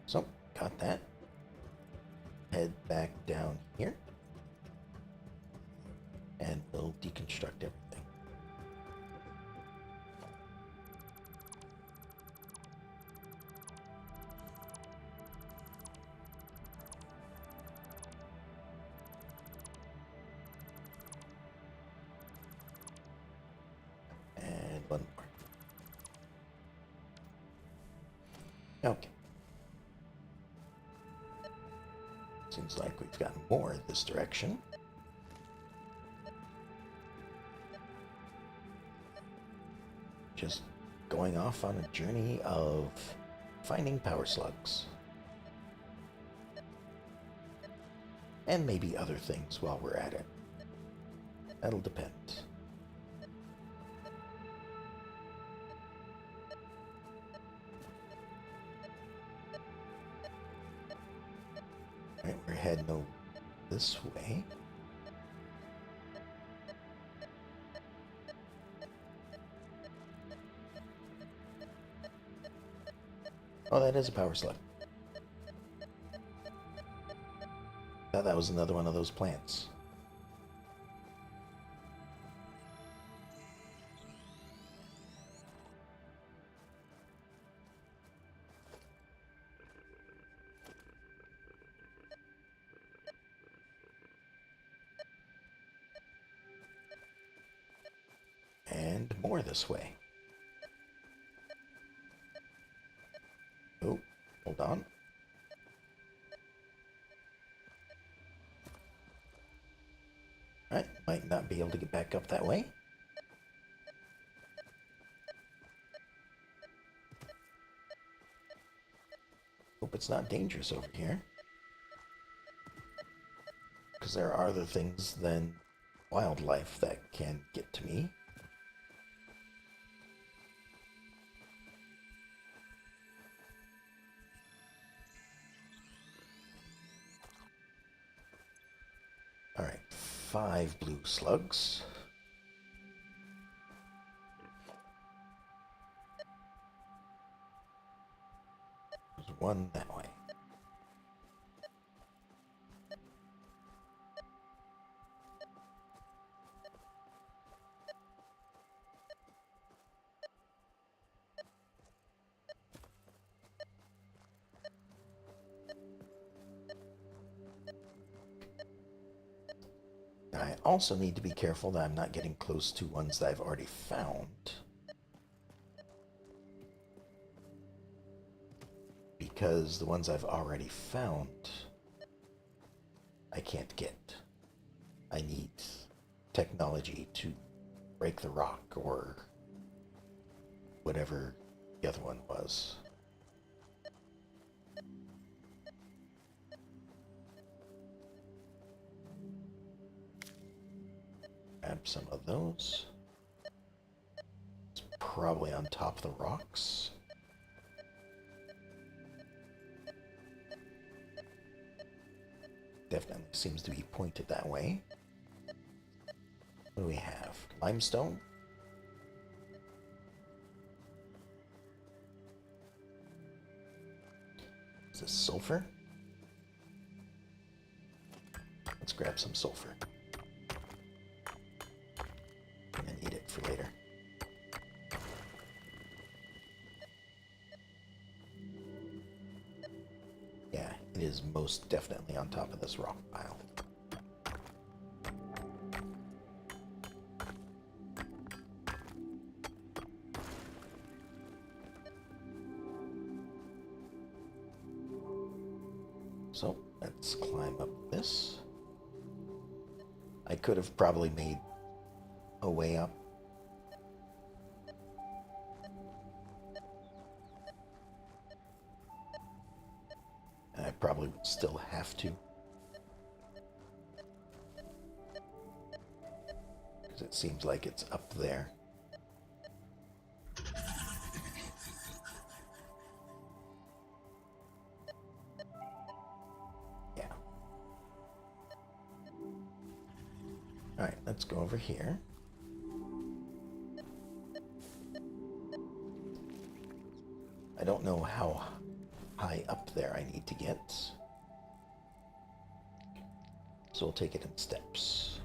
So, got that. Head back down here. And we'll deconstruct everything. And one more. Okay. Seems like we've got more this direction. Just going off on a journey of finding power slugs. And maybe other things while we're at it. That'll depend. Alright, we're heading over this way. Oh, that is a power slug. Thought that was another one of those plants. And more this way. Oh, hold on. Alright, might not be able to get back up that way. Hope it's not dangerous over here. Because there are other things than wildlife that can get to me. Alright, 5 blue slugs. There's one that way. I also need to be careful that I'm not getting close to ones that I've already found. Because the ones I've already found, I can't get. I need technology to break the rock or whatever the other one was. Grab some of those. It's probably on top of the rocks. Definitely seems to be pointed that way. What do we have? Limestone? Is this sulfur? Let's grab some sulfur. I'm gonna need it for later. most definitely on top of this rock pile. So let's climb up this. I could have probably made a way up. I probably would still have to. Because it seems like it's up there. Yeah. Alright, let's go over here. I don't know how high up there I need to get. So we'll take it in steps.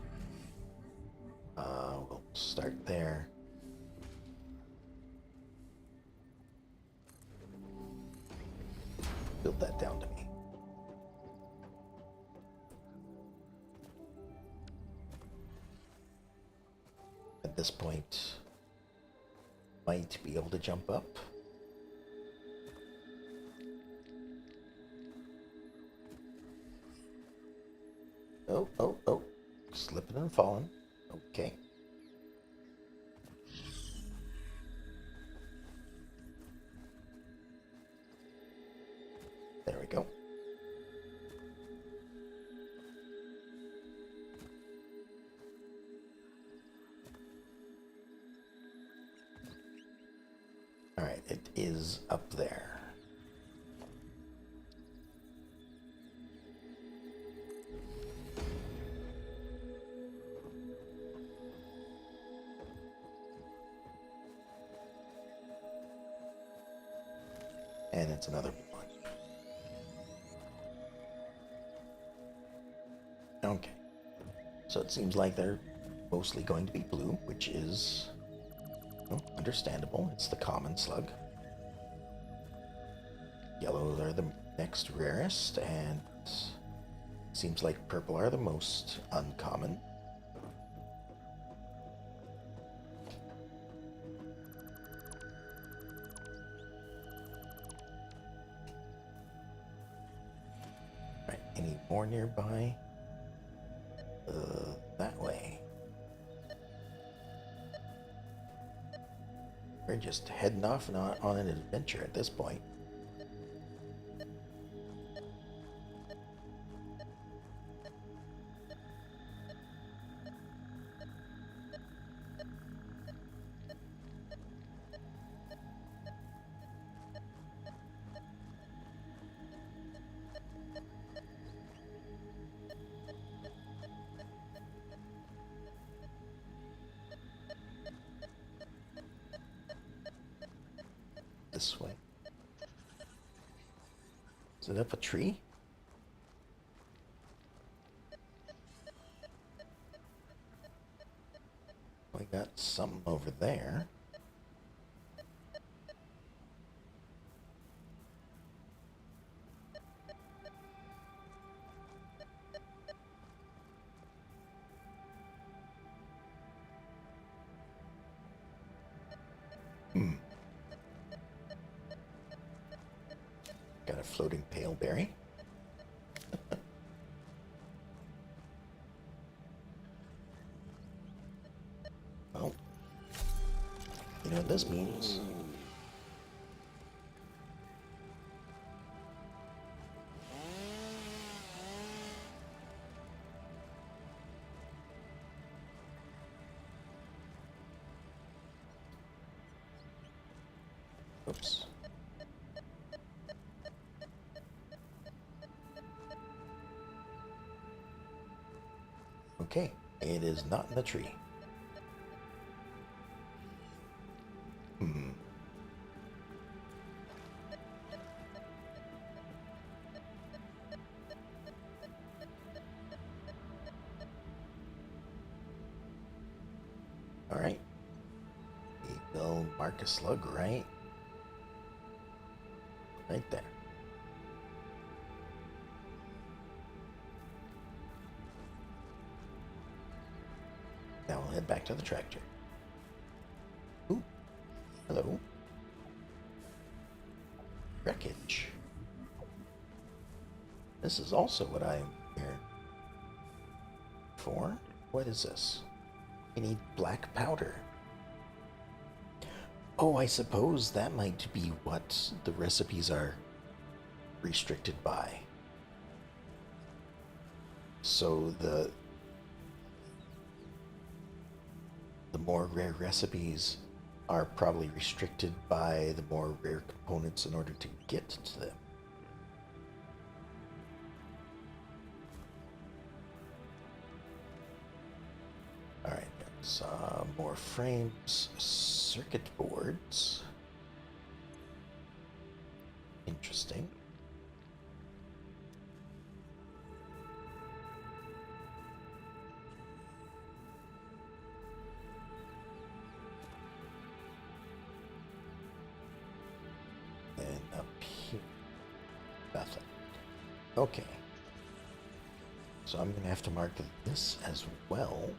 We'll start there. Build that down to me. At this point, might be able to jump up. Oh, slipping and falling. Okay. There we go. All right, it is up there. And it's another one. Okay. So it seems like they're mostly going to be blue, which is understandable. It's the common slug. Yellow are the next rarest, and seems like purple are the most uncommon. Right, any more nearby? That way. We're just heading off and on an adventure at this point. This way. Is it up a tree? We got some over there. Got a floating pale berry. Well, you know what this means. Oops. Okay, it is not in the tree. All right. We'll mark a slug right there. Now I'll head back to the tractor. Ooh, hello. Wreckage. This is also what I'm here for. What is this? We need black powder. Oh, I suppose that might be what the recipes are restricted by. So the more rare recipes are probably restricted by the more rare components in order to get to them. Alright, that's more frames, circuit boards. Interesting. And up here, nothing. Okay. So I'm going to have to mark this as well.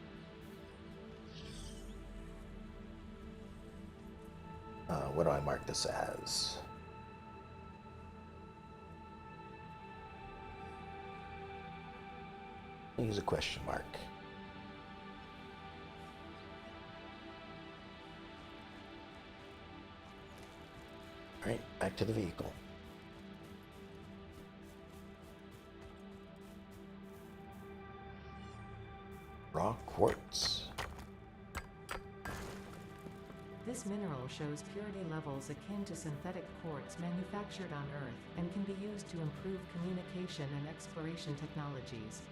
What do I mark this as? I'll use a question mark. Alright, back to the vehicle. Raw quartz.
This mineral shows purity levels akin to synthetic quartz manufactured on Earth and can be used to improve communication and exploration technologies.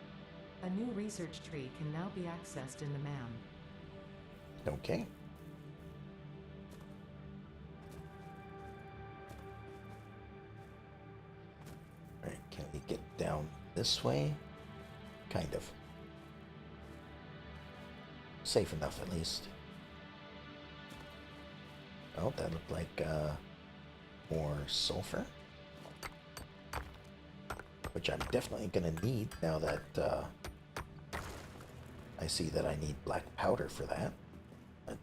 A new research tree can now be accessed in the MAM.
Okay. Alright, can we get down this way? Kind of. Safe enough, at least. Oh, that looked like more sulfur. Which I'm definitely going to need now that I see that I need black powder for that.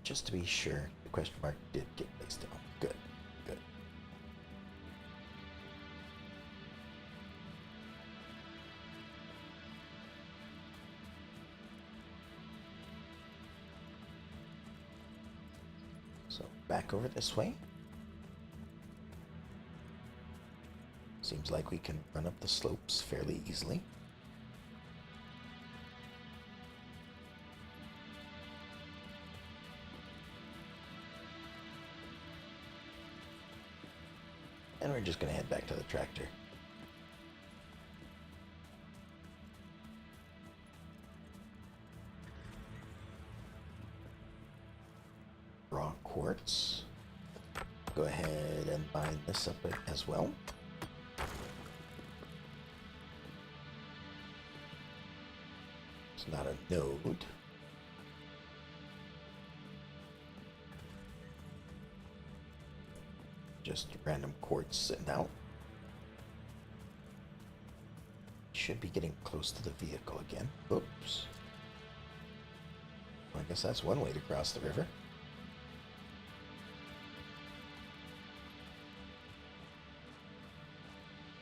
Just to be sure, the question mark did get placed down. Good, good. So back over this way. Seems like we can run up the slopes fairly easily. And we're just going to head back to the tractor. Raw quartz. Go ahead and mine this up as well. It's not a node. Just random quartz sitting out. Should be getting close to the vehicle again. Oops. Well, I guess that's one way to cross the river.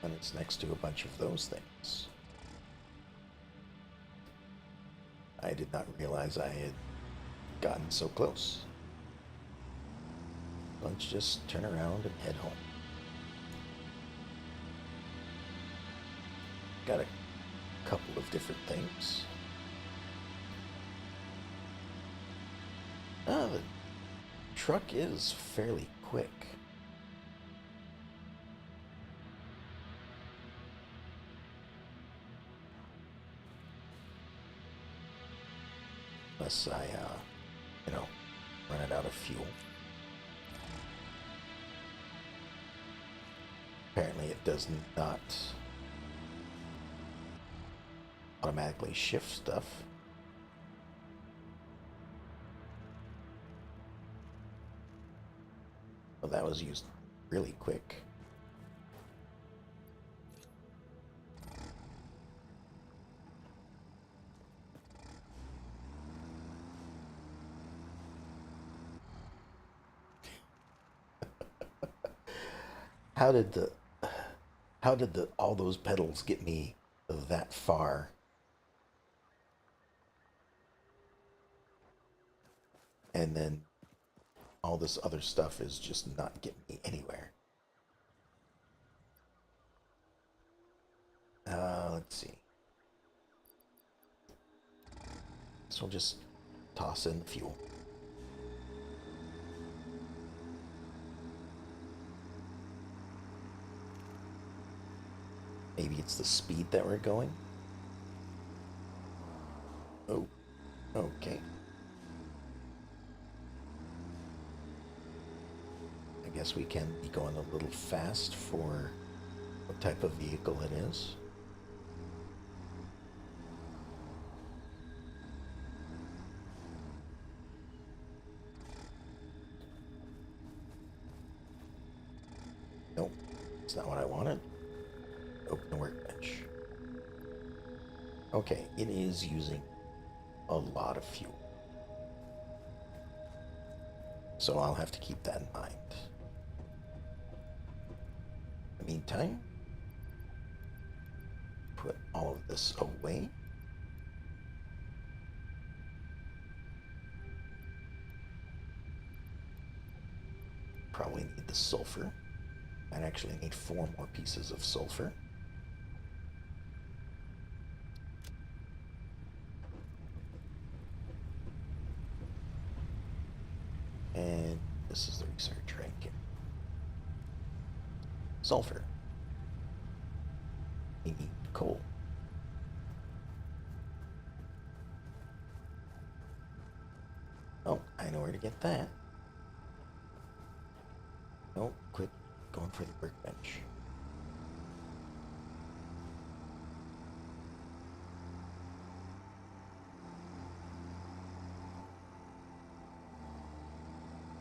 And it's next to a bunch of those things. I did not realize I had gotten so close. Let's just turn around and head home. Got a couple of different things. Ah, the truck is fairly quick. Unless I, run it out of fuel. Apparently it does not automatically shift stuff. Well, that was used really quick. How did the all those pedals get me that far? And then all this other stuff is just not getting me anywhere. Let's see. So we'll just toss in the fuel. Maybe it's the speed that we're going. Oh, okay. I guess we can be going a little fast for what type of vehicle it is. Nope, it's not what I wanted. Open the workbench. Okay, it is using a lot of fuel. So I'll have to keep that in mind. In the meantime, put all of this away. Probably need the sulfur. I'd actually need 4 more pieces of sulfur. And this is the research right here. Sulfur. We need coal. Oh, I know where to get that. No, quit going for the workbench.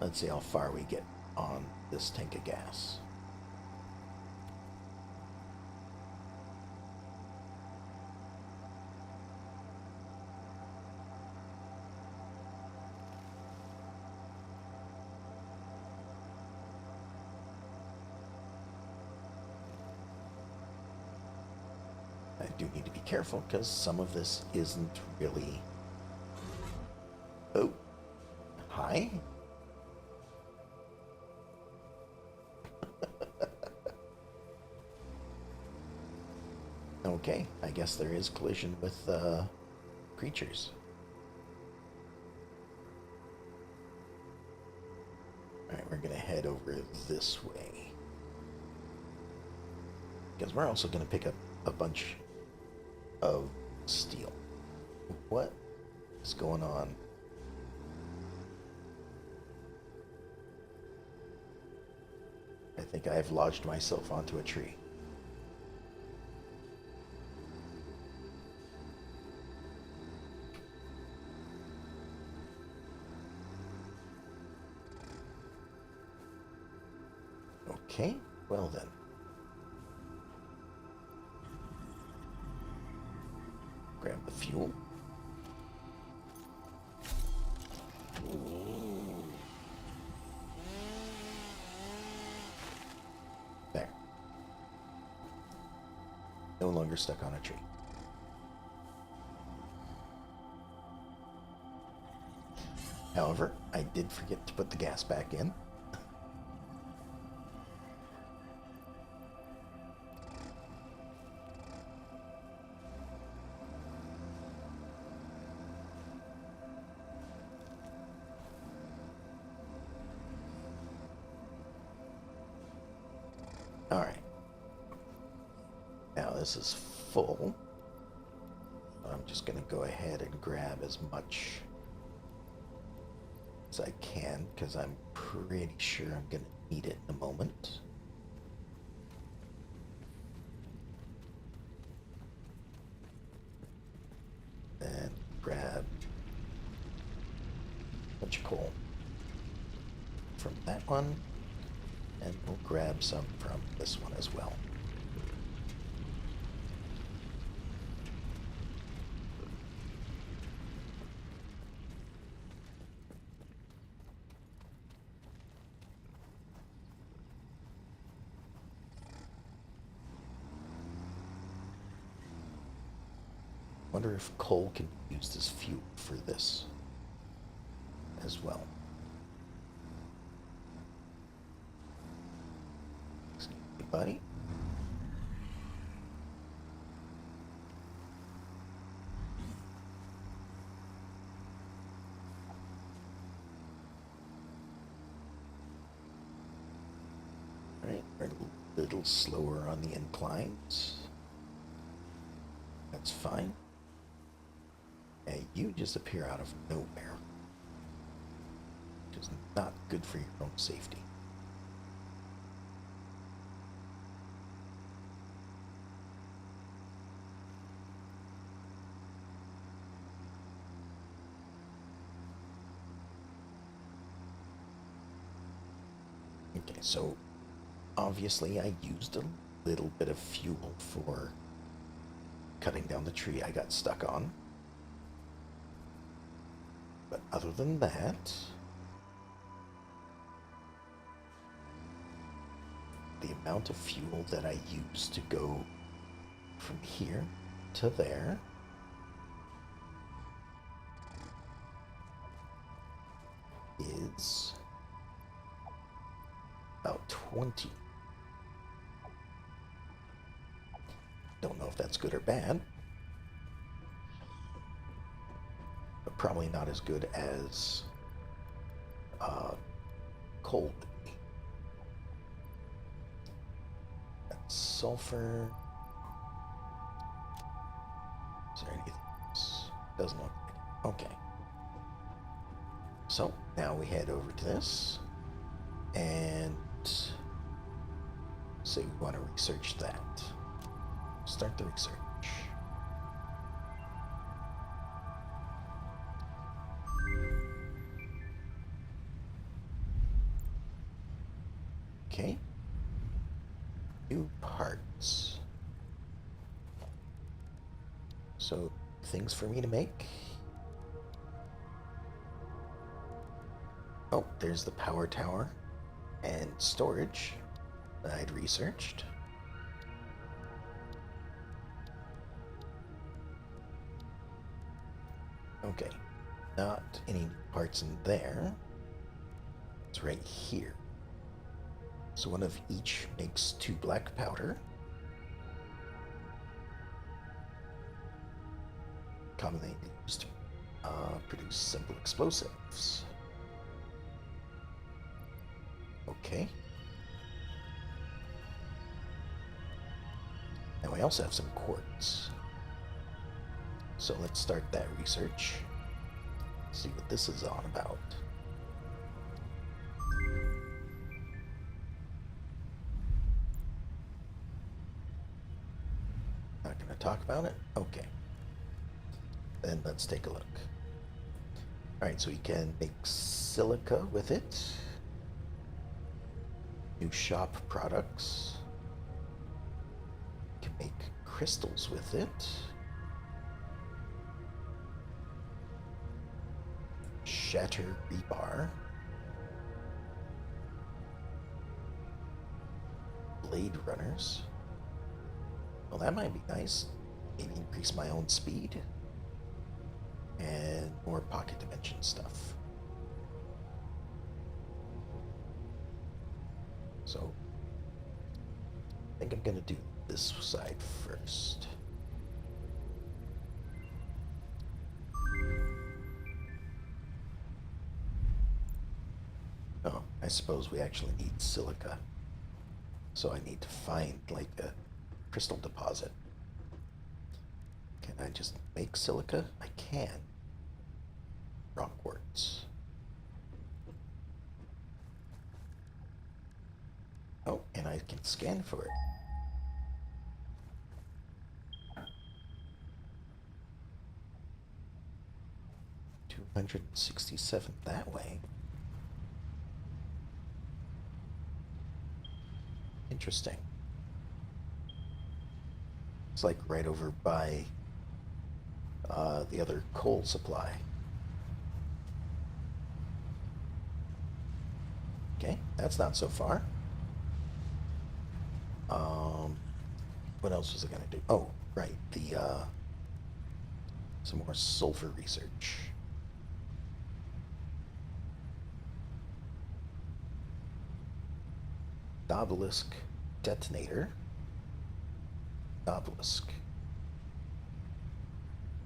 Let's see how far we get on this tank of gas. I do need to be careful because some of this isn't really... Oh, hi. Okay, I guess there is collision with creatures. Alright, we're gonna head over this way. Because we're also gonna pick up a bunch of steel. What is going on? I think I have lodged myself onto a tree. Okay, well then. Grab the fuel. There. No longer stuck on a tree. However, I did forget to put the gas back in. Alright. Now this is full. I'm just going to go ahead and grab as much as I can because I'm pretty sure I'm going to need it in a moment. And grab a bunch of coal from that one. And we'll grab some from this one as well. wonder if coal can be used as fuel for this as well. Excuse me, buddy. Alright, we're a little slower on the inclines. That's fine. And you just appear out of nowhere, which is not good for your own safety. Okay, so obviously I used a little bit of fuel for cutting down the tree I got stuck on. But other than that, the amount of fuel that I used to go from here to there is about 20. Don't know if that's good or bad, but probably not as good as coal would be. That's sulfur. Is there anything else? Doesn't look like it. Okay. So now we head over to this and say we want to research that. Start the research. Okay. New parts. So, things for me to make. Oh, there's the power tower and storage that I'd researched. Okay, not any parts in there. It's right here. So one of each makes 2 black powder. Commonly used to produce simple explosives. Okay. Now we also have some quartz. So let's start that research. See what this is all about. Not gonna talk about it? Okay. Then let's take a look. Alright, so you can make silica with it. New shop products. You can make crystals with it. Shatter rebar. Blade runners. Well, that might be nice. Maybe increase my own speed. And more pocket dimension stuff. So, I think I'm gonna do this side first. Oh, I suppose we actually need silica. So I need to find like a crystal deposit. Can I just make silica? I can. Rock quartz. Oh, and I can scan for it. $267 that way. Interesting. It's like right over by the other coal supply. Okay, that's not so far. What else was I gonna do? Oh, right, the Some more sulfur research. Obelisk detonator. Obelisk.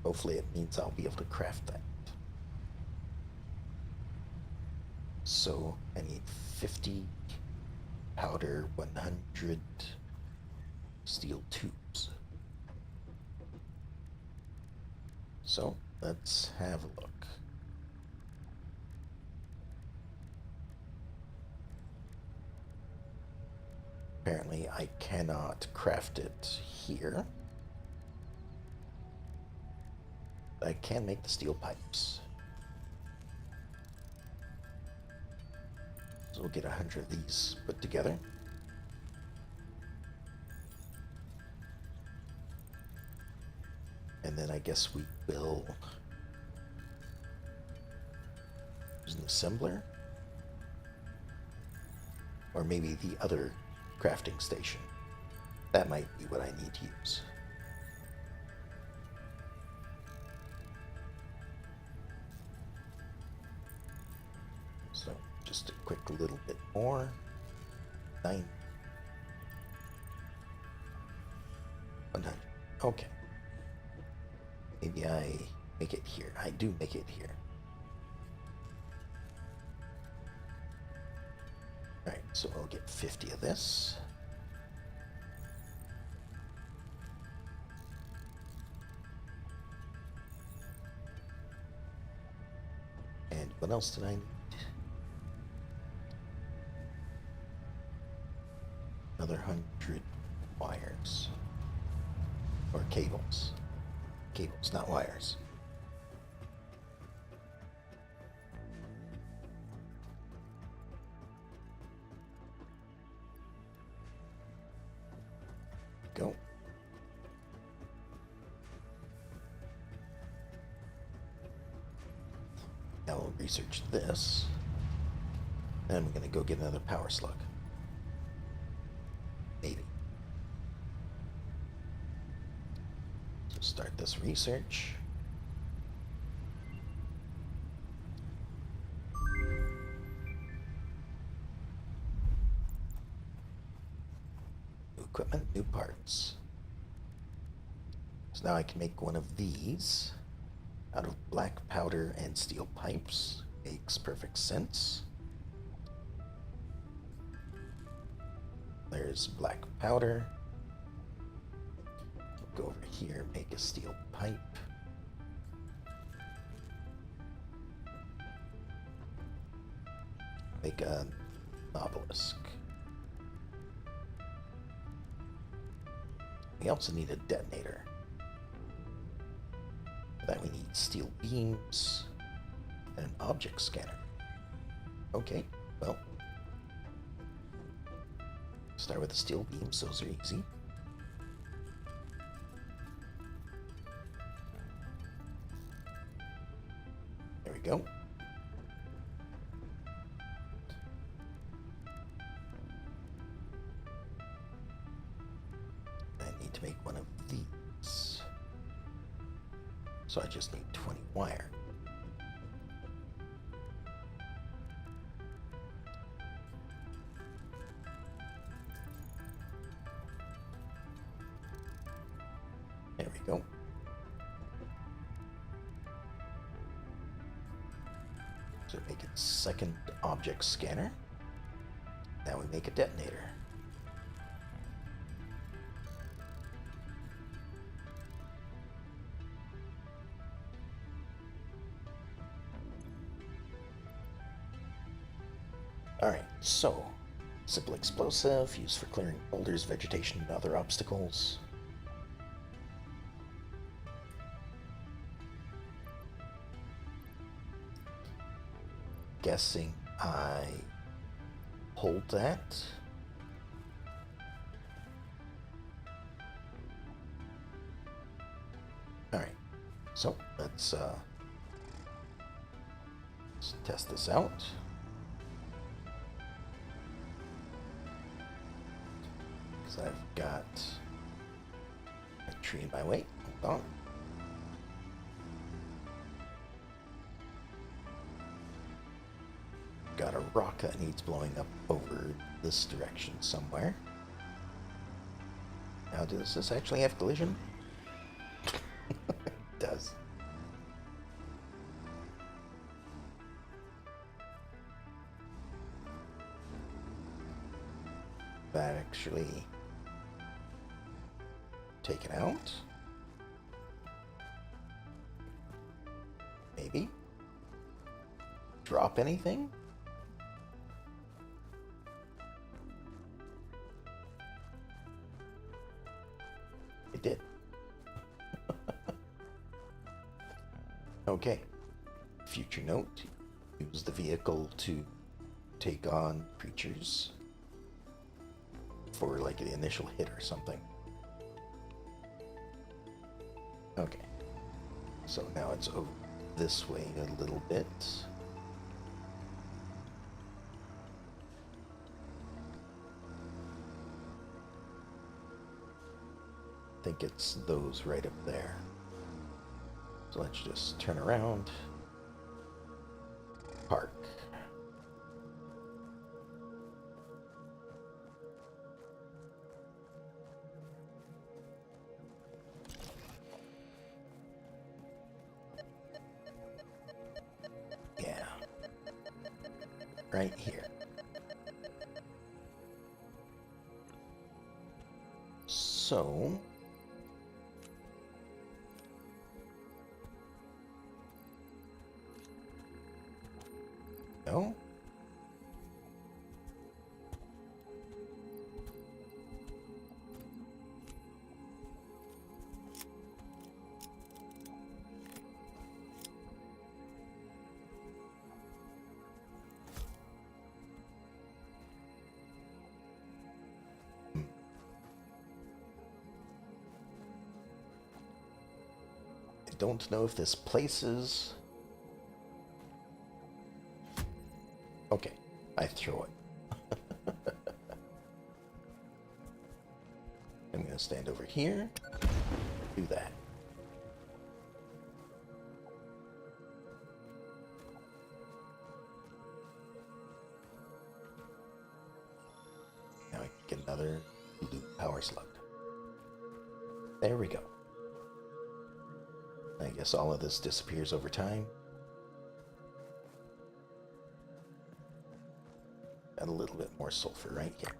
Hopefully it means I'll be able to craft that. So I need 50 powder, 100 steel tubes. So let's have a look. Apparently I cannot craft it here. I can make the steel pipes. So we'll get 100 of these put together. And then I guess we will use an assembler. Or maybe the other crafting station. That might be what I need to use. So just a quick little bit more. 9. 100. Okay. Maybe I make it here. I do make it here. Alright, so I'll get 50 of this. And what else did I need? Another 100 wires. Or cables. Cables, not wires. Go. Now we'll research this. And we're going to go get another power slug. Maybe. So start this research. New equipment, new parts. So now I can make one of these out of black powder and steel pipes. Makes perfect sense. There's black powder. We'll go over here, make a steel pipe. Make an obelisk. We also need a detonator. For that we need steel beams and an object scanner. Okay, well, start with the steel beams, those are easy. There we go. I need to make one of these. So I just need 20 wire. There we go. So make it second object scanner. Now we make a detonator. Alright, so simple explosive used for clearing boulders, vegetation, and other obstacles. Guessing I hold that. Alright, so let's test this out. Because I've got a tree in my way. Hold on. Got a rock that needs blowing up over this direction somewhere. Now, does this actually have collision? It does. That actually taken out? Maybe? Drop anything? It did. Okay. Future note. Use the vehicle to take on creatures for like an initial hit or something. Okay. So now it's over this way a little bit. I think it's those right up there. So let's just turn around. Park. Yeah. Right here. So no. I don't know if this places. Okay, I throw it. I'm gonna stand over here. Do that. Now I can get another blue power slug. There we go. I guess all of this disappears over time. Add a little bit more sulfur right here.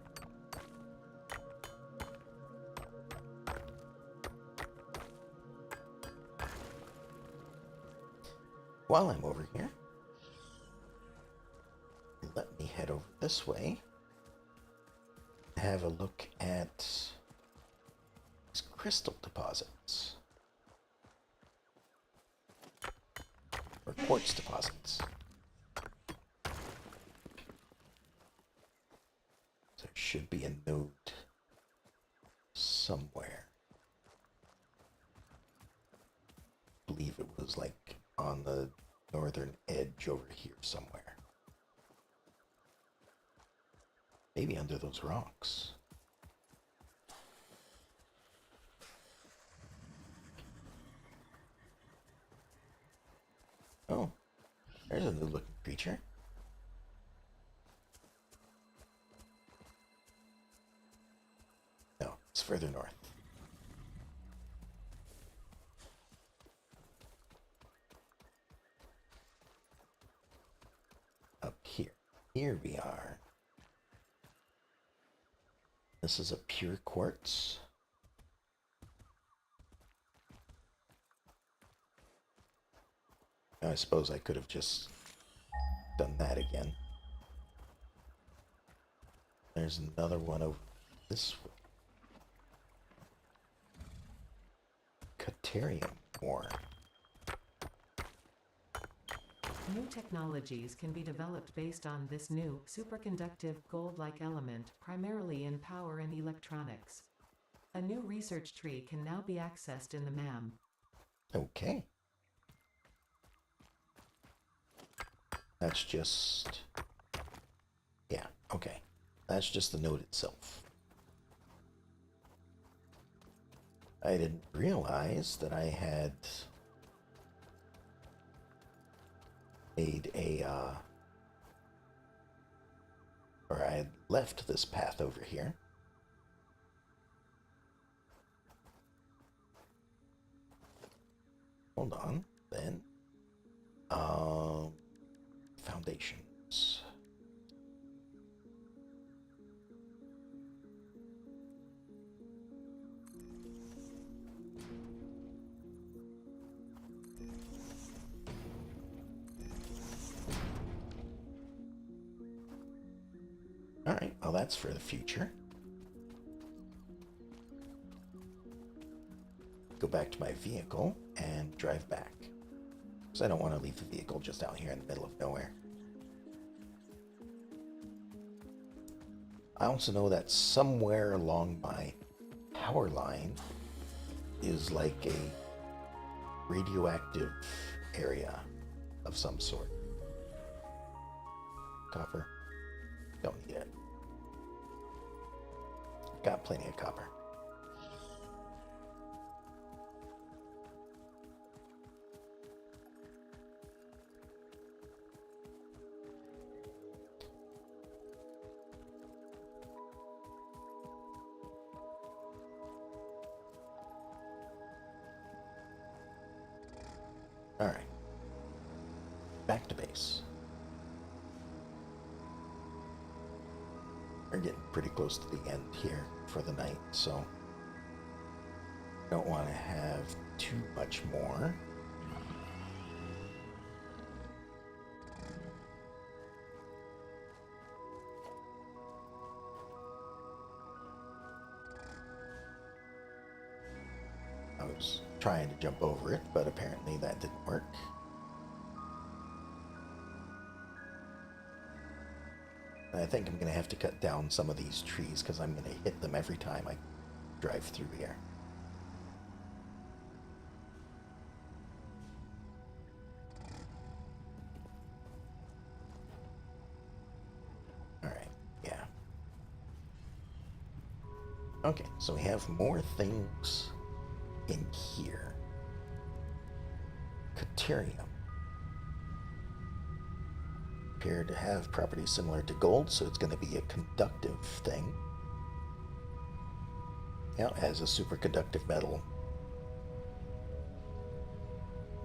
While I'm over here, let me head over this way. Have a look at these crystal deposits. Or quartz deposits. There should be a node somewhere. I believe it was like on the northern edge over here somewhere. Maybe under those rocks. Oh, there's a new looking creature. No, it's further north. Up here. Here we are. This is a pure quartz. I suppose I could have just done that again. There's another one over this way. Caterium ore.
New technologies can be developed based on this new, superconductive, gold-like element, primarily in power and electronics. A new research tree can now be accessed in the MAM.
Okay. That's just... yeah, okay. That's just the node itself. I didn't realize that I had made a had left this path over here. Hold on, then. Foundations. Alright, well that's for the future. Go back to my vehicle and drive back. Because I don't want to leave the vehicle just out here in the middle of nowhere. I also know that somewhere along my power line is like a radioactive area of some sort. Copper. Don't need it. Got plenty of copper. All right. Back to base. We're getting pretty close to the end here for the night, so don't want to have too much more. I was trying to jump over it, but apparently that didn't work. And I think I'm going to have to cut down some of these trees because I'm going to hit them every time I drive through here. Alright, yeah. Okay, so we have more things in here. Caterium. Appear to have properties similar to gold, so it's going to be a conductive thing. Yeah, it has a superconductive metal.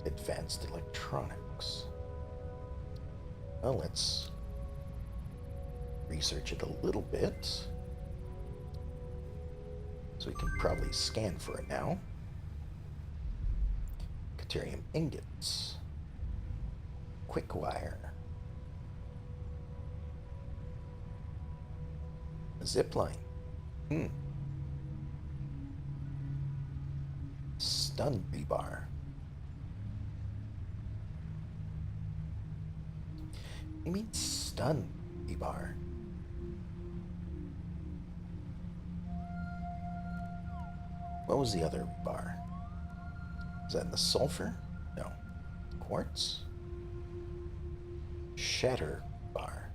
Advanced electronics. Well, let's research it a little bit. So we can probably scan for it now. Caterium ingots. Quick wire. Zipline. Stun rebar. You mean stun rebar? What was the other rebar? Is that in the sulfur? No. Quartz? Shatter bar.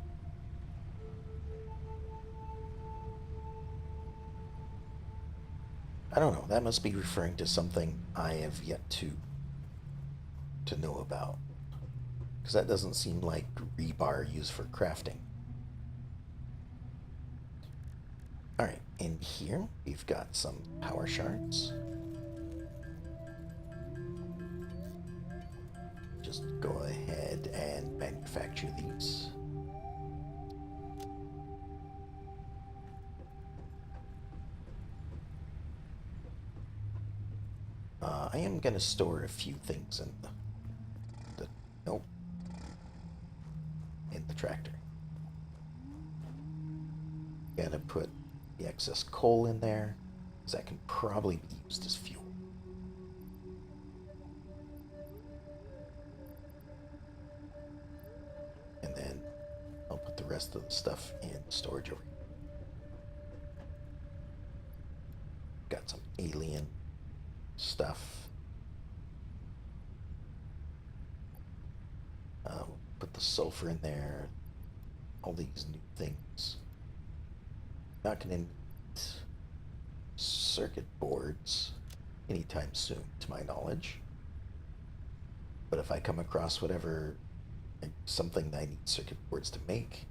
I don't know. That must be referring to something I have yet to know about. Because that doesn't seem like rebar used for crafting. Alright, in here we've got some power shards. Just go ahead and manufacture these. I am going to store a few things in in the tractor. Gotta put the excess coal in there, because that can probably be used as fuel. And then I'll put the rest of the stuff in storage over here. Got some alien stuff. Put the sulfur in there. All these new things. Not gonna need circuit boards anytime soon, to my knowledge. But if I come across something that I need circuit boards to make,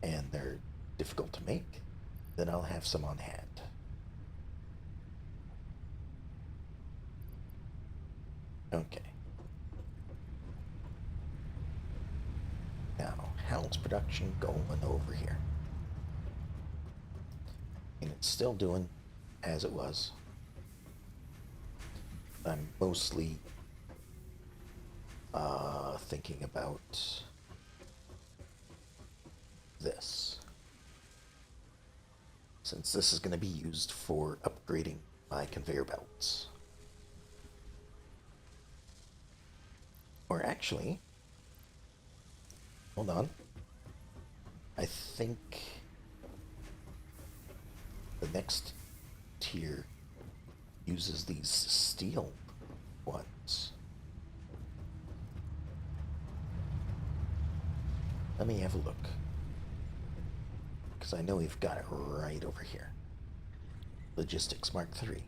and they're difficult to make, then I'll have some on hand. Okay. Now, how's production going over here? And it's still doing as it was. I'm mostly thinking about this, since this is going to be used for upgrading my conveyor belts. Or actually, hold on. I think the next tier uses these steel ones. Let me have a look, because I know we've got it right over here. Logistics Mark III.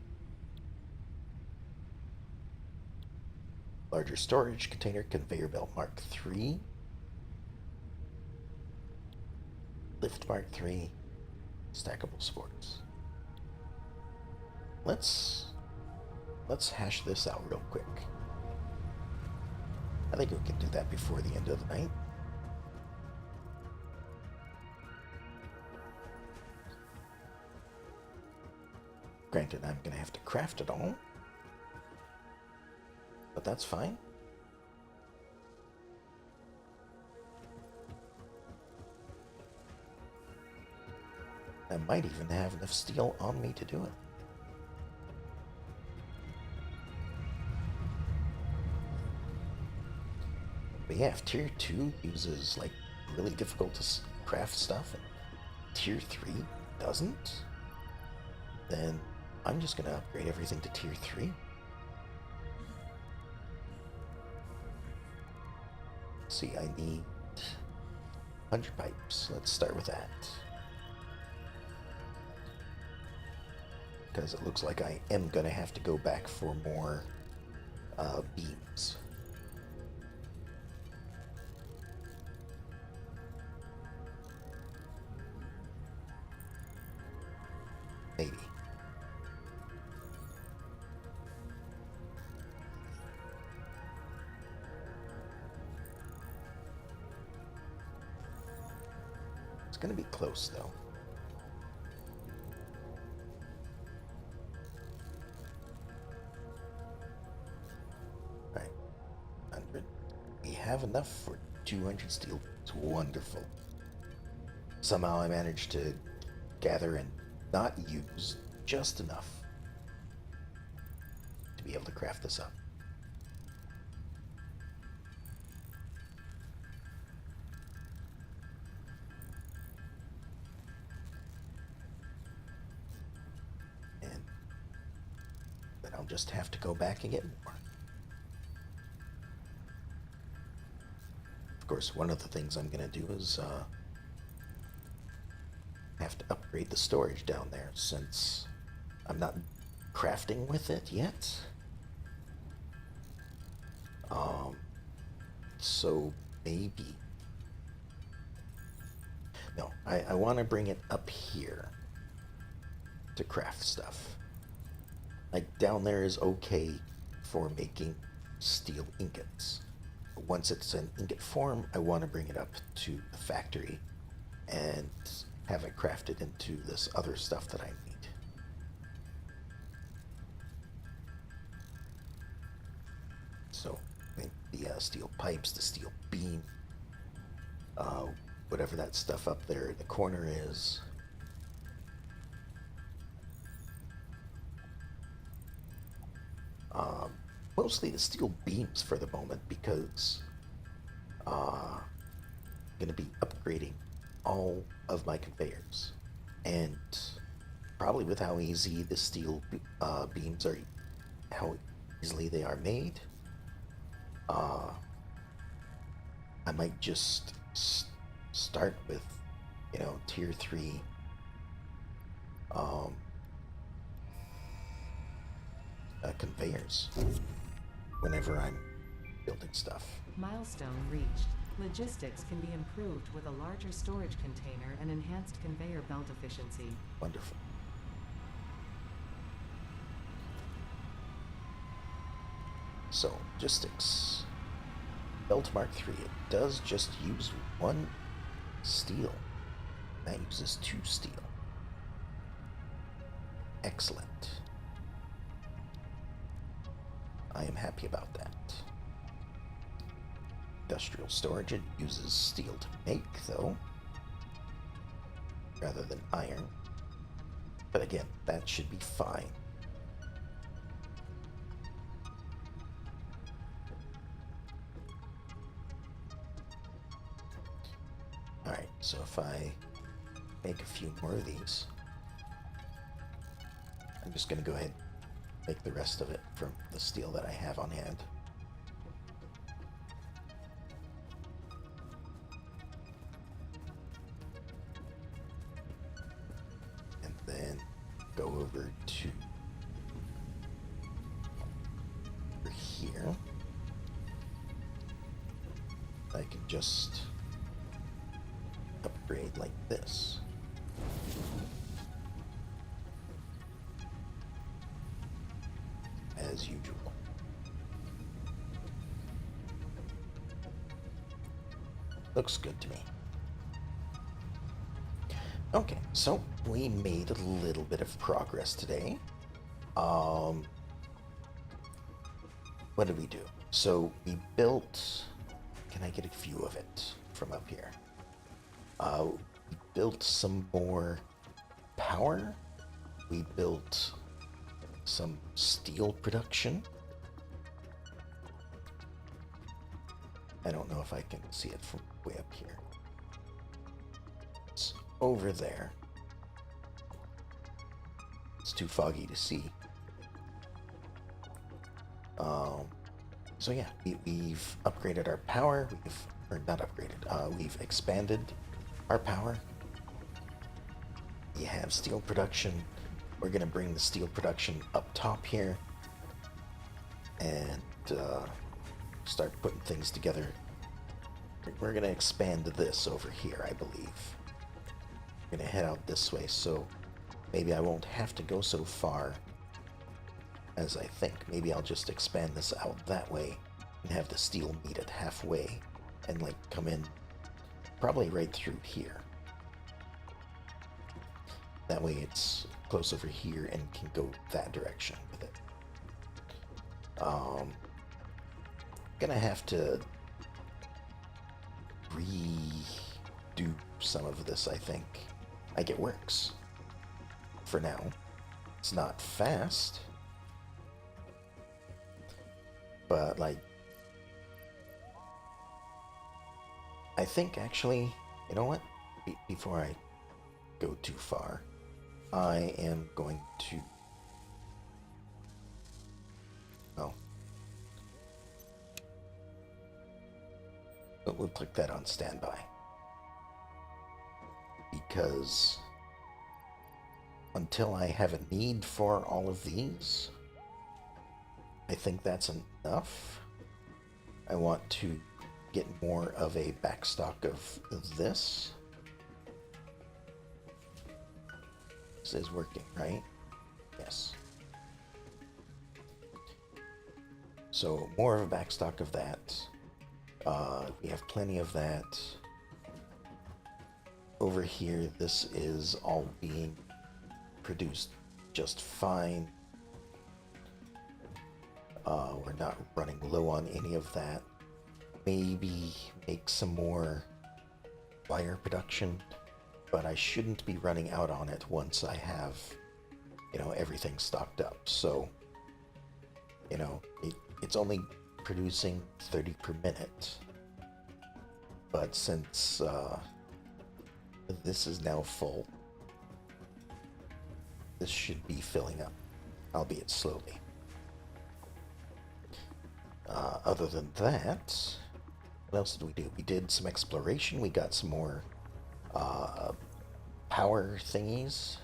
Larger storage container conveyor belt Mark III. Lift Mark III. Stackable sports. Let's hash this out real quick. I think we can do that before the end of the night. Granted, I'm going to have to craft it all, but that's fine. I might even have enough steel on me to do it. But yeah, if Tier 2 uses, like, really difficult to craft stuff, and Tier 3 doesn't, then I'm just going to upgrade everything to Tier 3. Let's see, I need 100 pipes. Let's start with that. Because it looks like I am going to have to go back for more beams. Maybe. It's going to be close, though. Right. 100. We have enough for 200 steel. It's wonderful. Somehow I managed to gather and not use just enough to be able to craft this up. And then I'll just have to go back and get more. Of course, one of the things I'm going to do is have to upgrade the storage down there, since I'm not crafting with it yet. So maybe... No, I want to bring it up here to craft stuff. Like, down there is okay for making steel ingots. But once it's in ingot form, I want to bring it up to the factory and have it crafted into this other stuff that I need. So, I think the steel pipes, the steel beam, whatever that stuff up there in the corner is. Mostly the steel beams for the moment, because I'm going to be upgrading all of my conveyors, and probably with how easy the steel beams are, how easily they are made, I might just start with, you know, tier 3 conveyors whenever I'm building stuff.
Milestone reached. Logistics can be improved with a larger storage container and enhanced conveyor belt efficiency.
Wonderful. So, logistics. Belt Mark III. It does just use one steel. That uses 2 steel. Excellent. I am happy about that. Industrial storage, it uses steel to make, though, rather than iron. But again, that should be fine. Alright, so if I make a few more of these, I'm just going to go ahead and make the rest of it from the steel that I have on hand. And then go over to here. I can just upgrade like this. As usual. Looks good to me. Okay, so we made a little bit of progress today. What did we do? So we built... Can I get a view of it from up here? We built some more power. We built some steel production. I don't know if I can see it from way up here. It's over there. It's too foggy to see. So yeah, we've upgraded our power. Not upgraded. We've expanded our power. We have steel production. We're gonna bring the steel production up top here and start putting things together. We're gonna expand this over here, I believe. We're gonna head out this way, so maybe I won't have to go so far as I think. Maybe I'll just expand this out that way and have the steel meet it halfway and like come in probably right through here. That way it's close over here and can go that direction with it. Gonna have to redo some of this, I think. Like, it works for now. It's not fast, but like, I think actually, you know what? Before I go too far, I am going to, well, we'll click that on standby, because until I have a need for all of these, I think that's enough. I want to get more of a backstock of this. This is working, right? Yes. So more of a backstock of that. We have plenty of that. Over here, this is all being produced just fine. We're not running low on any of that. Maybe make some more wire production, but I shouldn't be running out on it once I have, you know, everything stocked up. So, you know, it's only producing 30 per minute. But since this is now full, this should be filling up, albeit slowly. Other than that, what else did we do? We did some exploration. We got some more power thingies.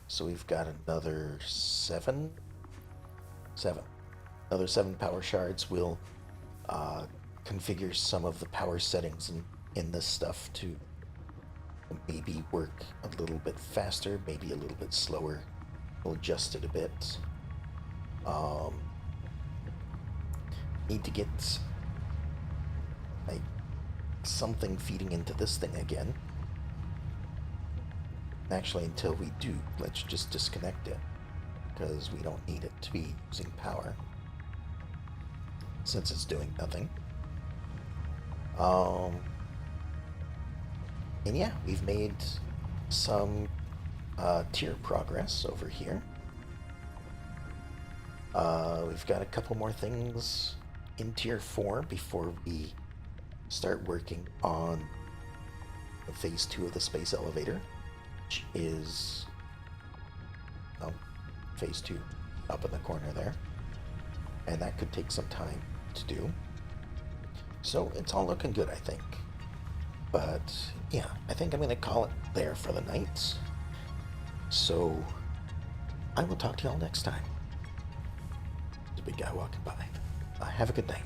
So we've got another seven. Another 7 power shards will configure some of the power settings in this stuff to maybe work a little bit faster, maybe a little bit slower. We'll adjust it a bit. Need to get like something feeding into this thing again. Actually, until we do, let's just disconnect it, because we don't need it to be using power since it's doing nothing. And yeah, we've made some tier progress over here. We've got a couple more things in tier 4 before we start working on phase 2 of the space elevator, which is phase 2 up in the corner there. And that could take some time to do. So it's all looking good, I think. But yeah, I think I'm going to call it there for the night. So I will talk to y'all next time. There's a big guy walking by. Have a good night.